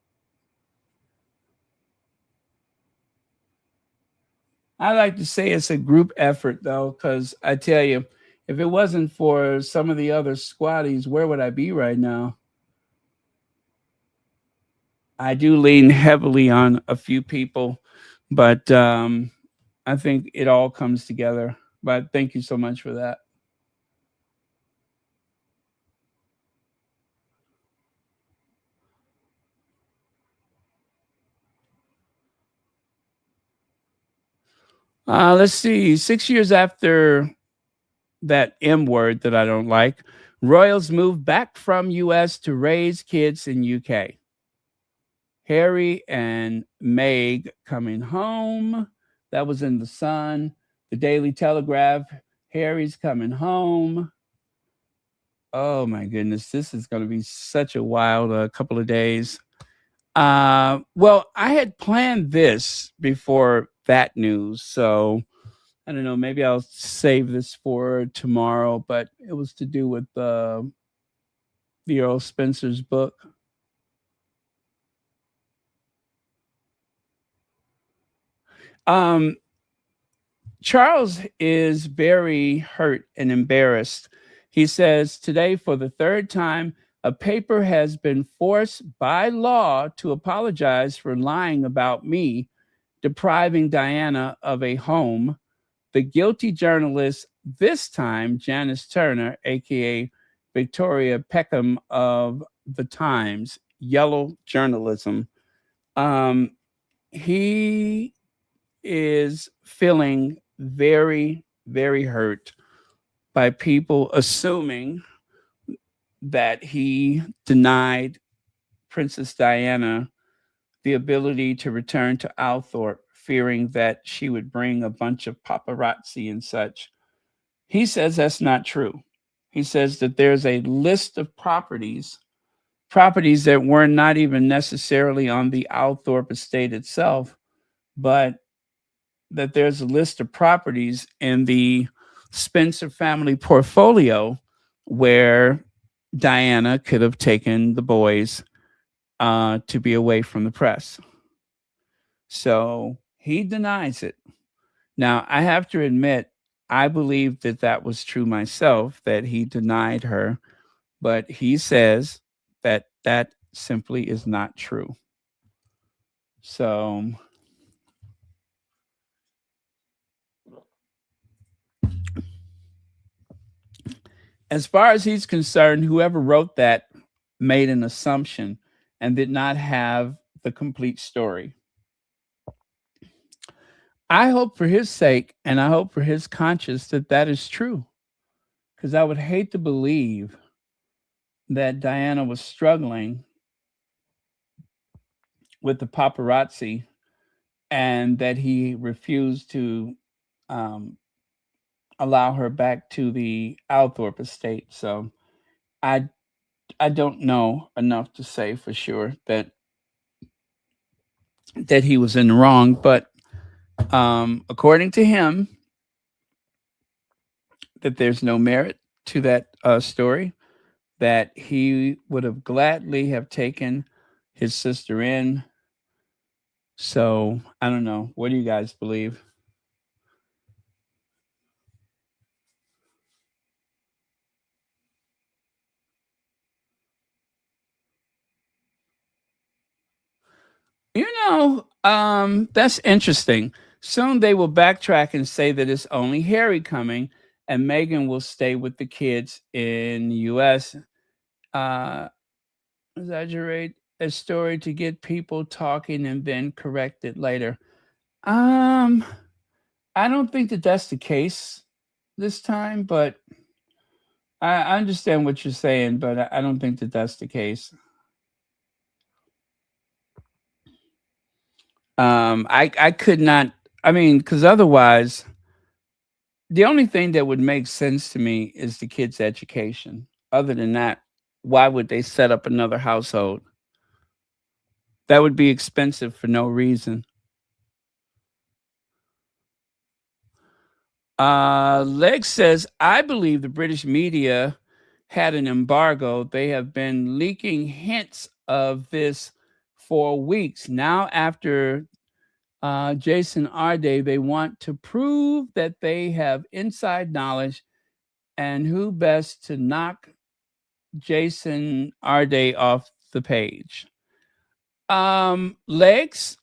I like to say it's a group effort, though, because I tell you, if it wasn't for some of the other squatties, where would I be right now? I do lean heavily on a few people, but I think it all comes together. But thank you so much for that. Let's see. 6 years after that M word that I don't like, royals moved back from US to raise kids in UK. Harry and Meg coming home. That was in the Sun. The Daily Telegraph. Harry's coming home. Oh my goodness, this is going to be such a wild couple of days. Well, I had planned this before that news, so I don't know, maybe I'll save this for tomorrow, but it was to do with the Earl Spencer's book. Charles is very hurt and embarrassed. He says, today, for the third time, a paper has been forced by law to apologize for lying about me, depriving Diana of a home. The guilty journalist, this time Janice Turner, aka Victoria Peckham of the Times, Yellow Journalism. He is feeling very, very hurt by people assuming that he denied Princess Diana the ability to return to Althorpe, fearing that she would bring a bunch of paparazzi and such. He says that's not true. He says that there's a list of properties that were not even necessarily on the Althorpe estate itself, but that there's a list of properties in the Spencer family portfolio where Diana could have taken the boys to be away from the press. So he denies it. Now, I have to admit, I believe that that was true myself, that he denied her, but he says that that simply is not true. So as far as he's concerned, whoever wrote that made an assumption and did not have the complete story. I hope for his sake, and I hope for his conscience, that that is true, because I would hate to believe that Diana was struggling with the paparazzi and that he refused to allow her back to the Althorpe estate. So I don't know enough to say for sure that he was in the wrong, but according to him, that there's no merit to that story, that he would have gladly have taken his sister in. So I don't know. What do you guys believe? You know, that's interesting. Soon they will backtrack and say that it's only Harry coming and Meghan will stay with the kids in the US. Exaggerate a story to get people talking and then correct it later. I don't think that that's the case this time, but I understand what you're saying, but I don't think that that's the case. I could not, I mean, because otherwise, the only thing that would make sense to me is the kids' education. Other than that, why would they set up another household? That would be expensive for no reason. Leg says, I believe the British media had an embargo. They have been leaking hints of this for weeks. Now, after Jason Arday, they want to prove that they have inside knowledge, and who best to knock Jason Arday off the page? Legs,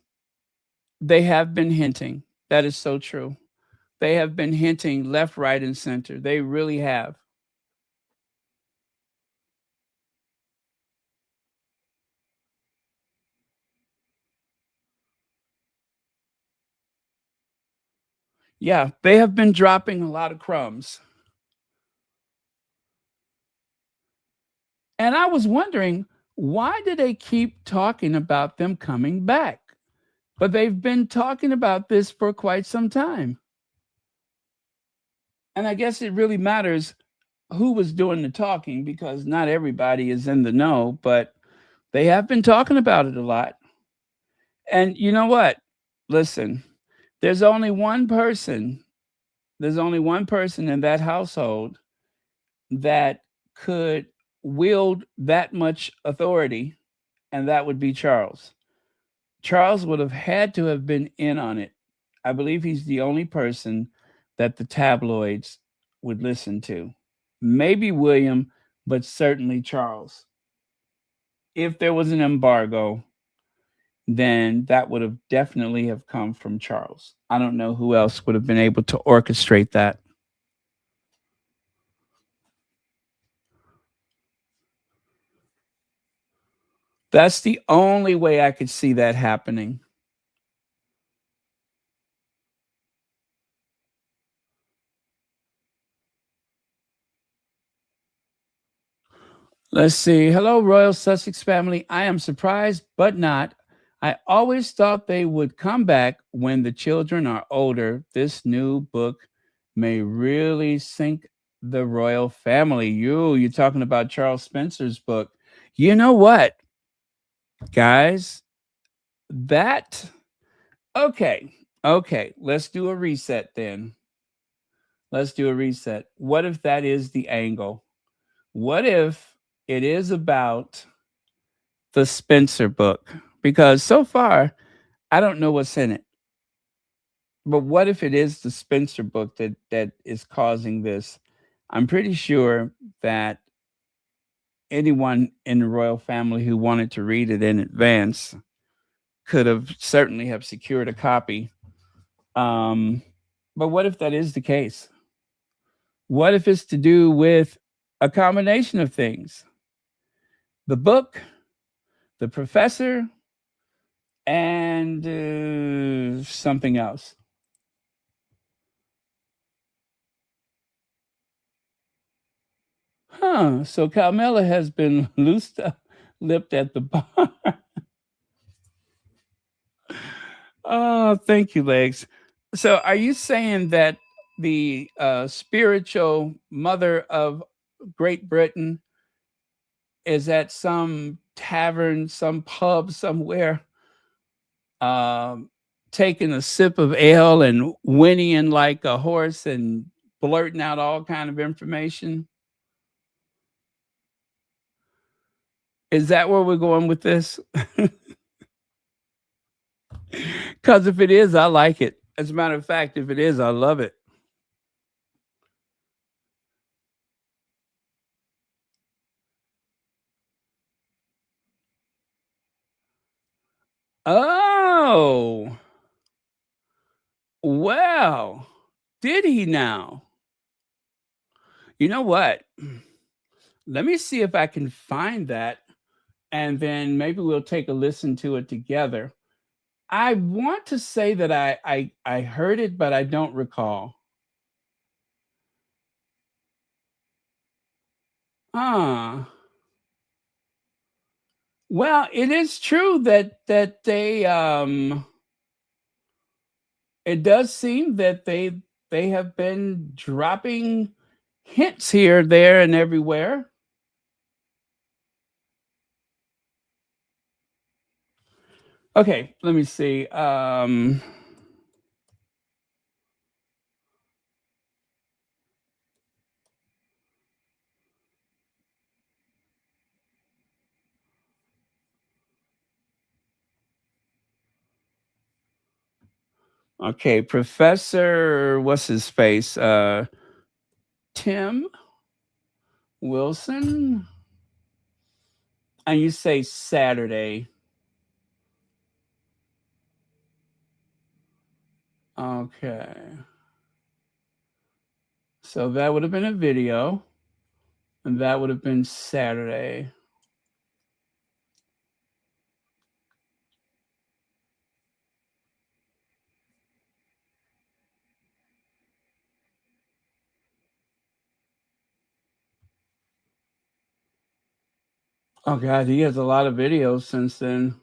they have been hinting. That is so true. They have been hinting left, right, and center. They really have. Yeah, they have been dropping a lot of crumbs. And I was wondering, why do they keep talking about them coming back? But they've been talking about this for quite some time. And I guess it really matters who was doing the talking, because not everybody is in the know, but they have been talking about it a lot. And you know what? Listen, there's only one person in that household that could wield that much authority, and that would be Charles. Charles would have had to have been in on it. I believe he's the only person that the tabloids would listen to. Maybe William, but certainly Charles. If there was an embargo, then that would have definitely have come from Charles. I don't know who else would have been able to orchestrate that. That's the only way I could see that happening. Let's see. Hello, Royal Sussex family. I am surprised, but not. I always thought they would come back when the children are older. This new book may really sink the royal family. You're talking about Charles Spencer's book. You know what, guys? That okay. Okay, let's do a reset then. Let's do a reset. What if that is the angle? What if it is about the Spencer book? Because so far, I don't know what's in it. But what if it is the Spencer book that is causing this? I'm pretty sure that anyone in the royal family who wanted to read it in advance could have certainly have secured a copy. But what if that is the case? What if it's to do with a combination of things? The book, the professor, and something else. Huh. So Carmela has been lipped at the bar. Oh, thank you, Legs. So are you saying that the spiritual mother of Great Britain is at some tavern, some pub somewhere, taking a sip of ale and whinnying like a horse and blurting out all kind of information? Is that where we're going with this? Because if it is, I like it. As a matter of fact, if it is, I love it. Oh, well, did he now? You know what? Let me see if I can find that, and then maybe we'll take a listen to it together. I want to say that I heard it, but I don't recall. Ah. Well, it is true that they it does seem that they have been dropping hints here, there, and everywhere. Okay, let me see. Okay, Professor, what's his face? Tim Wilson. And you say Saturday. Okay. So that would have been a video, and that would have been Saturday. Oh God, he has a lot of videos since then.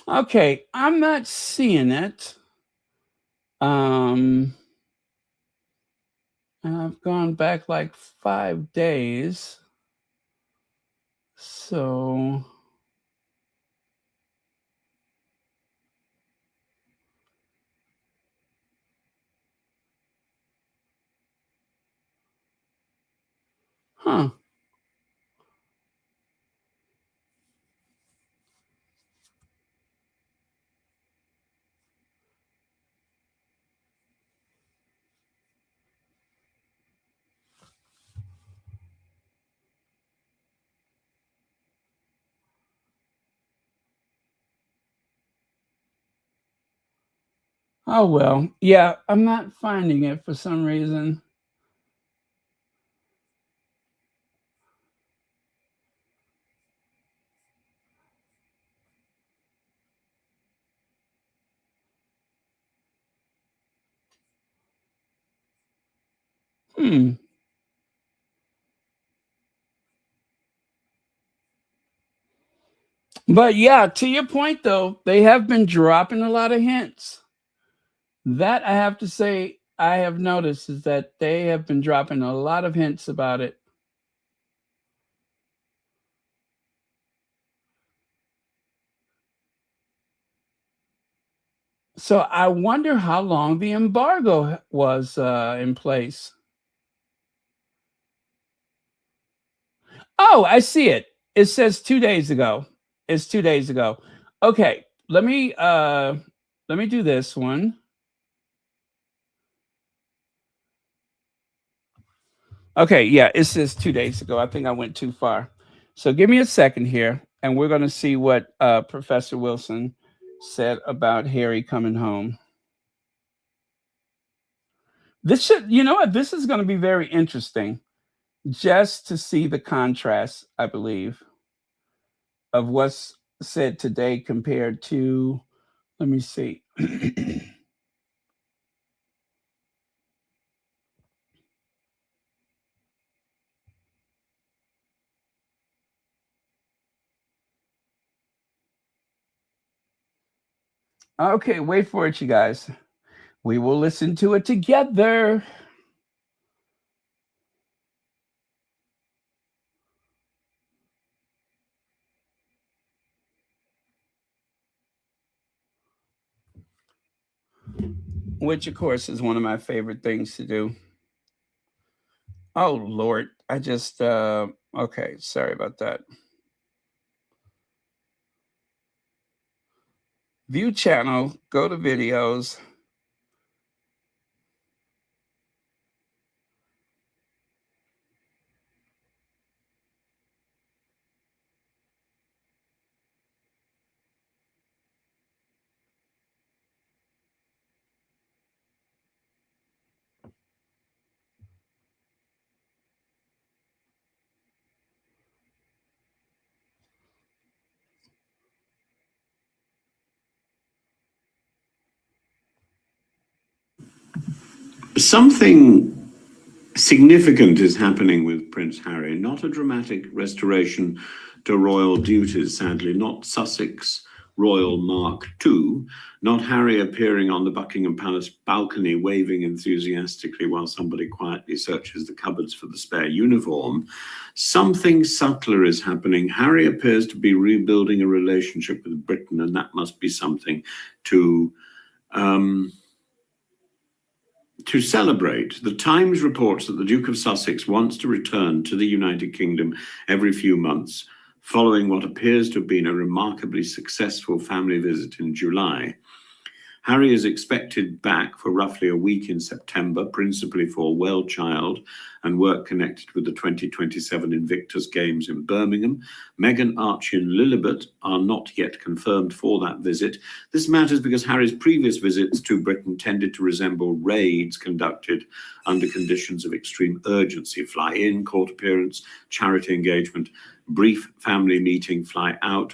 Okay, I'm not seeing it. And I've gone back like 5 days. So huh. Oh well. Yeah, I'm not finding it for some reason. But yeah, to your point though, they have been dropping a lot of hints. That I have to say, I have noticed is that they have been dropping a lot of hints about it. So I wonder how long the embargo was in place. Oh, I see it. It says 2 days ago. It's 2 days ago. Okay, let me do this one. Okay, yeah, it says 2 days ago. I think I went too far. So give me a second here, and we're going to see what Professor Wilson said about Harry coming home. This should, you know what? This is going to be very interesting, just to see the contrast, I believe, of what's said today compared to, let me see. Okay, wait for it, you guys. We will listen to it together. Which, of course, is one of my favorite things to do. Oh, Lord. I just, okay, sorry about that. View channel, go to videos. Something significant is happening with Prince Harry, not a dramatic restoration to royal duties, sadly, not Sussex Royal Mark II, not Harry appearing on the Buckingham Palace balcony waving enthusiastically while somebody quietly searches the cupboards for the spare uniform. Something subtler is happening. Harry appears to be rebuilding a relationship with Britain, and that must be something to celebrate. The Times reports that the Duke of Sussex wants to return to the United Kingdom every few months, following what appears to have been a remarkably successful family visit in July. Harry is expected back for roughly a week in September, principally for a well child and work connected with the 2027 Invictus Games in Birmingham. Meghan, Archie and Lilibet are not yet confirmed for that visit. This matters because Harry's previous visits to Britain tended to resemble raids conducted under conditions of extreme urgency: fly in, court appearance, charity engagement, brief family meeting, fly out.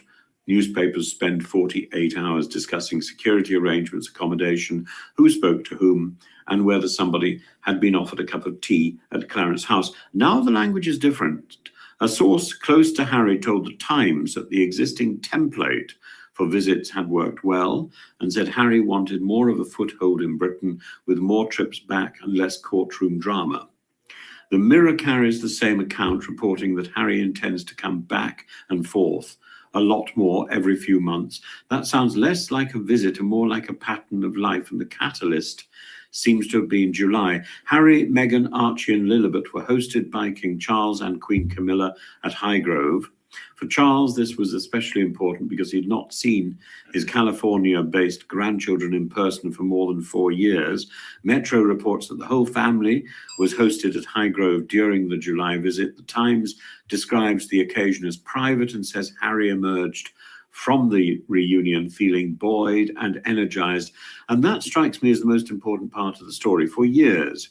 Newspapers spend 48 hours discussing security arrangements, accommodation, who spoke to whom, and whether somebody had been offered a cup of tea at Clarence House. Now the language is different. A source close to Harry told the Times that the existing template for visits had worked well, and said Harry wanted more of a foothold in Britain with more trips back and less courtroom drama. The Mirror carries the same account, reporting that Harry intends to come back and forth a lot more every few months. That sounds less like a visit and more like a pattern of life, and the catalyst seems to have been July. Harry, Meghan, Archie and Lilibet were hosted by King Charles and Queen Camilla at Highgrove. For Charles, this was especially important because he'd not seen his California-based grandchildren in person for more than 4 years. Metro reports that the whole family was hosted at Highgrove during the July visit. The Times describes the occasion as private and says Harry emerged from the reunion feeling buoyed and energized. And that strikes me as the most important part of the story. For years,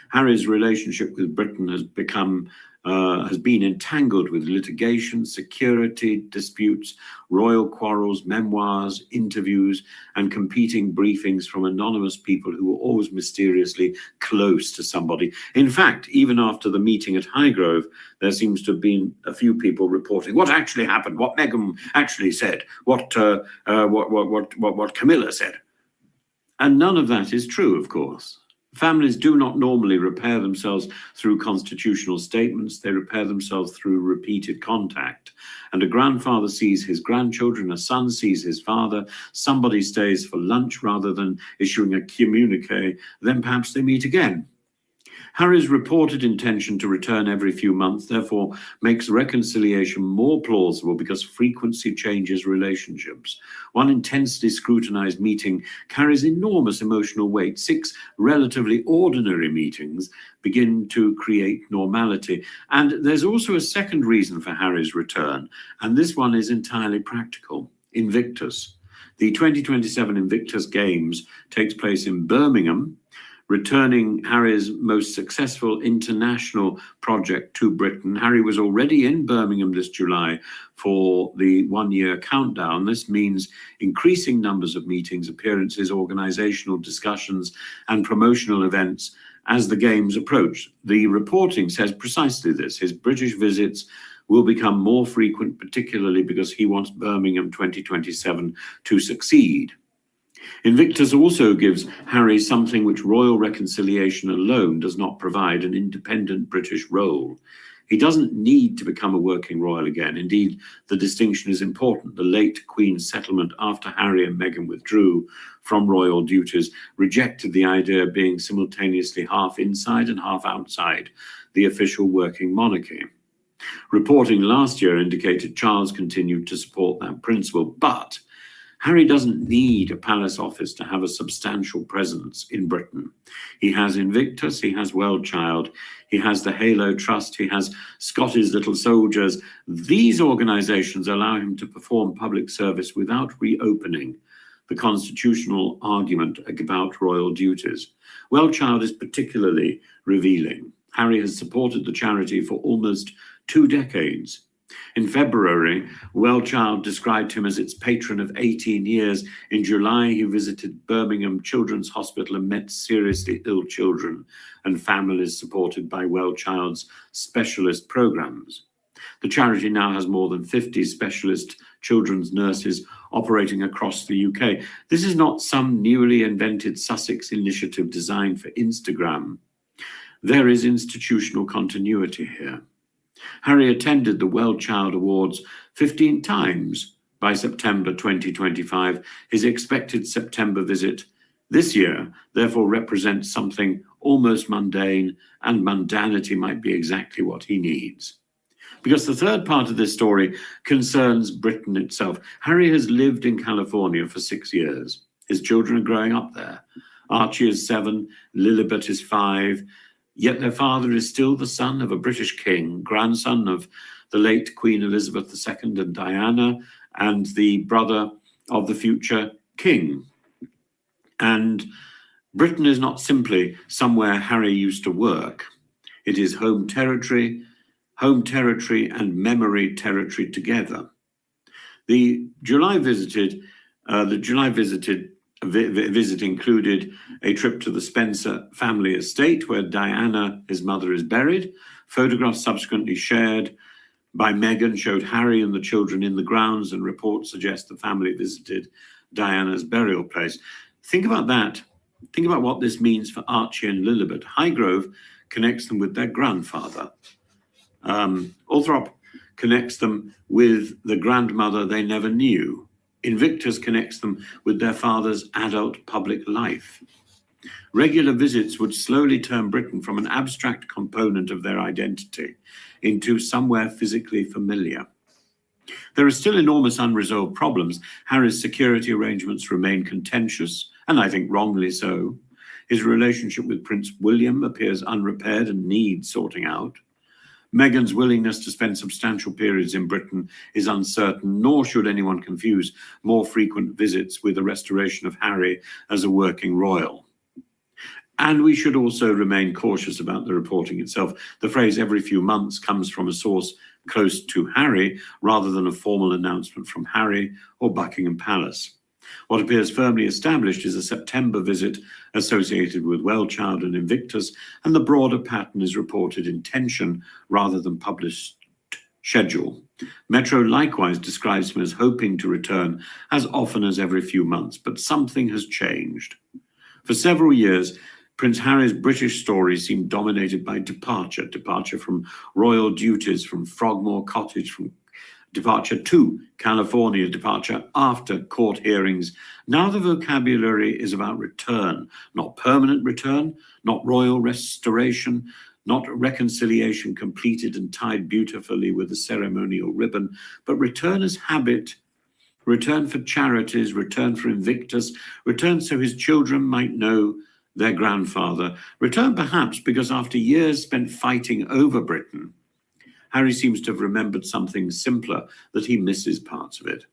Harry's relationship with Britain has become has been entangled with litigation, security disputes, royal quarrels, memoirs, interviews, and competing briefings from anonymous people who were always mysteriously close to somebody. In fact, even after the meeting at Highgrove, there seems to have been a few people reporting what actually happened, what Meghan actually said, what Camilla said. And none of that is true, of course. Families do not normally repair themselves through constitutional statements. They repair themselves through repeated contact. And a grandfather sees his grandchildren, a son sees his father, somebody stays for lunch rather than issuing a communique, then perhaps they meet again. Harry's reported intention to return every few months therefore makes reconciliation more plausible because frequency changes relationships. One intensely scrutinized meeting carries enormous emotional weight. 6 relatively ordinary meetings begin to create normality. And there's also a second reason for Harry's return, and this one is entirely practical. Invictus. The 2027 Invictus Games takes place in Birmingham, returning Harry's most successful international project to Britain. Harry was already in Birmingham this July for the one-year countdown. This means increasing numbers of meetings, appearances, organisational discussions and promotional events as the Games approach. The reporting says precisely this. His British visits will become more frequent, particularly because he wants Birmingham 2027 to succeed. Invictus also gives Harry something which royal reconciliation alone does not provide, an independent British role. He doesn't need to become a working royal again. Indeed, the distinction is important. The late Queen's settlement after Harry and Meghan withdrew from royal duties rejected the idea of being simultaneously half inside and half outside the official working monarchy. Reporting last year indicated Charles continued to support that principle, but Harry doesn't need a palace office to have a substantial presence in Britain. He has Invictus, he has Wellchild, he has the Halo Trust, he has Scottish Little Soldiers. These organisations allow him to perform public service without reopening the constitutional argument about royal duties. Wellchild is particularly revealing. Harry has supported the charity for almost 2 decades. In February, Wellchild described him as its patron of 18 years. In July, he visited Birmingham Children's Hospital and met seriously ill children and families supported by Wellchild's specialist programs. The charity now has more than 50 specialist children's nurses operating across the UK. This is not some newly invented Sussex initiative designed for Instagram. There is institutional continuity here. Harry attended the Wellchild Awards 15 times by September 2025. His expected September visit this year therefore represents something almost mundane, and mundanity might be exactly what he needs. Because the third part of this story concerns Britain itself. Harry has lived in California for 6 years. His children are growing up there. Archie is 7, Lilibet is 5, yet their father is still the son of a British king, grandson of the late Queen Elizabeth II and Diana, and the brother of the future king. And Britain is not simply somewhere Harry used to work. It is home territory and memory territory together. The July visit included a trip to the Spencer family estate where Diana, his mother, is buried. Photographs subsequently shared by Meghan showed Harry and the children in the grounds, and reports suggest the family visited Diana's burial place. Think about that. Think about what this means for Archie and Lilibet. Highgrove connects them with their grandfather. Althorp connects them with the grandmother they never knew. Invictus connects them with their father's adult public life. Regular visits would slowly turn Britain from an abstract component of their identity into somewhere physically familiar. There are still enormous unresolved problems. Harry's security arrangements remain contentious, and I think wrongly so. His relationship with Prince William appears unrepaired and needs sorting out. Meghan's willingness to spend substantial periods in Britain is uncertain, nor should anyone confuse more frequent visits with the restoration of Harry as a working royal. And we should also remain cautious about the reporting itself. The phrase every few months comes from a source close to Harry rather than a formal announcement from Harry or Buckingham Palace. What appears firmly established is a September visit associated with Wellchild and Invictus, and the broader pattern is reported in tension rather than published schedule. Metro likewise describes him as hoping to return as often as every few months, but something has changed. For several years, Prince Harry's British story seemed dominated by departure from royal duties, from Frogmore Cottage, from departure to California, departure after court hearings. Now the vocabulary is about return, not permanent return, not royal restoration, not reconciliation completed and tied beautifully with a ceremonial ribbon, but return as habit, return for charities, return for Invictus, return so his children might know their grandfather, return perhaps because after years spent fighting over Britain, Harry seems to have remembered something simpler, that he misses parts of it.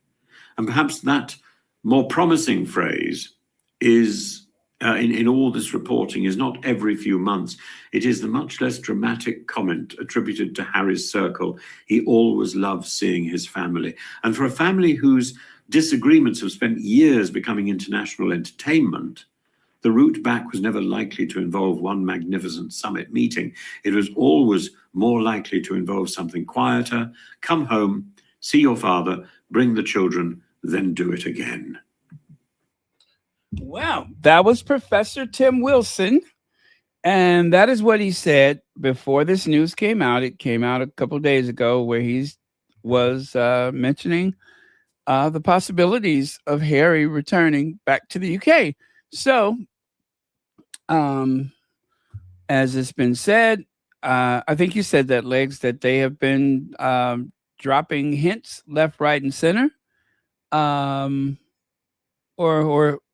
And perhaps that more promising phrase is, in all this reporting, is not every few months. It is the much less dramatic comment attributed to Harry's circle. He always loves seeing his family. And for a family whose disagreements have spent years becoming international entertainment, the route back was never likely to involve one magnificent summit meeting. It was always more likely to involve something quieter. Come home, see your father, bring the children, then do it again. Wow, that was Professor Tim Wilson. And that is what he said before this news came out. It came out a couple of days ago where he was mentioning the possibilities of Harry returning back to the UK. So, as it's been said, I think you said that, Legs, that they have been dropping hints left, right, and center. Or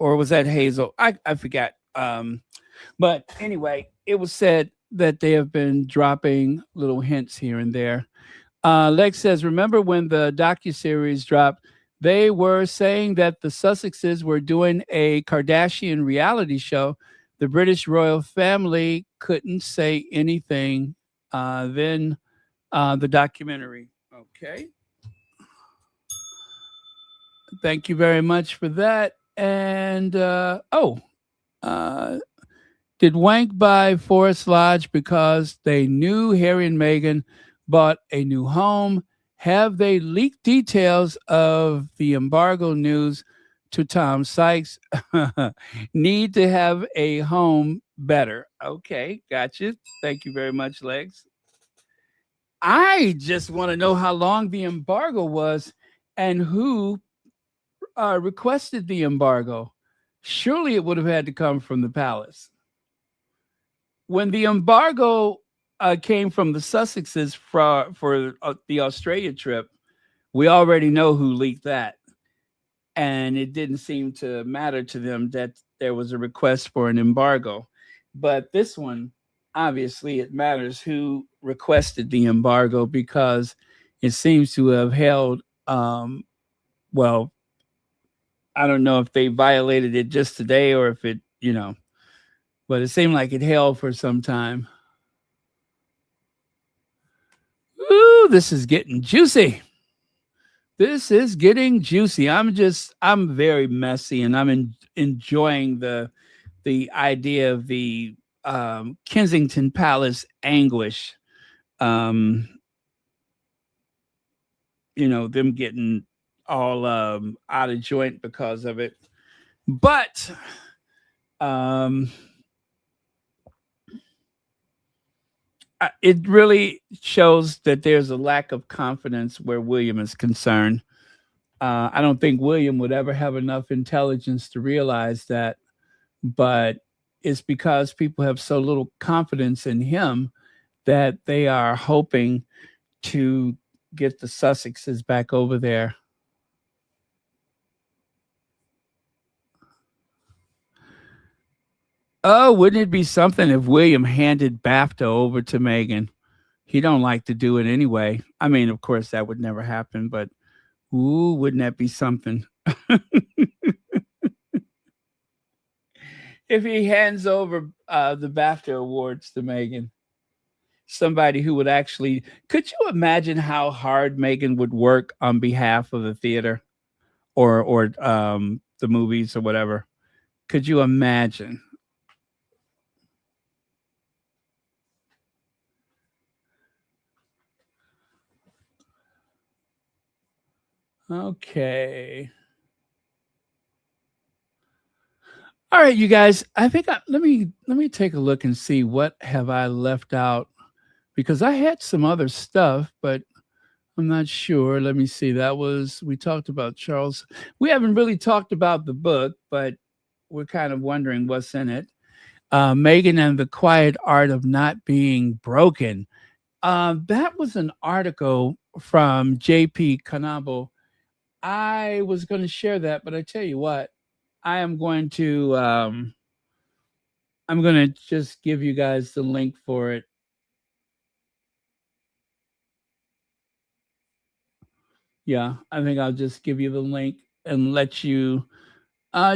was that Hazel? I forgot. But anyway, it was said that they have been dropping little hints here and there. Lex says, remember when the docuseries dropped, they were saying that the Sussexes were doing a Kardashian reality show. The British royal family couldn't say anything. Then the documentary. Okay. Thank you very much for that. And did Wank buy Forest Lodge because they knew Harry and Meghan bought a new home? Have they leaked details of the embargo news to Tom Sykes? Need to have a home better. Okay, gotcha. Thank you very much, Legs. I just want to know how long the embargo was and who requested the embargo. Surely it would have had to come from the palace. When the embargo came from the Sussexes for the Australia trip, we already know who leaked that. And it didn't seem to matter to them that there was a request for an embargo. But this one, obviously, it matters who requested the embargo because it seems to have held, well, I don't know if they violated it just today or if it, but it seemed like it held for some time. Ooh, this is getting juicy. This is getting juicy. I'm very messy, and I'm enjoying the idea of the Kensington Palace anguish. Them getting all out of joint because of it. But it really shows that there's a lack of confidence where William is concerned. I don't think William would ever have enough intelligence to realize that, but it's because people have so little confidence in him that they are hoping to get the Sussexes back over there. Oh, wouldn't it be something if William handed BAFTA over to Meghan? He don't like to do it anyway. I mean, of course, that would never happen, but ooh, wouldn't that be something? if he hands over the BAFTA awards to Meghan, somebody who would actually, could you imagine how hard Meghan would work on behalf of the theater or the movies or whatever? Could you imagine? Okay. All right, you guys. I think let me take a look and see what have I left out, because I had some other stuff, but I'm not sure. Let me see. We talked about Charles. We haven't really talked about the book, but we're kind of wondering what's in it. Meghan and the Quiet Art of Not Being Broken. That was an article from J.P. Canabo. I was going to share that, but I tell you what, I'm going to just give you guys the link for it. Yeah, I think I'll just give you the link and let you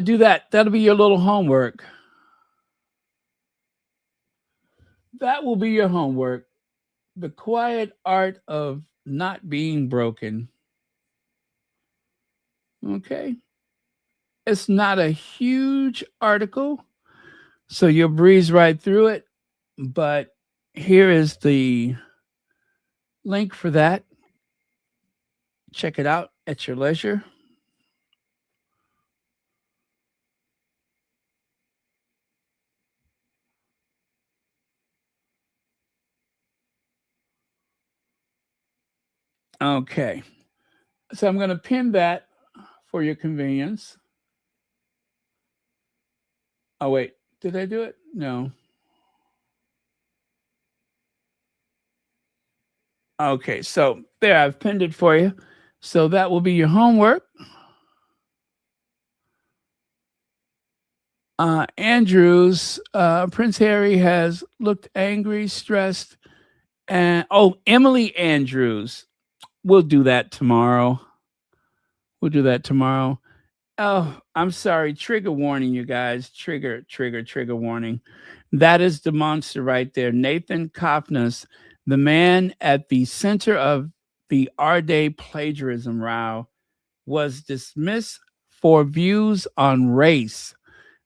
do that. That'll be your little homework. That will be your homework. The Quiet Art of Not Being Broken. Okay. It's not a huge article, so you'll breeze right through it. But here is the link for that. Check it out at your leisure. Okay. So I'm going to pin that for your convenience. Oh, wait. Did I do it? No. Okay. So there, I've pinned it for you. So that will be your homework. Andrews, Prince Harry has looked angry, stressed, and Emily Andrews. We'll do that tomorrow. Oh, I'm sorry. Trigger warning, you guys. Trigger warning. That is the monster right there. Nathan Kopnas, the man at the center of the Arday plagiarism row, was dismissed for views on race.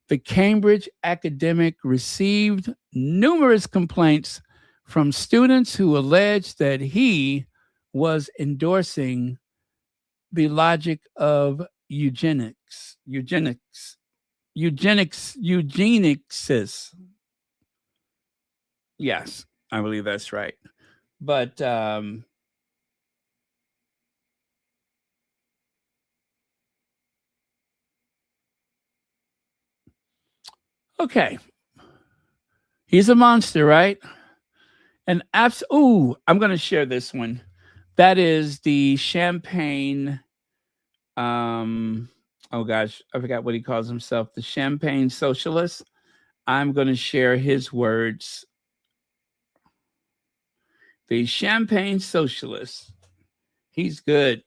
The Cambridge academic received numerous complaints from students who alleged that he was endorsing the logic of eugenics. Yes, I believe that's right. But okay. He's a monster, right? And I'm going to share this one. That is the Champagne. Oh gosh, I forgot what he calls himself. The Champagne Socialist. I'm going to share his words. The Champagne Socialist. He's good.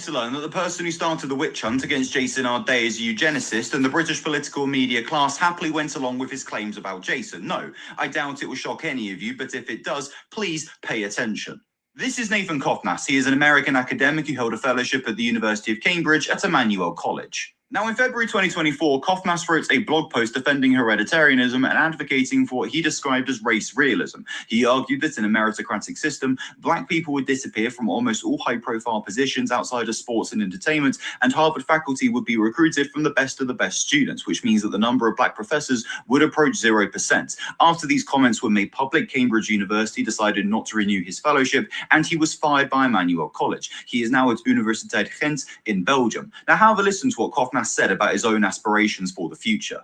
To learn that the person who started the witch hunt against Jason Arday is a eugenicist, and the British political media class happily went along with his claims about Jason. No, I doubt it will shock any of you, but if it does, please pay attention. This is Nathan Kopnas. He is an American academic who held a fellowship at the University of Cambridge at Emmanuel College. Now, in February 2024, Kopnas wrote a blog post defending hereditarianism and advocating for what he described as race realism. He argued that in a meritocratic system, black people would disappear from almost all high-profile positions outside of sports and entertainment, and Harvard faculty would be recruited from the best of the best students, which means that the number of black professors would approach 0%. After these comments were made public, Cambridge University decided not to renew his fellowship, and he was fired by Emmanuel College. He is now at Universiteit Gent in Belgium. Now, have a listen to what Kopnas said about his own aspirations for the future.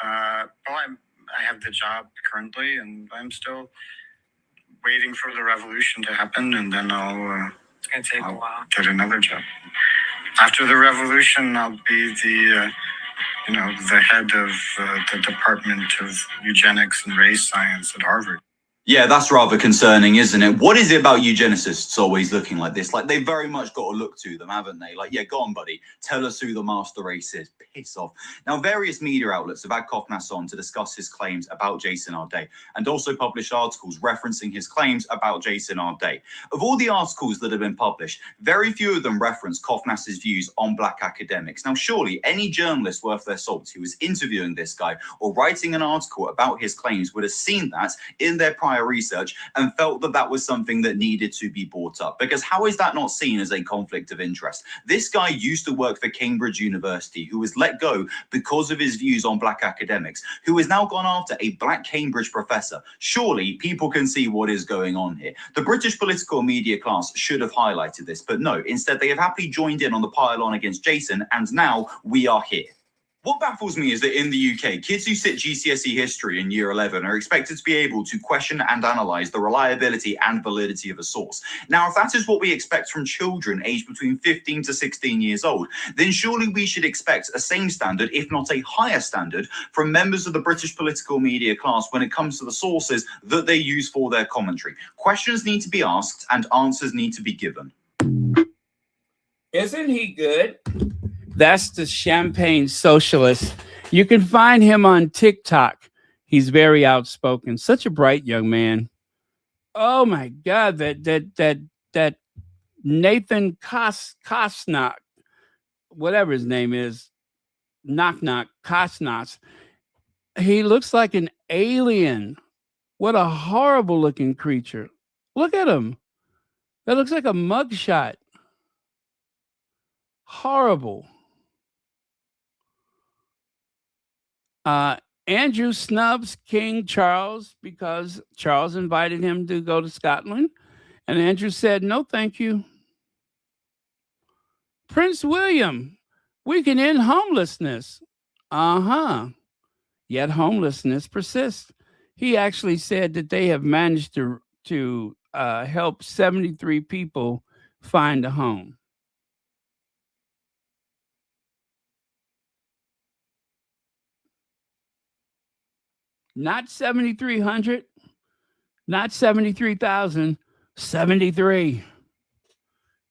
I have the job currently, and I'm still waiting for the revolution to happen, and then I'll get another job. After the revolution, I'll be the head of the Department of Eugenics and Race Science at Harvard. Yeah, that's rather concerning, isn't it? What is it about eugenicists always looking like this? Like, they've very much got a look to them, haven't they? Like, yeah, go on, buddy. Tell us who the master race is. Piss off. Now, various media outlets have had Kofnas on to discuss his claims about Jason Arday and also published articles referencing his claims about Jason Arday. Of all the articles that have been published, very few of them reference Kofnas's views on black academics. Now, surely any journalist worth their salt who was interviewing this guy or writing an article about his claims would have seen that in their prior research and felt that that was something that needed to be brought up. Because how is that not seen as a conflict of interest? This guy used to work for Cambridge University, who was let go because of his views on black academics, who has now gone after a black Cambridge professor. Surely people can see what is going on here. The British political media class should have highlighted this, but no, instead they have happily joined in on the pile-on against Jason, and now we are here. What baffles me is that in the UK, kids who sit GCSE history in year 11 are expected to be able to question and analyse the reliability and validity of a source. Now, if that is what we expect from children aged between 15 to 16 years old, then surely we should expect a same standard, if not a higher standard, from members of the British political media class when it comes to the sources that they use for their commentary. Questions need to be asked and answers need to be given. Isn't he good? That's the champagne socialist. You can find him on TikTok. He's very outspoken. Such a bright young man. Oh my God, that Nathan Kosnak, whatever his name is, Kosnas. He looks like an alien. What a horrible looking creature. Look at him. That looks like a mugshot. Horrible. Andrew snubs King Charles because Charles invited him to go to Scotland. And Andrew said, no, thank you. Prince William, we can end homelessness. Yet homelessness persists. He actually said that they have managed to help 73 people find a home. Not 7,300, not 73,000, 73.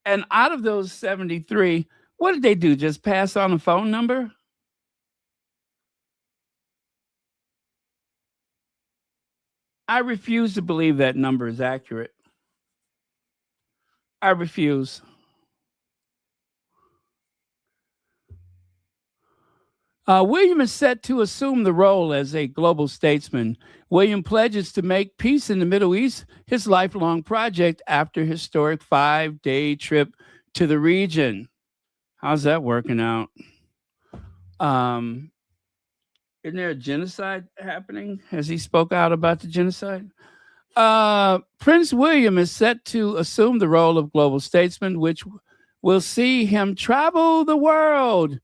And out of those 73, what did they do? Just pass on a phone number? I refuse to believe that number is accurate. I refuse. William is set to assume the role as a global statesman. William pledges to make peace in the Middle East his lifelong project after a historic 5-day trip to the region. How's that working out? Isn't there a genocide happening? Has he spoke out about the genocide? Prince William is set to assume the role of global statesman, which will see him travel the world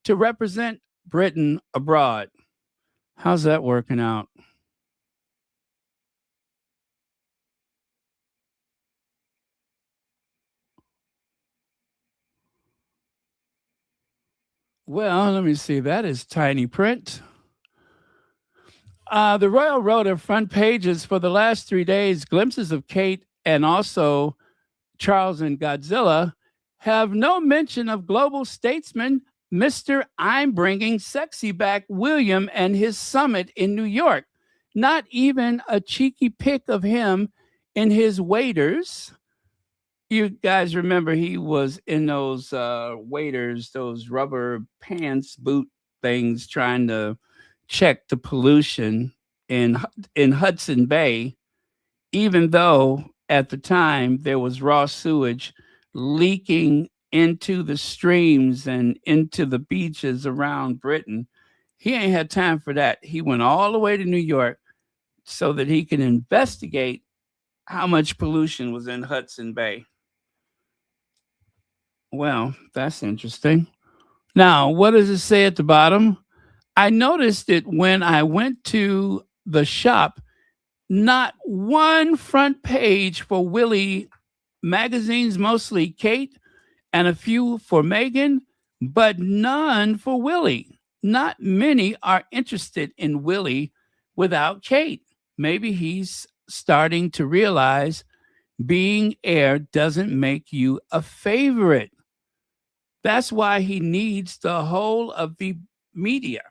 to represent Britain abroad. How's that working out? Well, let me see. That is tiny print. The Royal wrote on front pages for the last 3 days. Glimpses of Kate and also Charles and Godzilla have no mention of global statesman Mr. I'm bringing sexy back William and his summit in New York. Not even a cheeky pic of him in his waders. You guys remember he was in those waders, those rubber pants, boot things, trying to check the pollution in Hudson Bay, even though at the time there was raw sewage leaking into the streams and into the beaches around Britain. He ain't had time for that. He went all the way to New York so that he can investigate how much pollution was in Hudson Bay. Well, that's interesting. Now, what does it say at the bottom? I noticed it when I went to the shop. Not one front page for Willie magazines, mostly Kate, and a few for Meghan, but none for Willie. Not many are interested in Willie without Kate. Maybe he's starting to realize being heir doesn't make you a favorite. That's why he needs the whole of the media.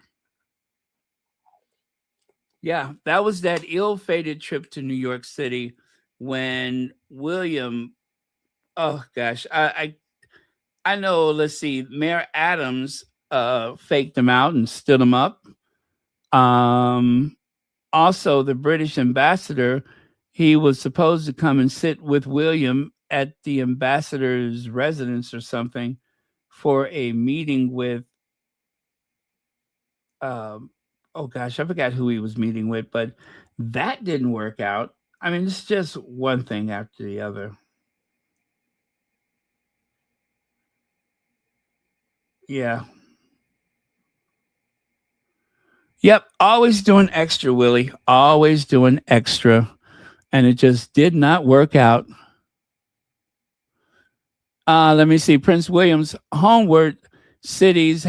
Yeah, that was that ill-fated trip to New York City when William, oh gosh, I know, let's see, Mayor Adams faked him out and stood him up. Also, the British ambassador, he was supposed to come and sit with William at the ambassador's residence or something for a meeting with, oh gosh, I forgot who he was meeting with, but that didn't work out. I mean, it's just one thing after the other. Yeah. Yep, always doing extra, Willie. Always doing extra. And it just did not work out. Let me see. Prince William's homeward cities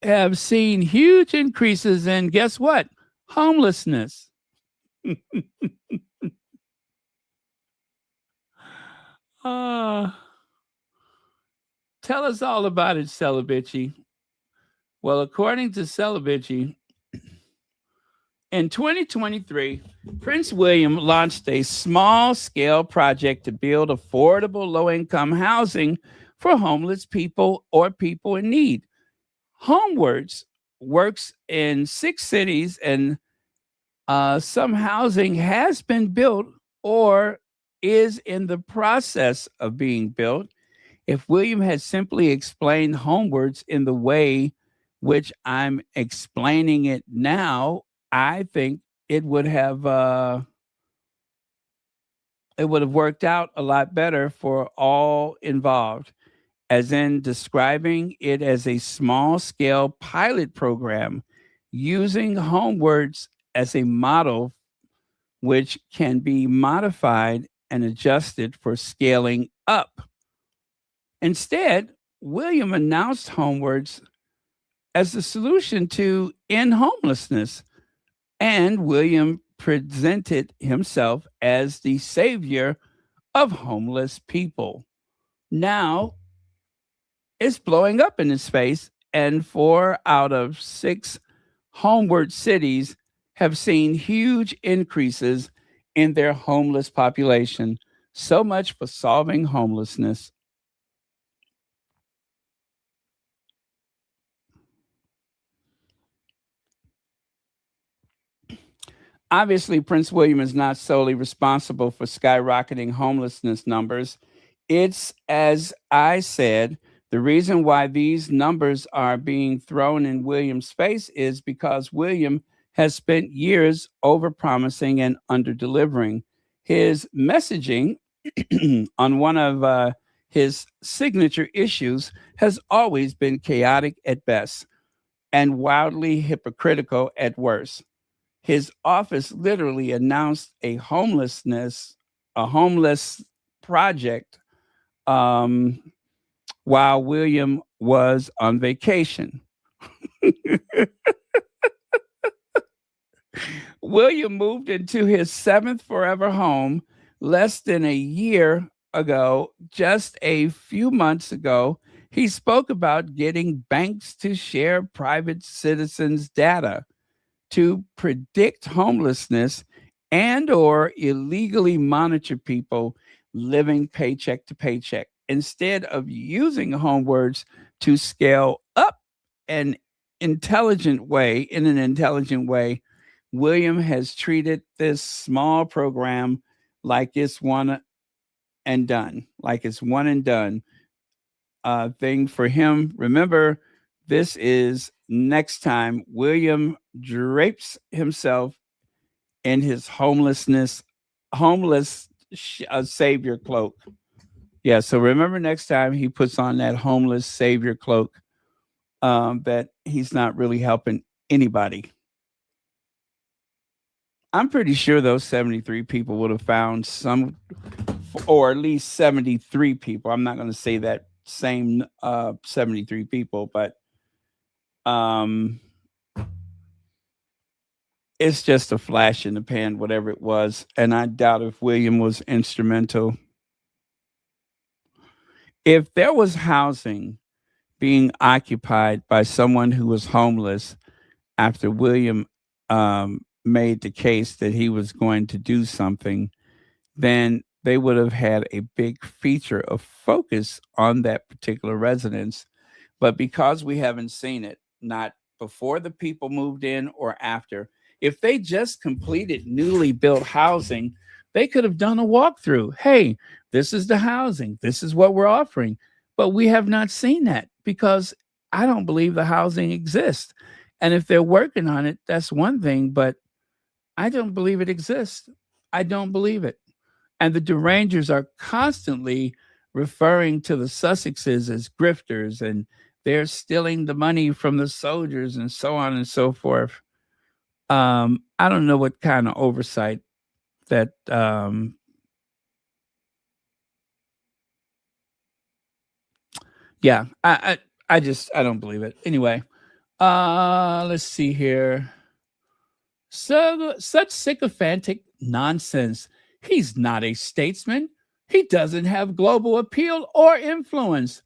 have seen huge increases in, guess what? Homelessness. Tell us all about it, Celibici. Well, according to Celibici, in 2023, Prince William launched a small-scale project to build affordable low-income housing for homeless people or people in need. Homewards works in 6 cities, and some housing has been built or is in the process of being built. If William had simply explained Homewards in the way which I'm explaining it now, I think it would have worked out a lot better for all involved, as in describing it as a small-scale pilot program using Homewards as a model which can be modified and adjusted for scaling up. Instead, William announced Homewards as the solution to end homelessness, and William presented himself as the savior of homeless people. Now, it's blowing up in his face, and 4 out of 6 homeward cities have seen huge increases in their homeless population. So much for solving homelessness. Obviously, Prince William is not solely responsible for skyrocketing homelessness numbers. It's, as I said, the reason why these numbers are being thrown in William's face is because William has spent years overpromising and underdelivering. His messaging on one of his signature issues has always been chaotic at best and wildly hypocritical at worst. His office literally announced a homeless project while William was on vacation. William moved into his 7th forever home less than a year ago. Just a few months ago, he spoke about getting banks to share private citizens' data to predict homelessness and or illegally monitor people living paycheck to paycheck. Instead of using Homewards to scale up in an intelligent way, William has treated this small program like it's one and done, thing for him. Remember, this is next time William drapes himself in his homeless savior cloak. Yeah, so remember next time he puts on that homeless savior cloak, that he's not really helping anybody. I'm pretty sure those 73 people would have found some, or at least 73 people. I'm not going to say that same 73 people, but it's just a flash in the pan, whatever it was. And I doubt if William was instrumental. If there was housing being occupied by someone who was homeless after William made the case that he was going to do something, then they would have had a big feature of focus on that particular residence. But because we haven't seen it, not before the people moved in or after, if they just completed newly built housing, they could have done a walkthrough. Hey, this is the housing. This is what we're offering. But we have not seen that because I don't believe the housing exists. And if they're working on it, that's one thing, but I don't believe it exists. I don't believe it. And the Derangers are constantly referring to the Sussexes as grifters, and they're stealing the money from the soldiers and so on and so forth. I don't know what kind of oversight that yeah, I don't believe it. Anyway, let's see here. So such sycophantic nonsense. He's not a statesman. He doesn't have global appeal or influence.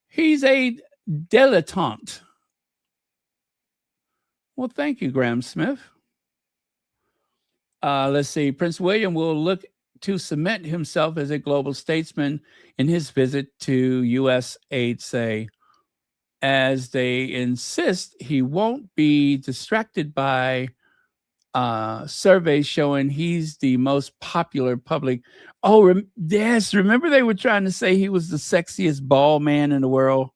He's a dilettante. Well, thank you, Graham Smith. Let's see. Prince William will look to cement himself as a global statesman in his visit to U.S. aid, say, as they insist he won't be distracted by surveys showing he's the most popular public. Oh, yes. Remember they were trying to say he was the sexiest bald man in the world?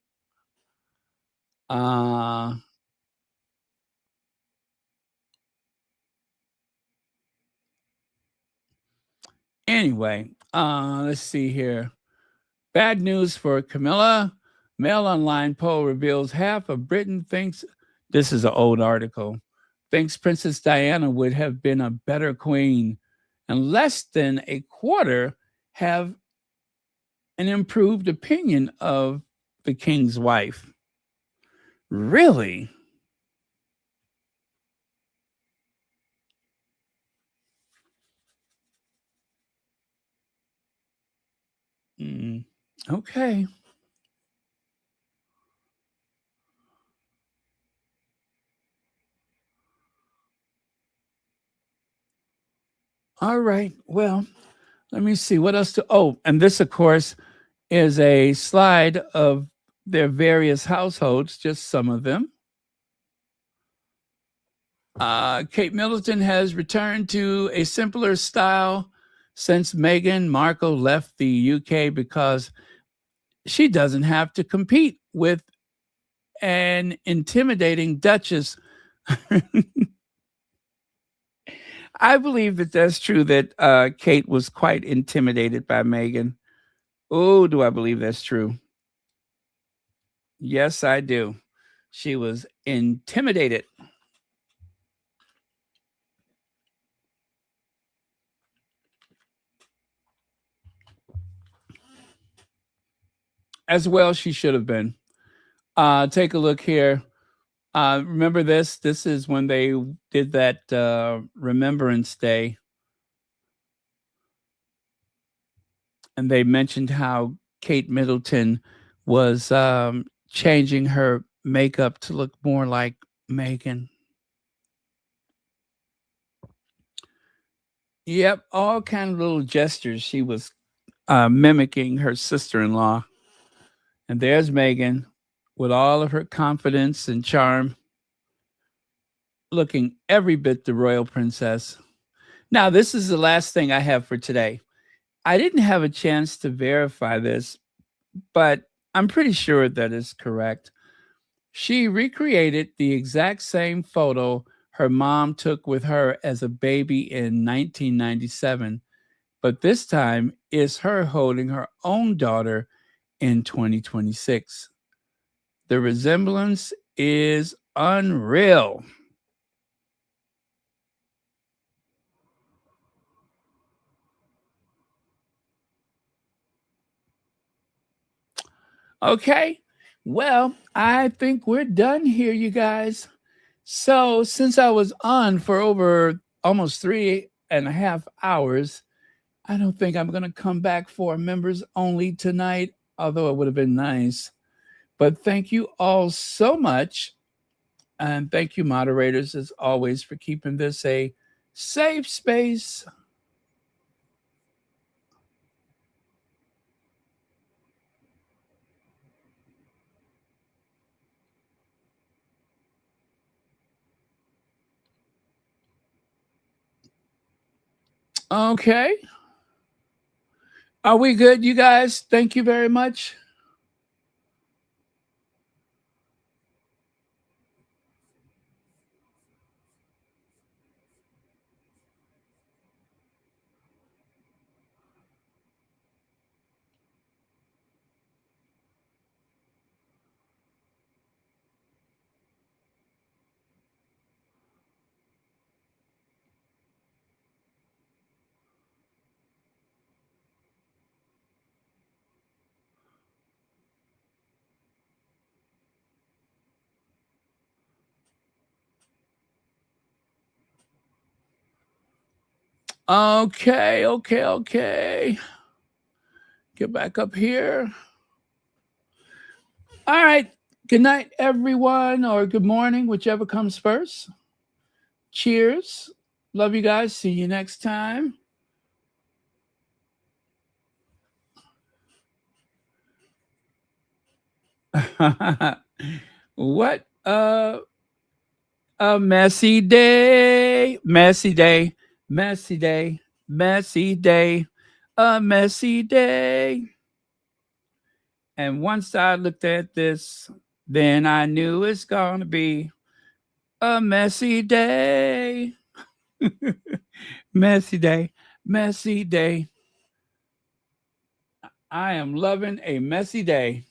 Anyway, let's see here. Bad news for Camilla. Mail Online poll reveals half of Britain thinks, this is an old article, thinks Princess Diana would have been a better queen, and less than a quarter have an improved opinion of the king's wife. Really? Okay. All right. Well, let me see what else to. Oh, and this, of course, is a slide of their various households, just some of them. Kate Middleton has returned to a simpler style since Meghan Markle left the UK because she doesn't have to compete with an intimidating Duchess. I believe that that's true, that Kate was quite intimidated by Meghan. Oh, do I believe that's true? Yes, I do. She was intimidated. As well, she should have been. Take a look here. Remember this? This is when they did that Remembrance Day. And they mentioned how Kate Middleton was changing her makeup to look more like Meghan. Yep, all kind of little gestures. She was mimicking her sister-in-law. And there's Meghan with all of her confidence and charm, looking every bit the royal princess. Now, this is the last thing I have for today. I didn't have a chance to verify this, but I'm pretty sure that is correct. She recreated the exact same photo her mom took with her as a baby in 1997, but this time is her holding her own daughter in 2026. The resemblance is unreal. Okay, well, I think we're done here, you guys. So since I was on for over almost 3.5 hours, I don't think I'm going to come back for members only tonight, although it would have been nice. But thank you all so much. And thank you, moderators, as always, for keeping this a safe space. Okay. Are we good, you guys? Thank you very much. Okay. Get back up here. All right. Good night, everyone, or good morning, whichever comes first. Cheers. Love you guys. See you next time. What a messy day. Messy day. Messy day. Messy day. A messy day. And once I looked at this, then I knew it's gonna be a messy day. Messy day. Messy day. I am loving a messy day.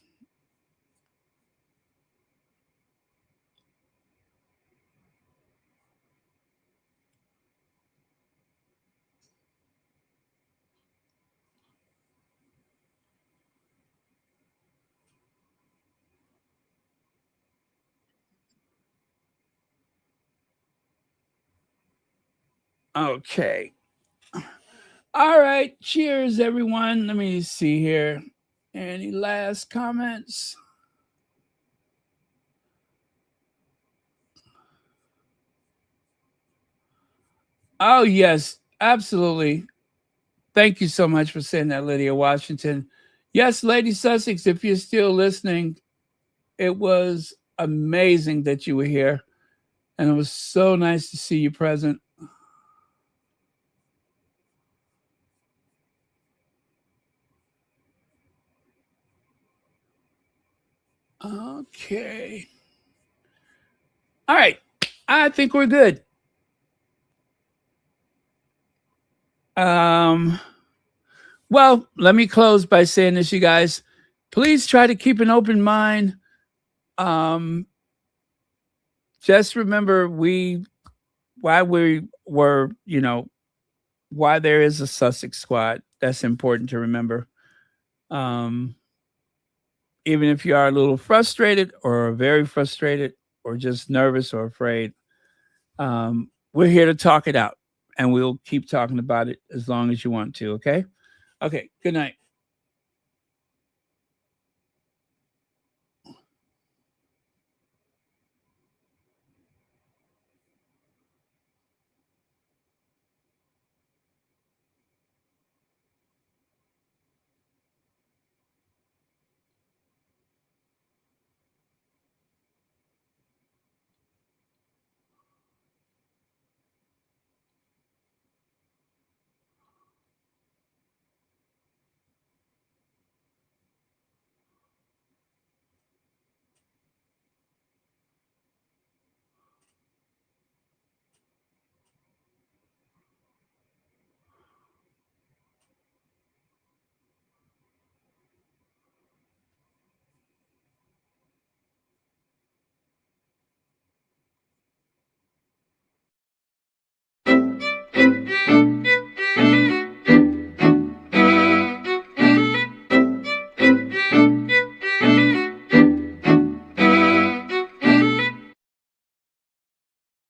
Okay. All right. Cheers, everyone. Let me see here. Any last comments? Oh, yes, absolutely. Thank you so much for saying that, Lydia Washington. Yes, Lady Sussex, if you're still listening, it was amazing that you were here. And it was so nice to see you present. Okay. All right. I think we're good. Well, let me close by saying this, you guys. Please try to keep an open mind. Just remember why there is a Sussex squad. That's important to remember. Even if you are a little frustrated or very frustrated or just nervous or afraid, we're here to talk it out, and we'll keep talking about it as long as you want to. Okay. Good night.